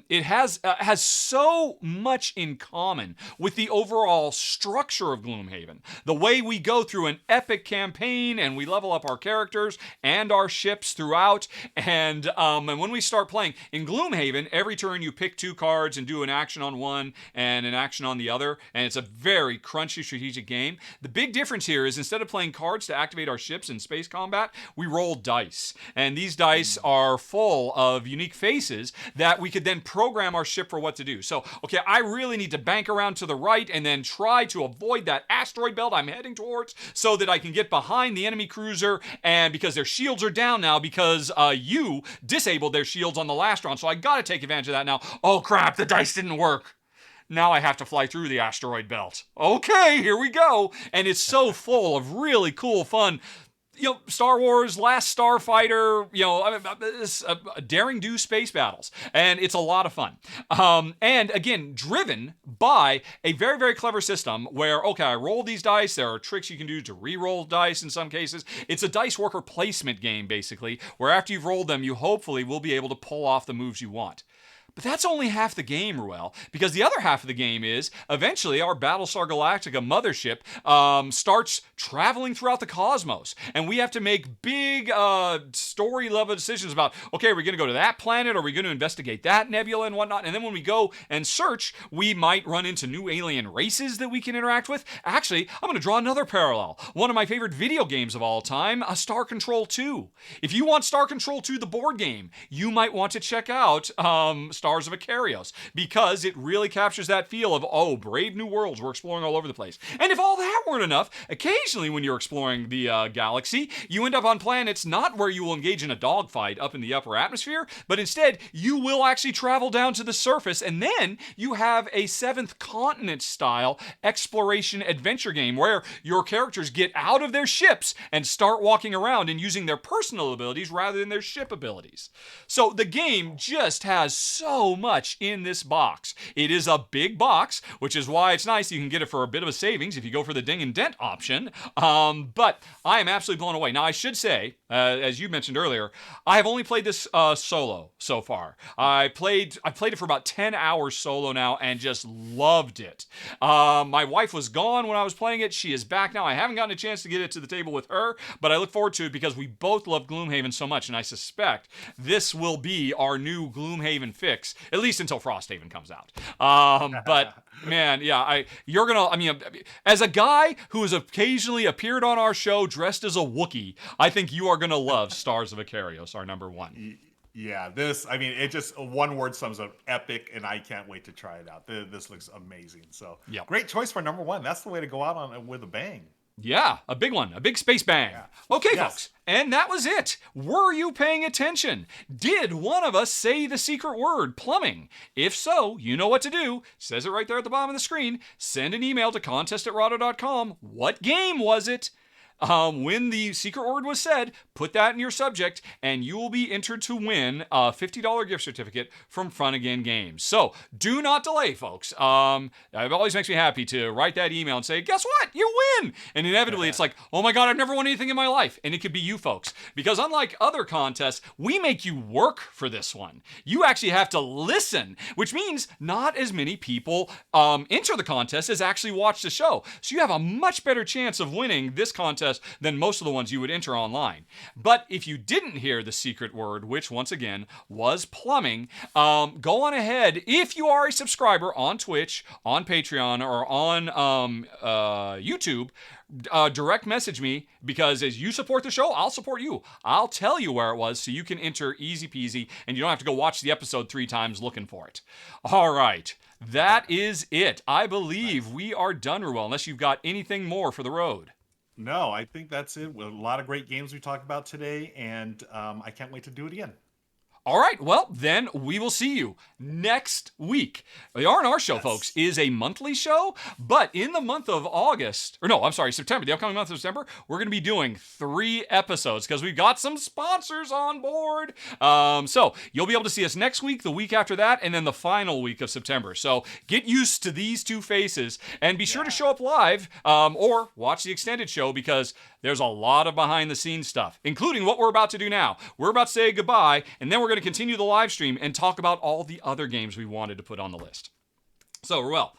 S1: it has so much in common with the overall structure of Gloomhaven. The way we go through an epic campaign and we level up our characters and our ships throughout. And when we start playing in Gloomhaven, every turn you pick 2 cards and do an action on one and an action on the other. And it's a very crunchy strategic game. The big difference here is instead of playing cards to activate our ships in space combat, we roll dice. And these dice are full of unique faces that we could then program our ship for what to do. So, okay, I really need to bank around to the right and then try to avoid that asteroid belt I'm heading towards so that I can get behind the enemy cruiser, and because their shields are down now because you disabled their shields on the last round, so I gotta take advantage of that now. Oh crap, the dice didn't work. Now I have to fly through the asteroid belt. Okay, here we go. And it's so full of really cool, fun, Star Wars, Last Starfighter, daring do space battles. And it's a lot of fun. And again, driven by a very, very clever system where, okay, I roll these dice. There are tricks you can do to re-roll dice in some cases. It's a dice worker placement game, basically, where after you've rolled them, you hopefully will be able to pull off the moves you want. But that's only half the game, Ruel, because the other half of the game is eventually our Battlestar Galactica mothership starts traveling throughout the cosmos, and we have to make big story-level decisions about, okay, are we going to go to that planet? Are we going to investigate that nebula and whatnot? And then when we go and search, we might run into new alien races that we can interact with. Actually, I'm going to draw another parallel. One of my favorite video games of all time, Star Control 2. If you want Star Control 2, the board game, you might want to check out Stars of Akarios, because it really captures that feel of, oh, brave new worlds we're exploring all over the place. And if all that weren't enough, occasionally when you're exploring the galaxy, you end up on planets not where you will engage in a dogfight up in the upper atmosphere, but instead you will actually travel down to the surface, and then you have a Seventh Continent style exploration adventure game where your characters get out of their ships and start walking around and using their personal abilities rather than their ship abilities. So the game just has so much in this box. It is a big box, which is why it's nice you can get it for a bit of a savings if you go for the Ding and Dent option. But I am absolutely blown away. Now, I should say, as you mentioned earlier, I have only played this solo so far. I played it for about 10 hours solo now and just loved it. My wife was gone when I was playing it. She is back now. I haven't gotten a chance to get it to the table with her, but I look forward to it because we both love Gloomhaven so much, and I suspect this will be our new Gloomhaven fix, at least until Frosthaven comes out. But man, yeah, as a guy who has occasionally appeared on our show dressed as a Wookiee, I think you are gonna love Stars of Akarios, our number one.
S2: Yeah, it just one word sums up epic, and I can't wait to try it out. This looks amazing. So,
S1: yep.
S2: Great choice for number one. That's the way to go out on it with a bang.
S1: Yeah, a big one, a big space bang.
S2: Yeah.
S1: Okay,
S2: Yes.
S1: folks, and that was it. Were you paying attention? Did one of us say the secret word, plumbing? If so, you know what to do. Says it right there at the bottom of the screen. Send an email to contest@rahdo.com. What game was it? When the secret word was said, put that in your subject, and you will be entered to win a $50 gift certificate from Fun Again Games. So do not delay, folks. It always makes me happy to write that email and say, guess what? You win! And inevitably, it's like, oh my God, I've never won anything in my life. And it could be you folks. Because unlike other contests, we make you work for this one. You actually have to listen, which means not as many people enter the contest as actually watch the show. So you have a much better chance of winning this contest than most of the ones you would enter online. But if you didn't hear the secret word, which once again was plumbing, go on ahead. If you are a subscriber on Twitch, on Patreon, or on YouTube, direct message me, because as you support the show, I'll support you. I'll tell you where it was so you can enter easy peasy and you don't have to go watch the episode 3 times looking for it. All right. That is it. I believe we are done, Ruel, unless you've got anything more for the road.
S2: No, I think that's it. A lot of great games we talked about today, and I can't wait to do it again.
S1: All right, well, then we will see you next week. The R&R Show, folks, is a monthly show, but in the month of September, the upcoming month of September, we're going to be doing 3 episodes because we've got some sponsors on board. So you'll be able to see us next week, the week after that, and then the final week of September. So get used to these 2 faces, and be sure to show up live or watch the extended show, because there's a lot of behind-the-scenes stuff, including what we're about to do now. We're about to say goodbye, and then we're going to continue the live stream and talk about all the other games we wanted to put on the list. So, Ruel,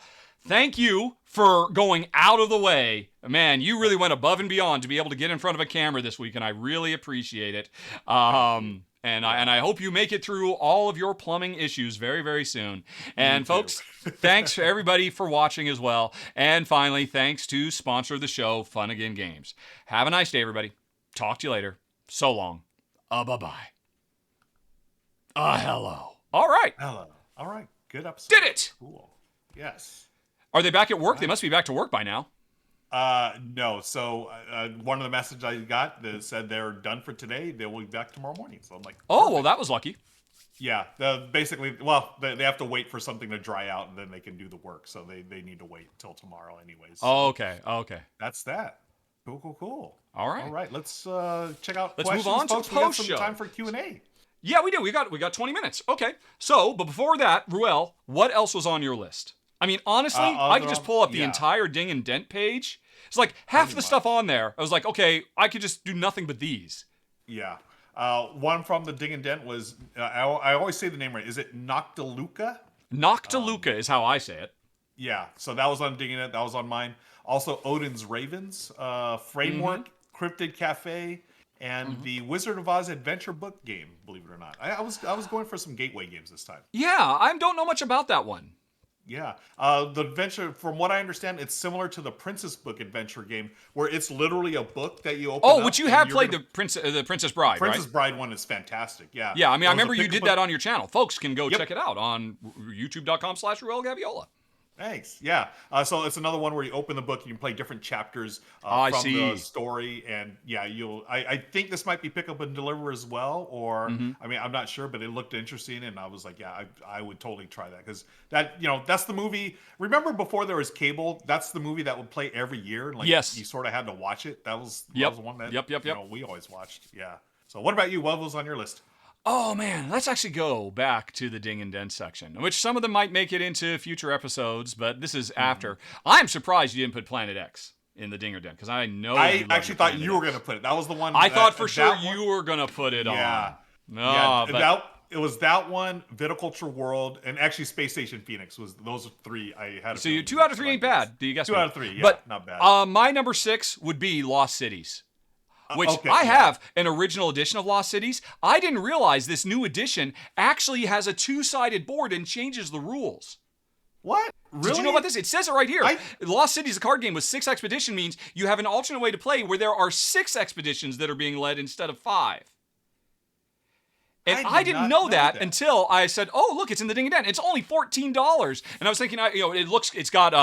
S1: thank you for going out of the way. Man, you really went above and beyond to be able to get in front of a camera this week, and I really appreciate it. And I hope you make it through all of your plumbing issues very, very soon. And folks, thanks for everybody for watching as well. And finally, thanks to sponsor of the show, Fun Again Games. Have a nice day, everybody. Talk to you later. So long. Bye-bye. Hello. All right.
S2: Hello. All right. Good episode.
S1: Did it.
S2: Cool. Yes.
S1: Are they back at work? They must be back to work by now.
S2: No. So one of the messages I got that said they're done for today. They will be back tomorrow morning. So I'm like,
S1: oh, well, that was lucky.
S2: Yeah. Basically, they have to wait for something to dry out and then they can do the work. So they need to wait till tomorrow anyways. So
S1: oh, okay.
S2: that's that. Cool.
S1: All right.
S2: All right. Let's check out
S1: Let's
S2: questions,
S1: move on
S2: folks.
S1: to
S2: We got
S1: post
S2: some
S1: show.
S2: time for Q&A.
S1: Yeah, we do. We got 20 minutes. Okay. So, but before that, Ruel, what else was on your list? I mean, honestly, I could just pull up the entire Ding and Dent page. It's like half the stuff on there. I was like, okay, I could just do nothing but these.
S2: Yeah. One from the Ding and Dent was, I always say the name right. Is it Noctiluca?
S1: Noctiluca is how I say it.
S2: Yeah. So that was on Ding and Dent. That was on mine. Also, Odin's Ravens, Framework, Cryptid Cafe, and the Wizard of Oz adventure book game, believe it or not. I was going for some gateway games this time.
S1: Yeah, I don't know much about that one.
S2: Yeah. The adventure, from what I understand, it's similar to the Princess Book adventure game, where it's literally a book that you open up.
S1: Which you have played the Princess Bride,
S2: Princess
S1: right?
S2: Bride one is fantastic, yeah.
S1: Yeah, I mean, I remember you did that on your channel. Folks can go check it out on youtube.com/RuelGaviola.
S2: Thanks. Yeah. So it's another one where you open the book and you can play different chapters from the story. And yeah, I think this might be pick up and deliver as well. Or, I mean, I'm not sure, but it looked interesting. And I was like, yeah, I would totally try that. Because that, that's the movie. Remember before there was cable, that's the movie that would play every year. Like,
S1: yes.
S2: You sort of had to watch it. That was the one that we always watched. Yeah. So what about you? What was on your list?
S1: Oh man, let's actually go back to the Ding and Dent section, which some of them might make it into future episodes, but this is after. I'm surprised you didn't put Planet X in the Ding or Dent, because I know
S2: I actually thought you were going to put it. That was the one.
S1: I thought for sure you were going to put it on. No, but
S2: it was that one, Viticulture World, and actually Space Station Phoenix was those 3 I had.
S1: So you 2 out of 3 ain't bad. Do you guess?
S2: 2 out of 3, yeah,
S1: but,
S2: not bad.
S1: My number 6 would be Lost Cities. Which I have an original edition of Lost Cities. I didn't realize this new edition actually has a 2-sided board and changes the rules.
S2: What? Really?
S1: Did you know about this? It says it right here. Lost Cities, the card game with 6 expedition, means you have an alternate way to play where there are 6 expeditions that are being led instead of 5. And I didn't know that until I said, "Oh, look, it's in the Ding and Dent. It's only $14." And I was thinking, it's got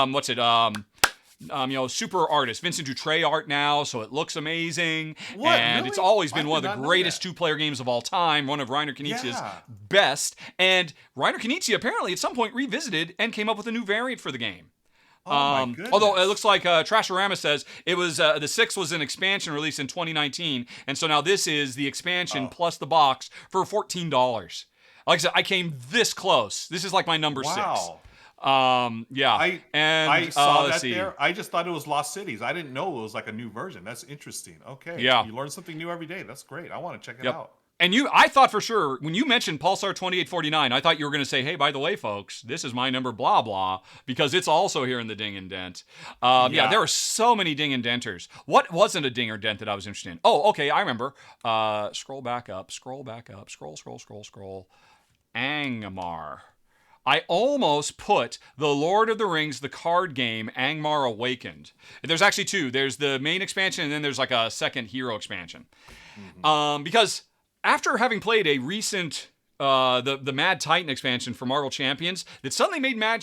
S1: super artists. Vincent Dutray art now, so it looks amazing.
S2: What?
S1: And
S2: Really?
S1: it's always been
S2: I
S1: one of
S2: did
S1: the
S2: not know
S1: greatest
S2: that.
S1: two-player games of all time, one of Reiner Knizia's
S2: Yeah.
S1: best. And Reiner Knizia apparently at some point revisited and came up with a new variant for the game.
S2: Oh my goodness.
S1: Although it looks like Trashorama says it was the 6 was an expansion released in 2019, and so now this is the expansion plus the box for $14. Like I said, I came this close. This is like my number 6.
S2: Wow.
S1: Yeah.
S2: I saw
S1: let's
S2: that
S1: see.
S2: there. I just thought it was Lost Cities. I didn't know it was like a new version. That's interesting. Okay.
S1: Yeah.
S2: You learn something new every day. That's great. I want to check it
S1: Yep.
S2: out.
S1: And I thought for sure, when you mentioned Pulsar 2849, I thought you were going to say, hey, by the way, folks, this is my number blah blah, because it's also here in the Ding and Dent. Yeah, there are so many Ding and Denters. What wasn't a Ding or Dent that I was interested in? Oh, okay, I remember. Scroll back up, scroll. Angmar. I almost put the Lord of the Rings, the card game, Angmar Awakened. There's actually 2. There's the main expansion, and then there's like a second hero expansion. Because after having played a recent the Mad Titan expansion for Marvel Champions, that suddenly made Marvel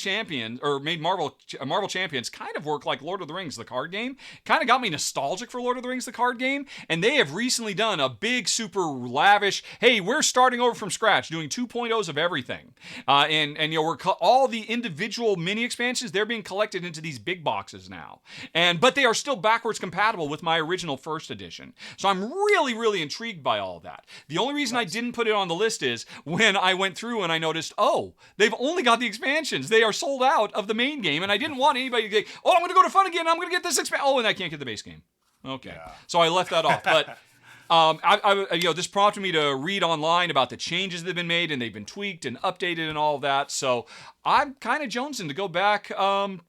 S1: Champions kind of work like Lord of the Rings, the card game. Kind of got me nostalgic for Lord of the Rings, the card game. And they have recently done a big, super lavish, hey, we're starting over from scratch, doing 2.0s of everything. And all the individual mini expansions, they're being collected into these big boxes now. But they are still backwards compatible with my original first edition. So I'm really, really intrigued by all of that. The only reason I didn't put it on the list is when I went through and I noticed, they've only got the expansions. They are sold out of the main game, and I didn't want anybody to go, I'm going to go to fun again, I'm going to get this and I can't get the base game. Okay.
S2: Yeah.
S1: So I left that off. But this prompted me to read online about the changes that have been made, and they've been tweaked and updated and all of that. So I'm kind of jonesing to go back to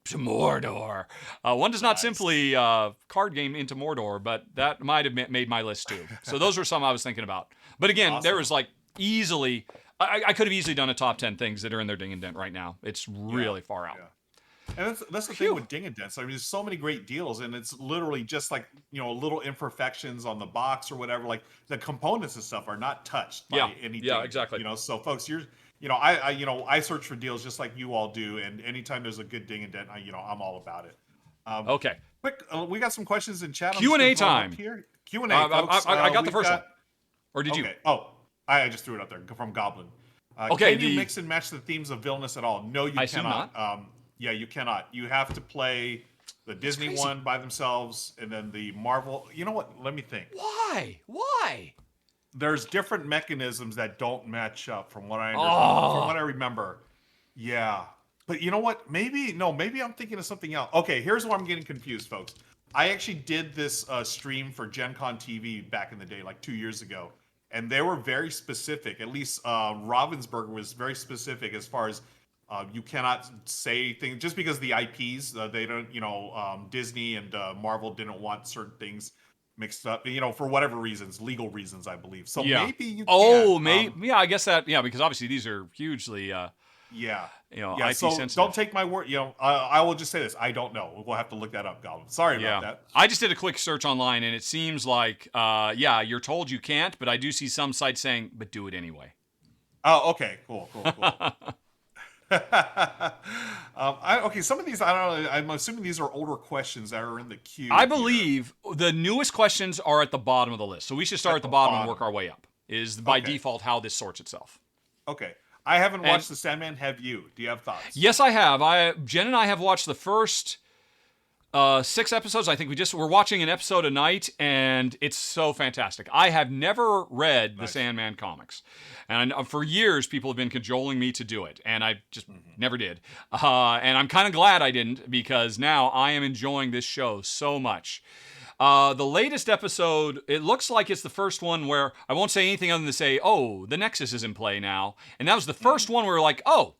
S1: Mordor. One does not simply card game into Mordor, but that might have made my list too. So those were some I was thinking about. But again,
S2: Awesome.
S1: there was like easily, I could have easily done a top 10 things that are in their Ding and Dent right now. It's really far out.
S2: Yeah. And that's the thing with Ding and Dents. I mean, there's so many great deals, and it's literally just like, little imperfections on the box or whatever. Like the components and stuff are not touched by anything.
S1: Yeah, exactly.
S2: So folks, I search for deals just like you all do, and anytime there's a good Ding and Dent, I'm all about it.
S1: Okay.
S2: Quick, we got some questions in chat.
S1: Q&A time.
S2: Q&A,
S1: I got the first one. Or did you?
S2: Oh, I just threw it up there from Goblin.
S1: Okay.
S2: Can you mix and match the themes of villainous at all? No, you
S1: I
S2: cannot.
S1: not.
S2: Yeah, you cannot. You have to play the Disney one by themselves, and then the Marvel. You know what? Let me think.
S1: Why?
S2: There's different mechanisms that don't match up, from what I understand. From what I remember. Yeah, but you know what? Maybe I'm thinking of something else. Okay, here's where I'm getting confused, folks. I actually did this stream for Gen Con TV back in the day, like 2 years ago. And they were very specific. At least Ravensburger was very specific as far as you cannot say things just because the IPs they don't, Disney and Marvel didn't want certain things mixed up, for whatever reasons, legal reasons, I believe. So maybe you can.
S1: I guess that, because obviously these are hugely IP
S2: so
S1: sensitive.
S2: don't take my word. I will just say this: I don't know. We'll have to look that up, Goblin. Sorry about that.
S1: I just did a quick search online, and it seems like, you're told you can't, but I do see some sites saying, but do it anyway.
S2: Oh, okay, cool. Okay, some of these, I don't know. I'm assuming these are older questions that are in the queue.
S1: I believe the newest questions are at the bottom of the list, so we should start at the bottom and work our way up. Is by default how this sorts itself.
S2: Okay. I haven't watched The Sandman. Have you? Do you have thoughts?
S1: Yes, I have. Jen and I have watched the first 6 episodes. I think we're watching an episode a night, and it's so fantastic. I have never read the Sandman comics, and for years people have been cajoling me to do it, and I just never did. And I'm kind of glad I didn't, because now I am enjoying this show so much. The latest episode, it looks like it's the first one where I won't say anything other than to say, the Nexus is in play now. And that was the first one where we're like, well,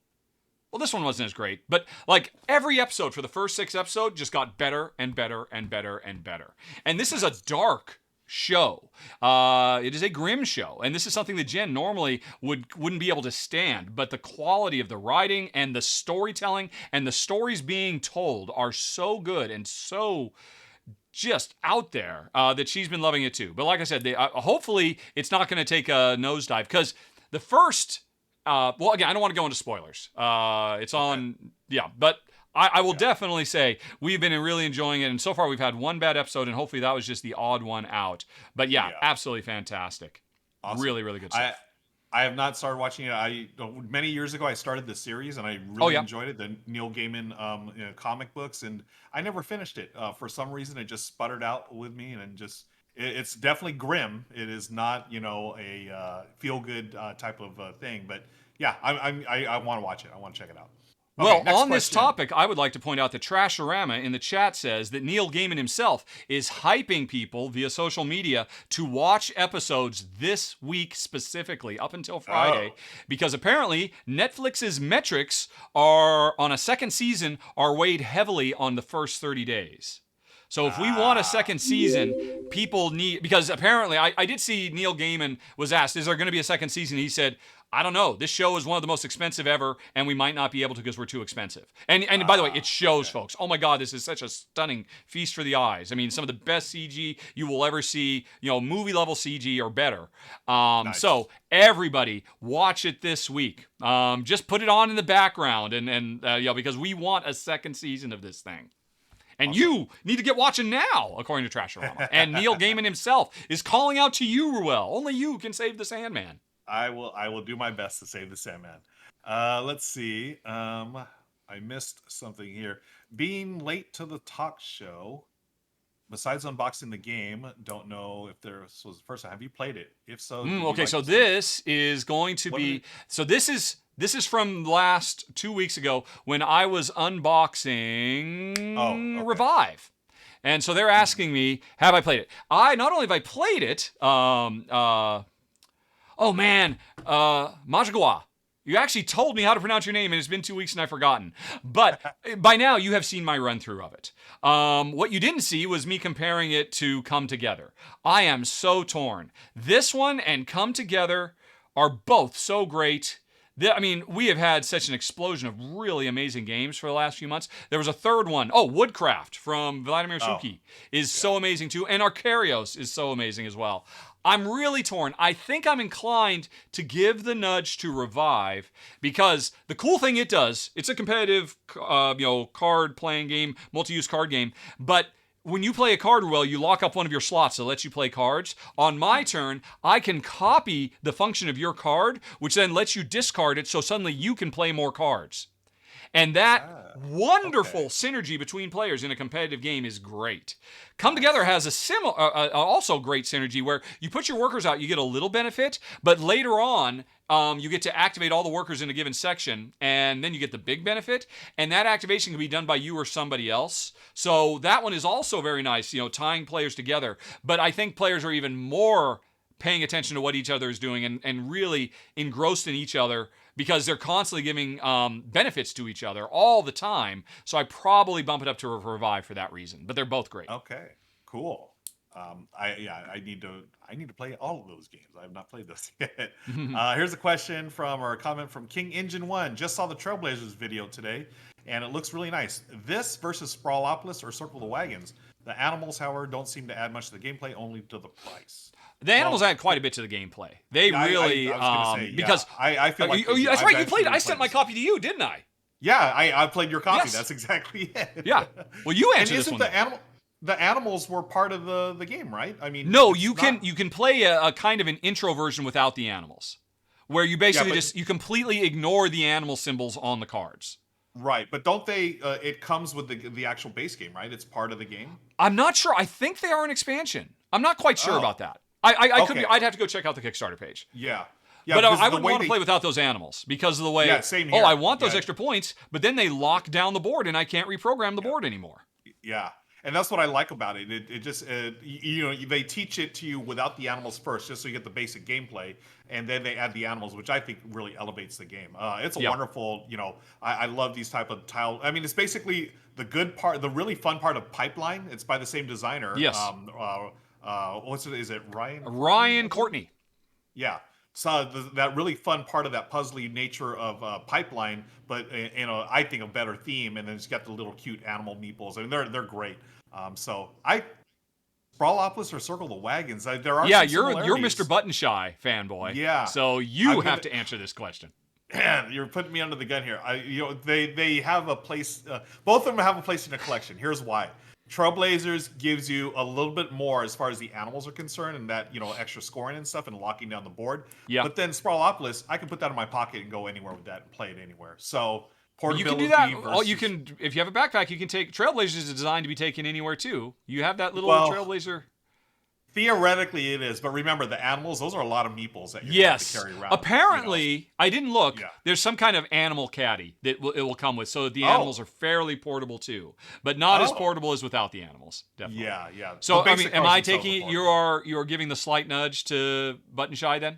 S1: this one wasn't as great. But like every episode for the first 6 episodes just got better and better and better and better. And this is a dark show. It is a grim show. And this is something that Jen normally wouldn't be able to stand. But the quality of the writing and the storytelling and the stories being told are so good and so just out there that she's been loving it too. But like I said, hopefully it's not going to take a nosedive, because the first, again, I don't want to go into spoilers. It's on, but I will definitely say we've been really enjoying it, and so far we've had one bad episode, and hopefully that was just the odd one out. But yeah. Absolutely fantastic.
S2: Awesome.
S1: Really, really good stuff.
S2: I have not started watching it. Many years ago I started the series and I really enjoyed it. The Neil Gaiman comic books, and I never finished it. For some reason, it just sputtered out with me, and just it's definitely grim. It is not a feel good type of thing, but yeah, I want to watch it. I want to check it out.
S1: Well, on this topic, I would like to point out that Trashorama in the chat says that Neil Gaiman himself is hyping people via social media to watch episodes this week specifically, up until Friday, because apparently Netflix's metrics are on a second season are weighed heavily on the first 30 days. So if we want a second season, people need, because apparently I did see Neil Gaiman was asked, is there going to be a second season? He said, I don't know. This show is one of the most expensive ever, and we might not be able to because we're too expensive. And by the way, it shows, folks. Oh my God, this is such a stunning feast for the eyes. I mean, some of the best CG you will ever see, movie level CG or better. Nice. So everybody, watch it this week. Just put it on in the background, and because we want a second season of this thing. And you need to get watching now, according to Trashorama. And Neil Gaiman himself is calling out to you, Ruel. Only you can save the Sandman.
S2: I will do my best to save the Sandman. Let's see. I missed something here. Being late to the talk show, besides unboxing the game, don't know if this was the first time. Have you played it? If so,
S1: okay. So this is going to be. So this is from last 2 weeks ago when I was unboxing Revive. And so they're asking me, have I played it? Not only have I played it, Majagawa. You actually told me how to pronounce your name, and it's been 2 weeks and I've forgotten. But by now, you have seen my run-through of it. What you didn't see was me comparing it to Come Together. I am so torn. This one and Come Together are both so great. We have had such an explosion of really amazing games for the last few months. There was a third one. Woodcraft from Vladimir Suki is so amazing too. And Arcarios is so amazing as well. I'm really torn. I think I'm inclined to give the nudge to Revive because the cool thing it does, it's a competitive, card playing game, multi-use card game, but when you play a card, Ruel, you lock up one of your slots that lets you play cards. On my turn, I can copy the function of your card, which then lets you discard it so suddenly you can play more cards. And that wonderful synergy between players in a competitive game is great. Come Together has a also great synergy where you put your workers out, you get a little benefit, but later on, you get to activate all the workers in a given section, and then you get the big benefit, and that activation can be done by you or somebody else. So that one is also very nice, tying players together. But I think players are even more paying attention to what each other is doing and really engrossed in each other because they're constantly giving benefits to each other all the time. So I probably bump it up to Revive for that reason. But they're both great.
S2: Okay, cool. I need to play all of those games. I have not played those yet. Here's a question or a comment from King Engine 1. Just saw the Trailblazers video today, and it looks really nice. This versus Sprawlopolis or Circle the Wagons. The animals, however, don't seem to add much to the gameplay, only to the price.
S1: The animals add quite a bit to the gameplay. They really,
S2: I was gonna say,
S1: because
S2: I feel like
S1: that's right. You played it. I sent my copy to you, didn't I?
S2: Yeah, I played your copy.
S1: Yes.
S2: That's exactly it.
S1: Yeah. Well, you answered this one.
S2: The animals were part of the game, right? I mean,
S1: no, you can play a kind of an intro version without the animals, where you basically you completely ignore the animal symbols on the cards.
S2: Right, but don't they? It comes with the actual base game, right? It's part of the game.
S1: I'm not sure. I think they are an expansion. I'm not quite sure about that. I could be. I'd have to go check out the Kickstarter page.
S2: Yeah.
S1: But I wouldn't want to play without those animals because of the way.
S2: Yeah, same here.
S1: I want those extra points, but then they lock down the board and I can't reprogram the board anymore.
S2: Yeah. And that's what I like about it. It just, they teach it to you without the animals first, just so you get the basic gameplay, and then they add the animals, which I think really elevates the game. It's a wonderful, I love these type of tile. I mean, it's basically the good part, the really fun part of Pipeline. It's by the same designer.
S1: Yes.
S2: What's it? Is it Ryan?
S1: Ryan Courtney.
S2: Yeah. So that really fun part of that puzzly nature of Pipeline, but I think a better theme, and then it's got the little cute animal meeples. I mean, they're great. Sprawlopolis or Circle the Wagons. There are
S1: you're Mr. Button Shy fanboy.
S2: Yeah.
S1: So you have to answer this question.
S2: Man, you're putting me under the gun here. They have a place. Both of them have a place in the collection. Here's why. Trailblazers gives you a little bit more as far as the animals are concerned, and that extra scoring and stuff, and locking down the board.
S1: Yeah.
S2: But then Sprawlopolis, I can put that in my pocket and go anywhere with that and play it anywhere. So
S1: You can
S2: portability.
S1: do that.
S2: Versus,
S1: You can, if you have a backpack, you can take Trailblazers is designed to be taken anywhere too. You have that little Trailblazer.
S2: Theoretically, it is, but remember the animals; those are a lot of meeples that you have to carry around.
S1: Apparently, I didn't look. Yeah. There's some kind of animal caddy that it will come with, so the animals are fairly portable too, but not as portable as without the animals. Definitely.
S2: Yeah.
S1: So I mean, am I taking it? You're giving the slight nudge to Button Shy then?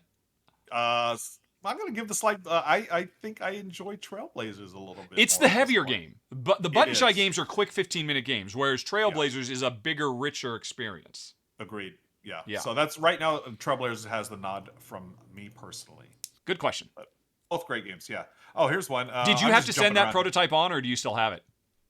S2: I'm going to give the slight. I think I enjoy Trailblazers a little bit.
S1: It's the heavier game, but the Button Shy games are quick 15-minute games, whereas Trailblazers is a bigger, richer experience.
S2: Agreed. Yeah. So that's right now. Trailblazers has the nod from me personally.
S1: Good question.
S2: But both great games. Yeah. Oh, here's one.
S1: Did you have to send that prototype on, or do you still have it?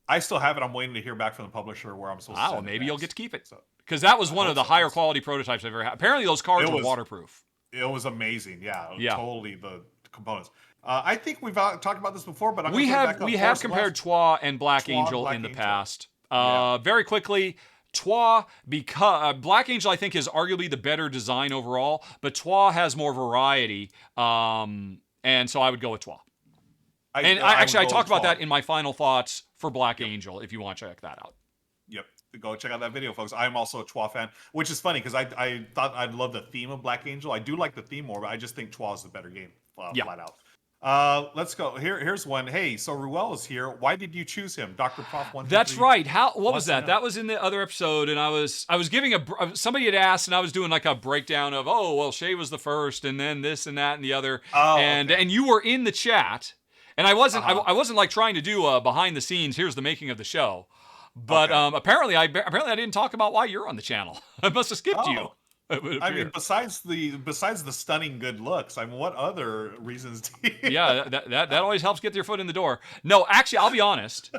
S2: I still have it. I'm waiting to hear back from the publisher where I'm supposed to send it.
S1: Maybe you'll get to keep it. Because that was one of the higher quality prototypes I've ever had. Apparently, those cards were waterproof.
S2: It was amazing. Yeah. Totally the components. I think we've talked about this before, but we
S1: have compared Twa and Black Angel in the past. Very quickly. Twa, because Black Angel, I think, is arguably the better design overall, but Twa has more variety, and so I would go with Twa. I talked about that in my final thoughts for Black Angel, if you want to check that out.
S2: Yep, go check out that video, folks. I'm also a Twa fan, which is funny because I thought I'd love the theme of Black Angel. I do like the theme more, but I just think Twa is the better game, flat out. Let's go. Here's one. Hey, so Ruel is here. Why did you choose him, Dr. Prof 123?
S1: That's right. What was that? That was in the other episode, and I was giving somebody had asked, and I was doing like a breakdown of Shay was the first, and then this and that and the other, and you were in the chat, and I wasn't I wasn't like trying to do a behind the scenes. Here's the making of the show, but apparently I didn't talk about why you're on the channel. I must have skipped you.
S2: I mean, besides the stunning good looks, I mean, what other reasons do you?
S1: Yeah, that always helps get your foot in the door. No, actually, I'll be honest.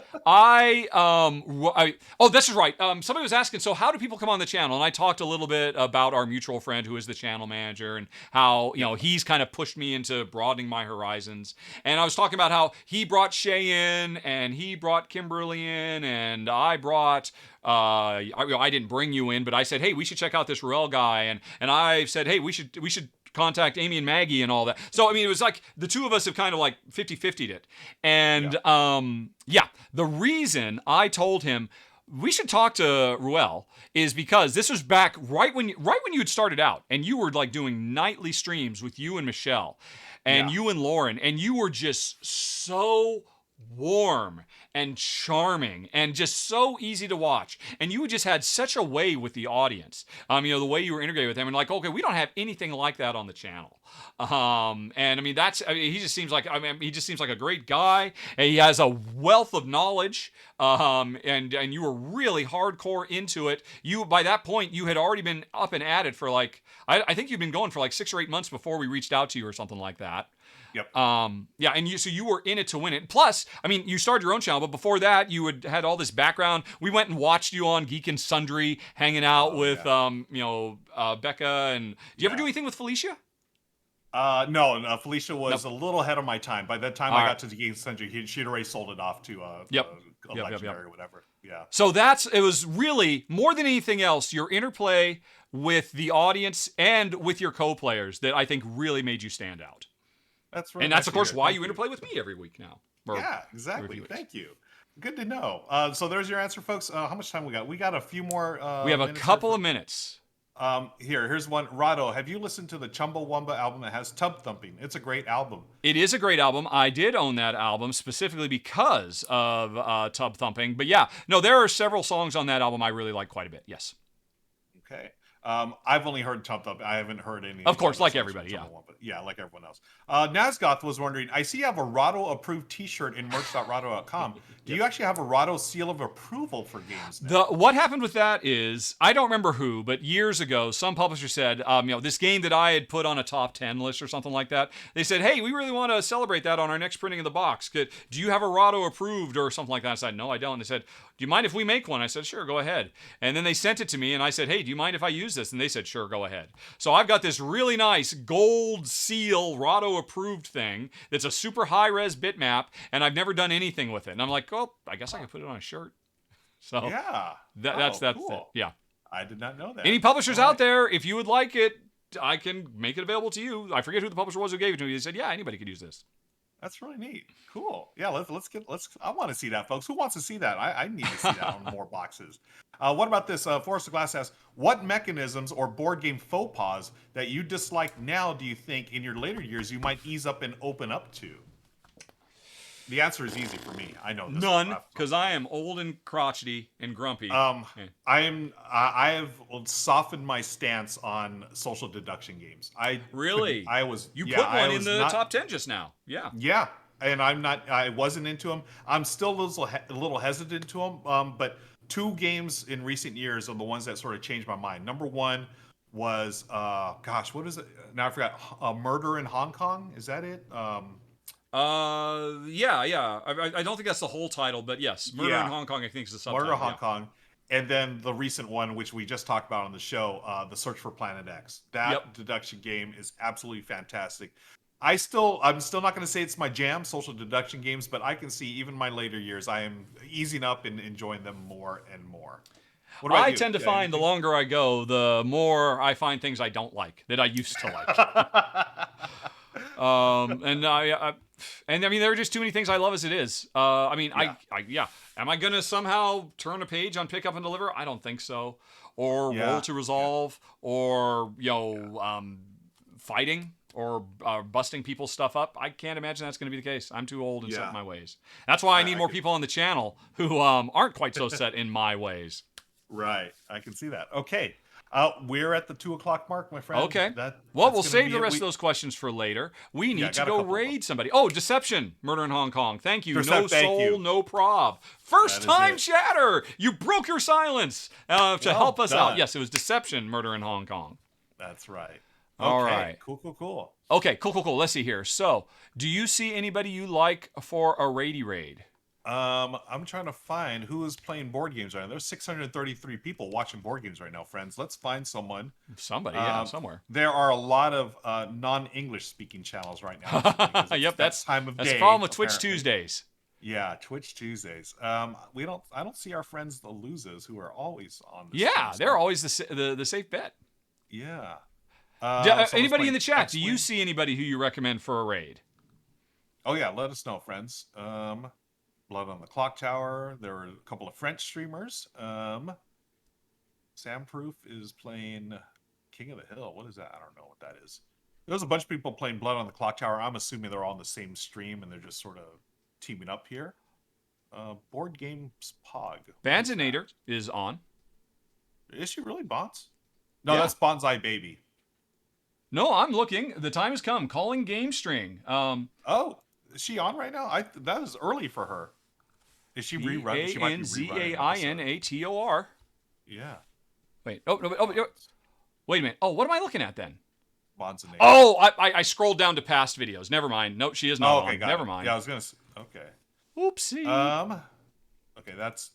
S1: This is right. Somebody was asking, so how do people come on the channel? And I talked a little bit about our mutual friend who is the channel manager and how, he's kind of pushed me into broadening my horizons. And I was talking about how he brought Shay in and he brought Kimberly in and I brought... I didn't bring you in, but I said, hey, we should check out this Ruel guy, and I said, hey, we should contact Amy and Maggie and all that. So I mean, it was like the two of us have kind of like 50-50'd it, and the reason I told him we should talk to Ruel is because this was back right when you had started out, and you were like doing nightly streams with you and Michelle, and you and Lauren, and you were just so warm and charming and just so easy to watch, and you just had such a way with the audience, the way you were integrated with them, and like, okay, we don't have anything like that on the channel, and I mean he just seems like a great guy, and he has a wealth of knowledge, and you were really hardcore into it. By that point you had already been up and at it for like I think you'd been going for like 6 or 8 months before we reached out to you or something like that.
S2: Yep.
S1: And you were in it to win it. Plus, I mean, you started your own channel, but before that, you had all this background. We went and watched you on Geek and Sundry, hanging out with Becca. And did you ever do anything with Felicia?
S2: No. Felicia was a little ahead of my time. By the time I got to the Geek and Sundry, she'd already sold it off to a legendary or whatever. Yeah.
S1: So it was really more than anything else your interplay with the audience and with your co-players that I think really made you stand out.
S2: That's right.
S1: And that's, of course, why you interplay with me every week now.
S2: Yeah, exactly. Thank you. Good to know. So there's your answer, folks. How much time we got? We got a few more.
S1: We have a couple of minutes.
S2: Here's one. Rahdo, have you listened to the Chumbawamba album that has Tub Thumping? It's a great album.
S1: It is a great album. I did own that album specifically because of Tub Thumping. But yeah, no, there are several songs on that album I really like quite a bit. Yes.
S2: Okay. I've only heard Tub Thumping. I haven't heard any.
S1: Of course, like everybody, yeah.
S2: Yeah, like everyone else. Nazgoth was wondering, I see you have a Rahdo approved t-shirt in merch.rahdo.com. Do you actually have a Rahdo seal of approval for games now?
S1: What happened with that is, I don't remember who, but years ago, some publisher said, this game that I had put on a top 10 list or something like that, they said, hey, we really want to celebrate that on our next printing of the box. Do you have a Rahdo approved or something like that? I said, no, I don't. And they said, do you mind if we make one? I said, sure, go ahead. And then they sent it to me, and I said, hey, do you mind if I use use this? And they said, sure, go ahead. So I've got this really nice gold seal Rahdo approved thing that's a super high res bitmap, and I've never done anything with it. And I'm like, oh, I guess I can put it on a shirt. So
S2: Yeah.
S1: that's
S2: cool.
S1: it. Yeah.
S2: I did not know that.
S1: Any publishers
S2: All
S1: out there, if you would like it, I can make it available to you. I forget who the publisher was who gave it to me. They said, yeah, anybody could use this.
S2: That's really neat. Cool. Yeah, let's I want to see that, folks. Who wants to see that? I need to see that on more boxes. What about this? Forrester Glass asks, what mechanisms or board game faux pas that you dislike now do you think in your later years you might ease up and open up to? The answer is easy for me. I know this.
S1: None, because I am old and crotchety and grumpy.
S2: I have softened my stance on social deduction games.
S1: Really? You put one in the top 10 just now. Yeah.
S2: Yeah, and I wasn't into them. I'm still a little hesitant to them. But 2 games in recent years are the ones that sort of changed my mind. Number one was what is it? Now I forgot. Murder in Hong Kong. Is that it?
S1: Yeah. I don't think that's the whole title, but yes, Murder in Hong Kong, I think is the subtitle.
S2: Murder in Hong Kong. And then the recent one, which we just talked about on the show, The Search for Planet X. That deduction game is absolutely fantastic. I'm still not going to say it's my jam, social deduction games, but I can see even in my later years, I am easing up and enjoying them more and more. What about you?
S1: I tend to find the longer I go, the more I find things I don't like that I used to like. And I mean, there are just too many things I love as it is. Am I gonna somehow turn a page on Pick Up and Deliver? I don't think so. Or Roll to Resolve, or fighting, or busting people's stuff up. I can't imagine that's going to be the case. I'm too old and set in my ways. That's why I need more people on the channel who aren't quite so set in my ways.
S2: Right, I can see that. Okay. We're at the 2:00 mark, my friend.
S1: Okay. We'll save the rest of those questions for later. We need to go raid somebody. Oh, Deception, Murder in Hong Kong. Thank you. No soul, no prob. First time chatter. You broke your silence to help us out. Yes, it was Deception, Murder in Hong Kong.
S2: That's right.
S1: All right.
S2: Cool.
S1: Okay, cool. Let's see here. So, do you see anybody you like for a raidy raid?
S2: I'm trying to find who is playing board games right now. There's 633 people watching board games right now, friends. Let's find someone.
S1: Somebody, somewhere.
S2: There are a lot of non-English speaking channels right now.
S1: Yep, that's
S2: time of day.
S1: That's the problem with Twitch Tuesdays.
S2: Yeah, Twitch Tuesdays. I don't see our friends the losers who are always on.
S1: They're always the safe bet.
S2: Yeah.
S1: Anybody in the chat? Do you see anybody who you recommend for a raid?
S2: Oh yeah, let us know, friends. Blood on the Clock Tower. There are a couple of French streamers. Sam Proof is playing King of the Hill. What is that? I don't know what that is. There's a bunch of people playing Blood on the Clock Tower. I'm assuming they're all on the same stream and they're just sort of teaming up here. Board Games Pog.
S1: Banzinator is on.
S2: Is she really Bonds? No, that's Bonsai Baby.
S1: No, I'm looking. The time has come. Calling Game String.
S2: Is she on right now? That was early for her. Is she rerunning? She might be rerunning.
S1: Banzinator.
S2: Yeah.
S1: Wait. Oh, wait a minute. Oh, what am I looking at then?
S2: Bonzinator.
S1: Oh, I scrolled down to past videos. Never mind. Nope, she is not on. Never mind.
S2: Yeah, I was gonna. Okay.
S1: Oopsie.
S2: Okay, that's.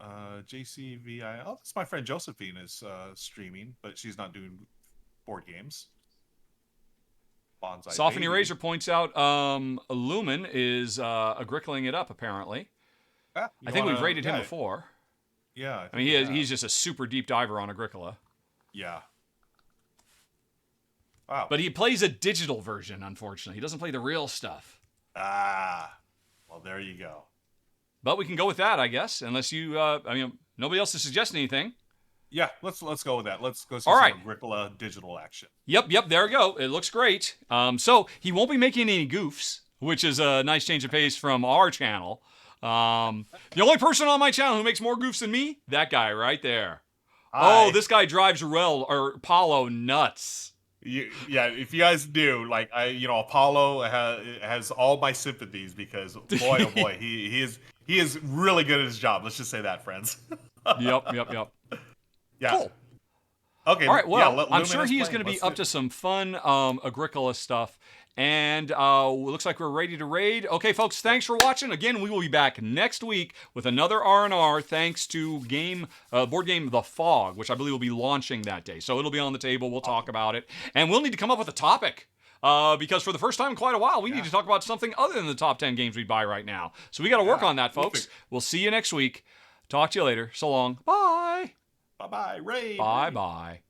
S2: JCVI. Oh, that's my friend Josephine is streaming, but she's not doing board games. Bonsai
S1: Soften
S2: Baby.
S1: Eraser points out Lumen is agricoling it up, apparently.
S2: Yeah,
S1: I think we've rated him before.
S2: Yeah.
S1: I mean, he's just a super deep diver on Agricola.
S2: Yeah. Wow.
S1: But he plays a digital version, unfortunately. He doesn't play the real stuff.
S2: Well, there you go.
S1: But we can go with that, I guess, unless you, nobody else is suggesting anything.
S2: Yeah, let's go with that. Let's go see some Agricola digigle action.
S1: Yep, there we go. It looks great. So he won't be making any goofs, which is a nice change of pace from our channel. The only person on my channel who makes more goofs than me, that guy right there. Hi. Oh, this guy drives Ruel or Paulo nuts.
S2: Yeah, if you guys do, Apollo has all my sympathies because boy, oh boy, he is really good at his job. Let's just say that, friends.
S1: Yep.
S2: Yeah.
S1: Cool.
S2: Okay.
S1: All right. Well, I'm sure he is going to be up to some fun Agricola stuff, And looks like we're ready to raid. Okay, folks, thanks for watching. Again, we will be back next week with another R&R thanks to board game The Fog, which I believe will be launching that day. So it'll be on the table. We'll talk about it. And we'll need to come up with a topic. Because for the first time in quite a while, we need to talk about something other than the top 10 games we buy right now. So we got to work on that, folks. We'll see you next week. Talk to you later. So long. Bye.
S2: Bye-bye. Raid.
S1: Bye-bye.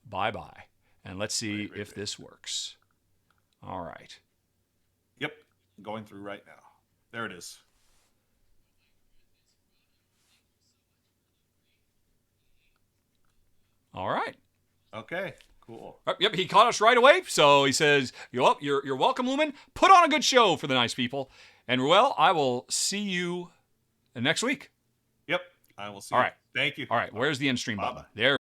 S1: Bye-bye. And let's see if this works. All right.
S2: Yep. Going through right now. There it is.
S1: All right.
S2: Okay. Cool.
S1: Yep, he caught us right away. So he says, you're welcome, Lumen. Put on a good show for the nice people. And Ruel, I will see you next week.
S2: Yep. I will see
S1: All
S2: you.
S1: right.
S2: Thank you.
S1: All right. Where's the end stream button? There.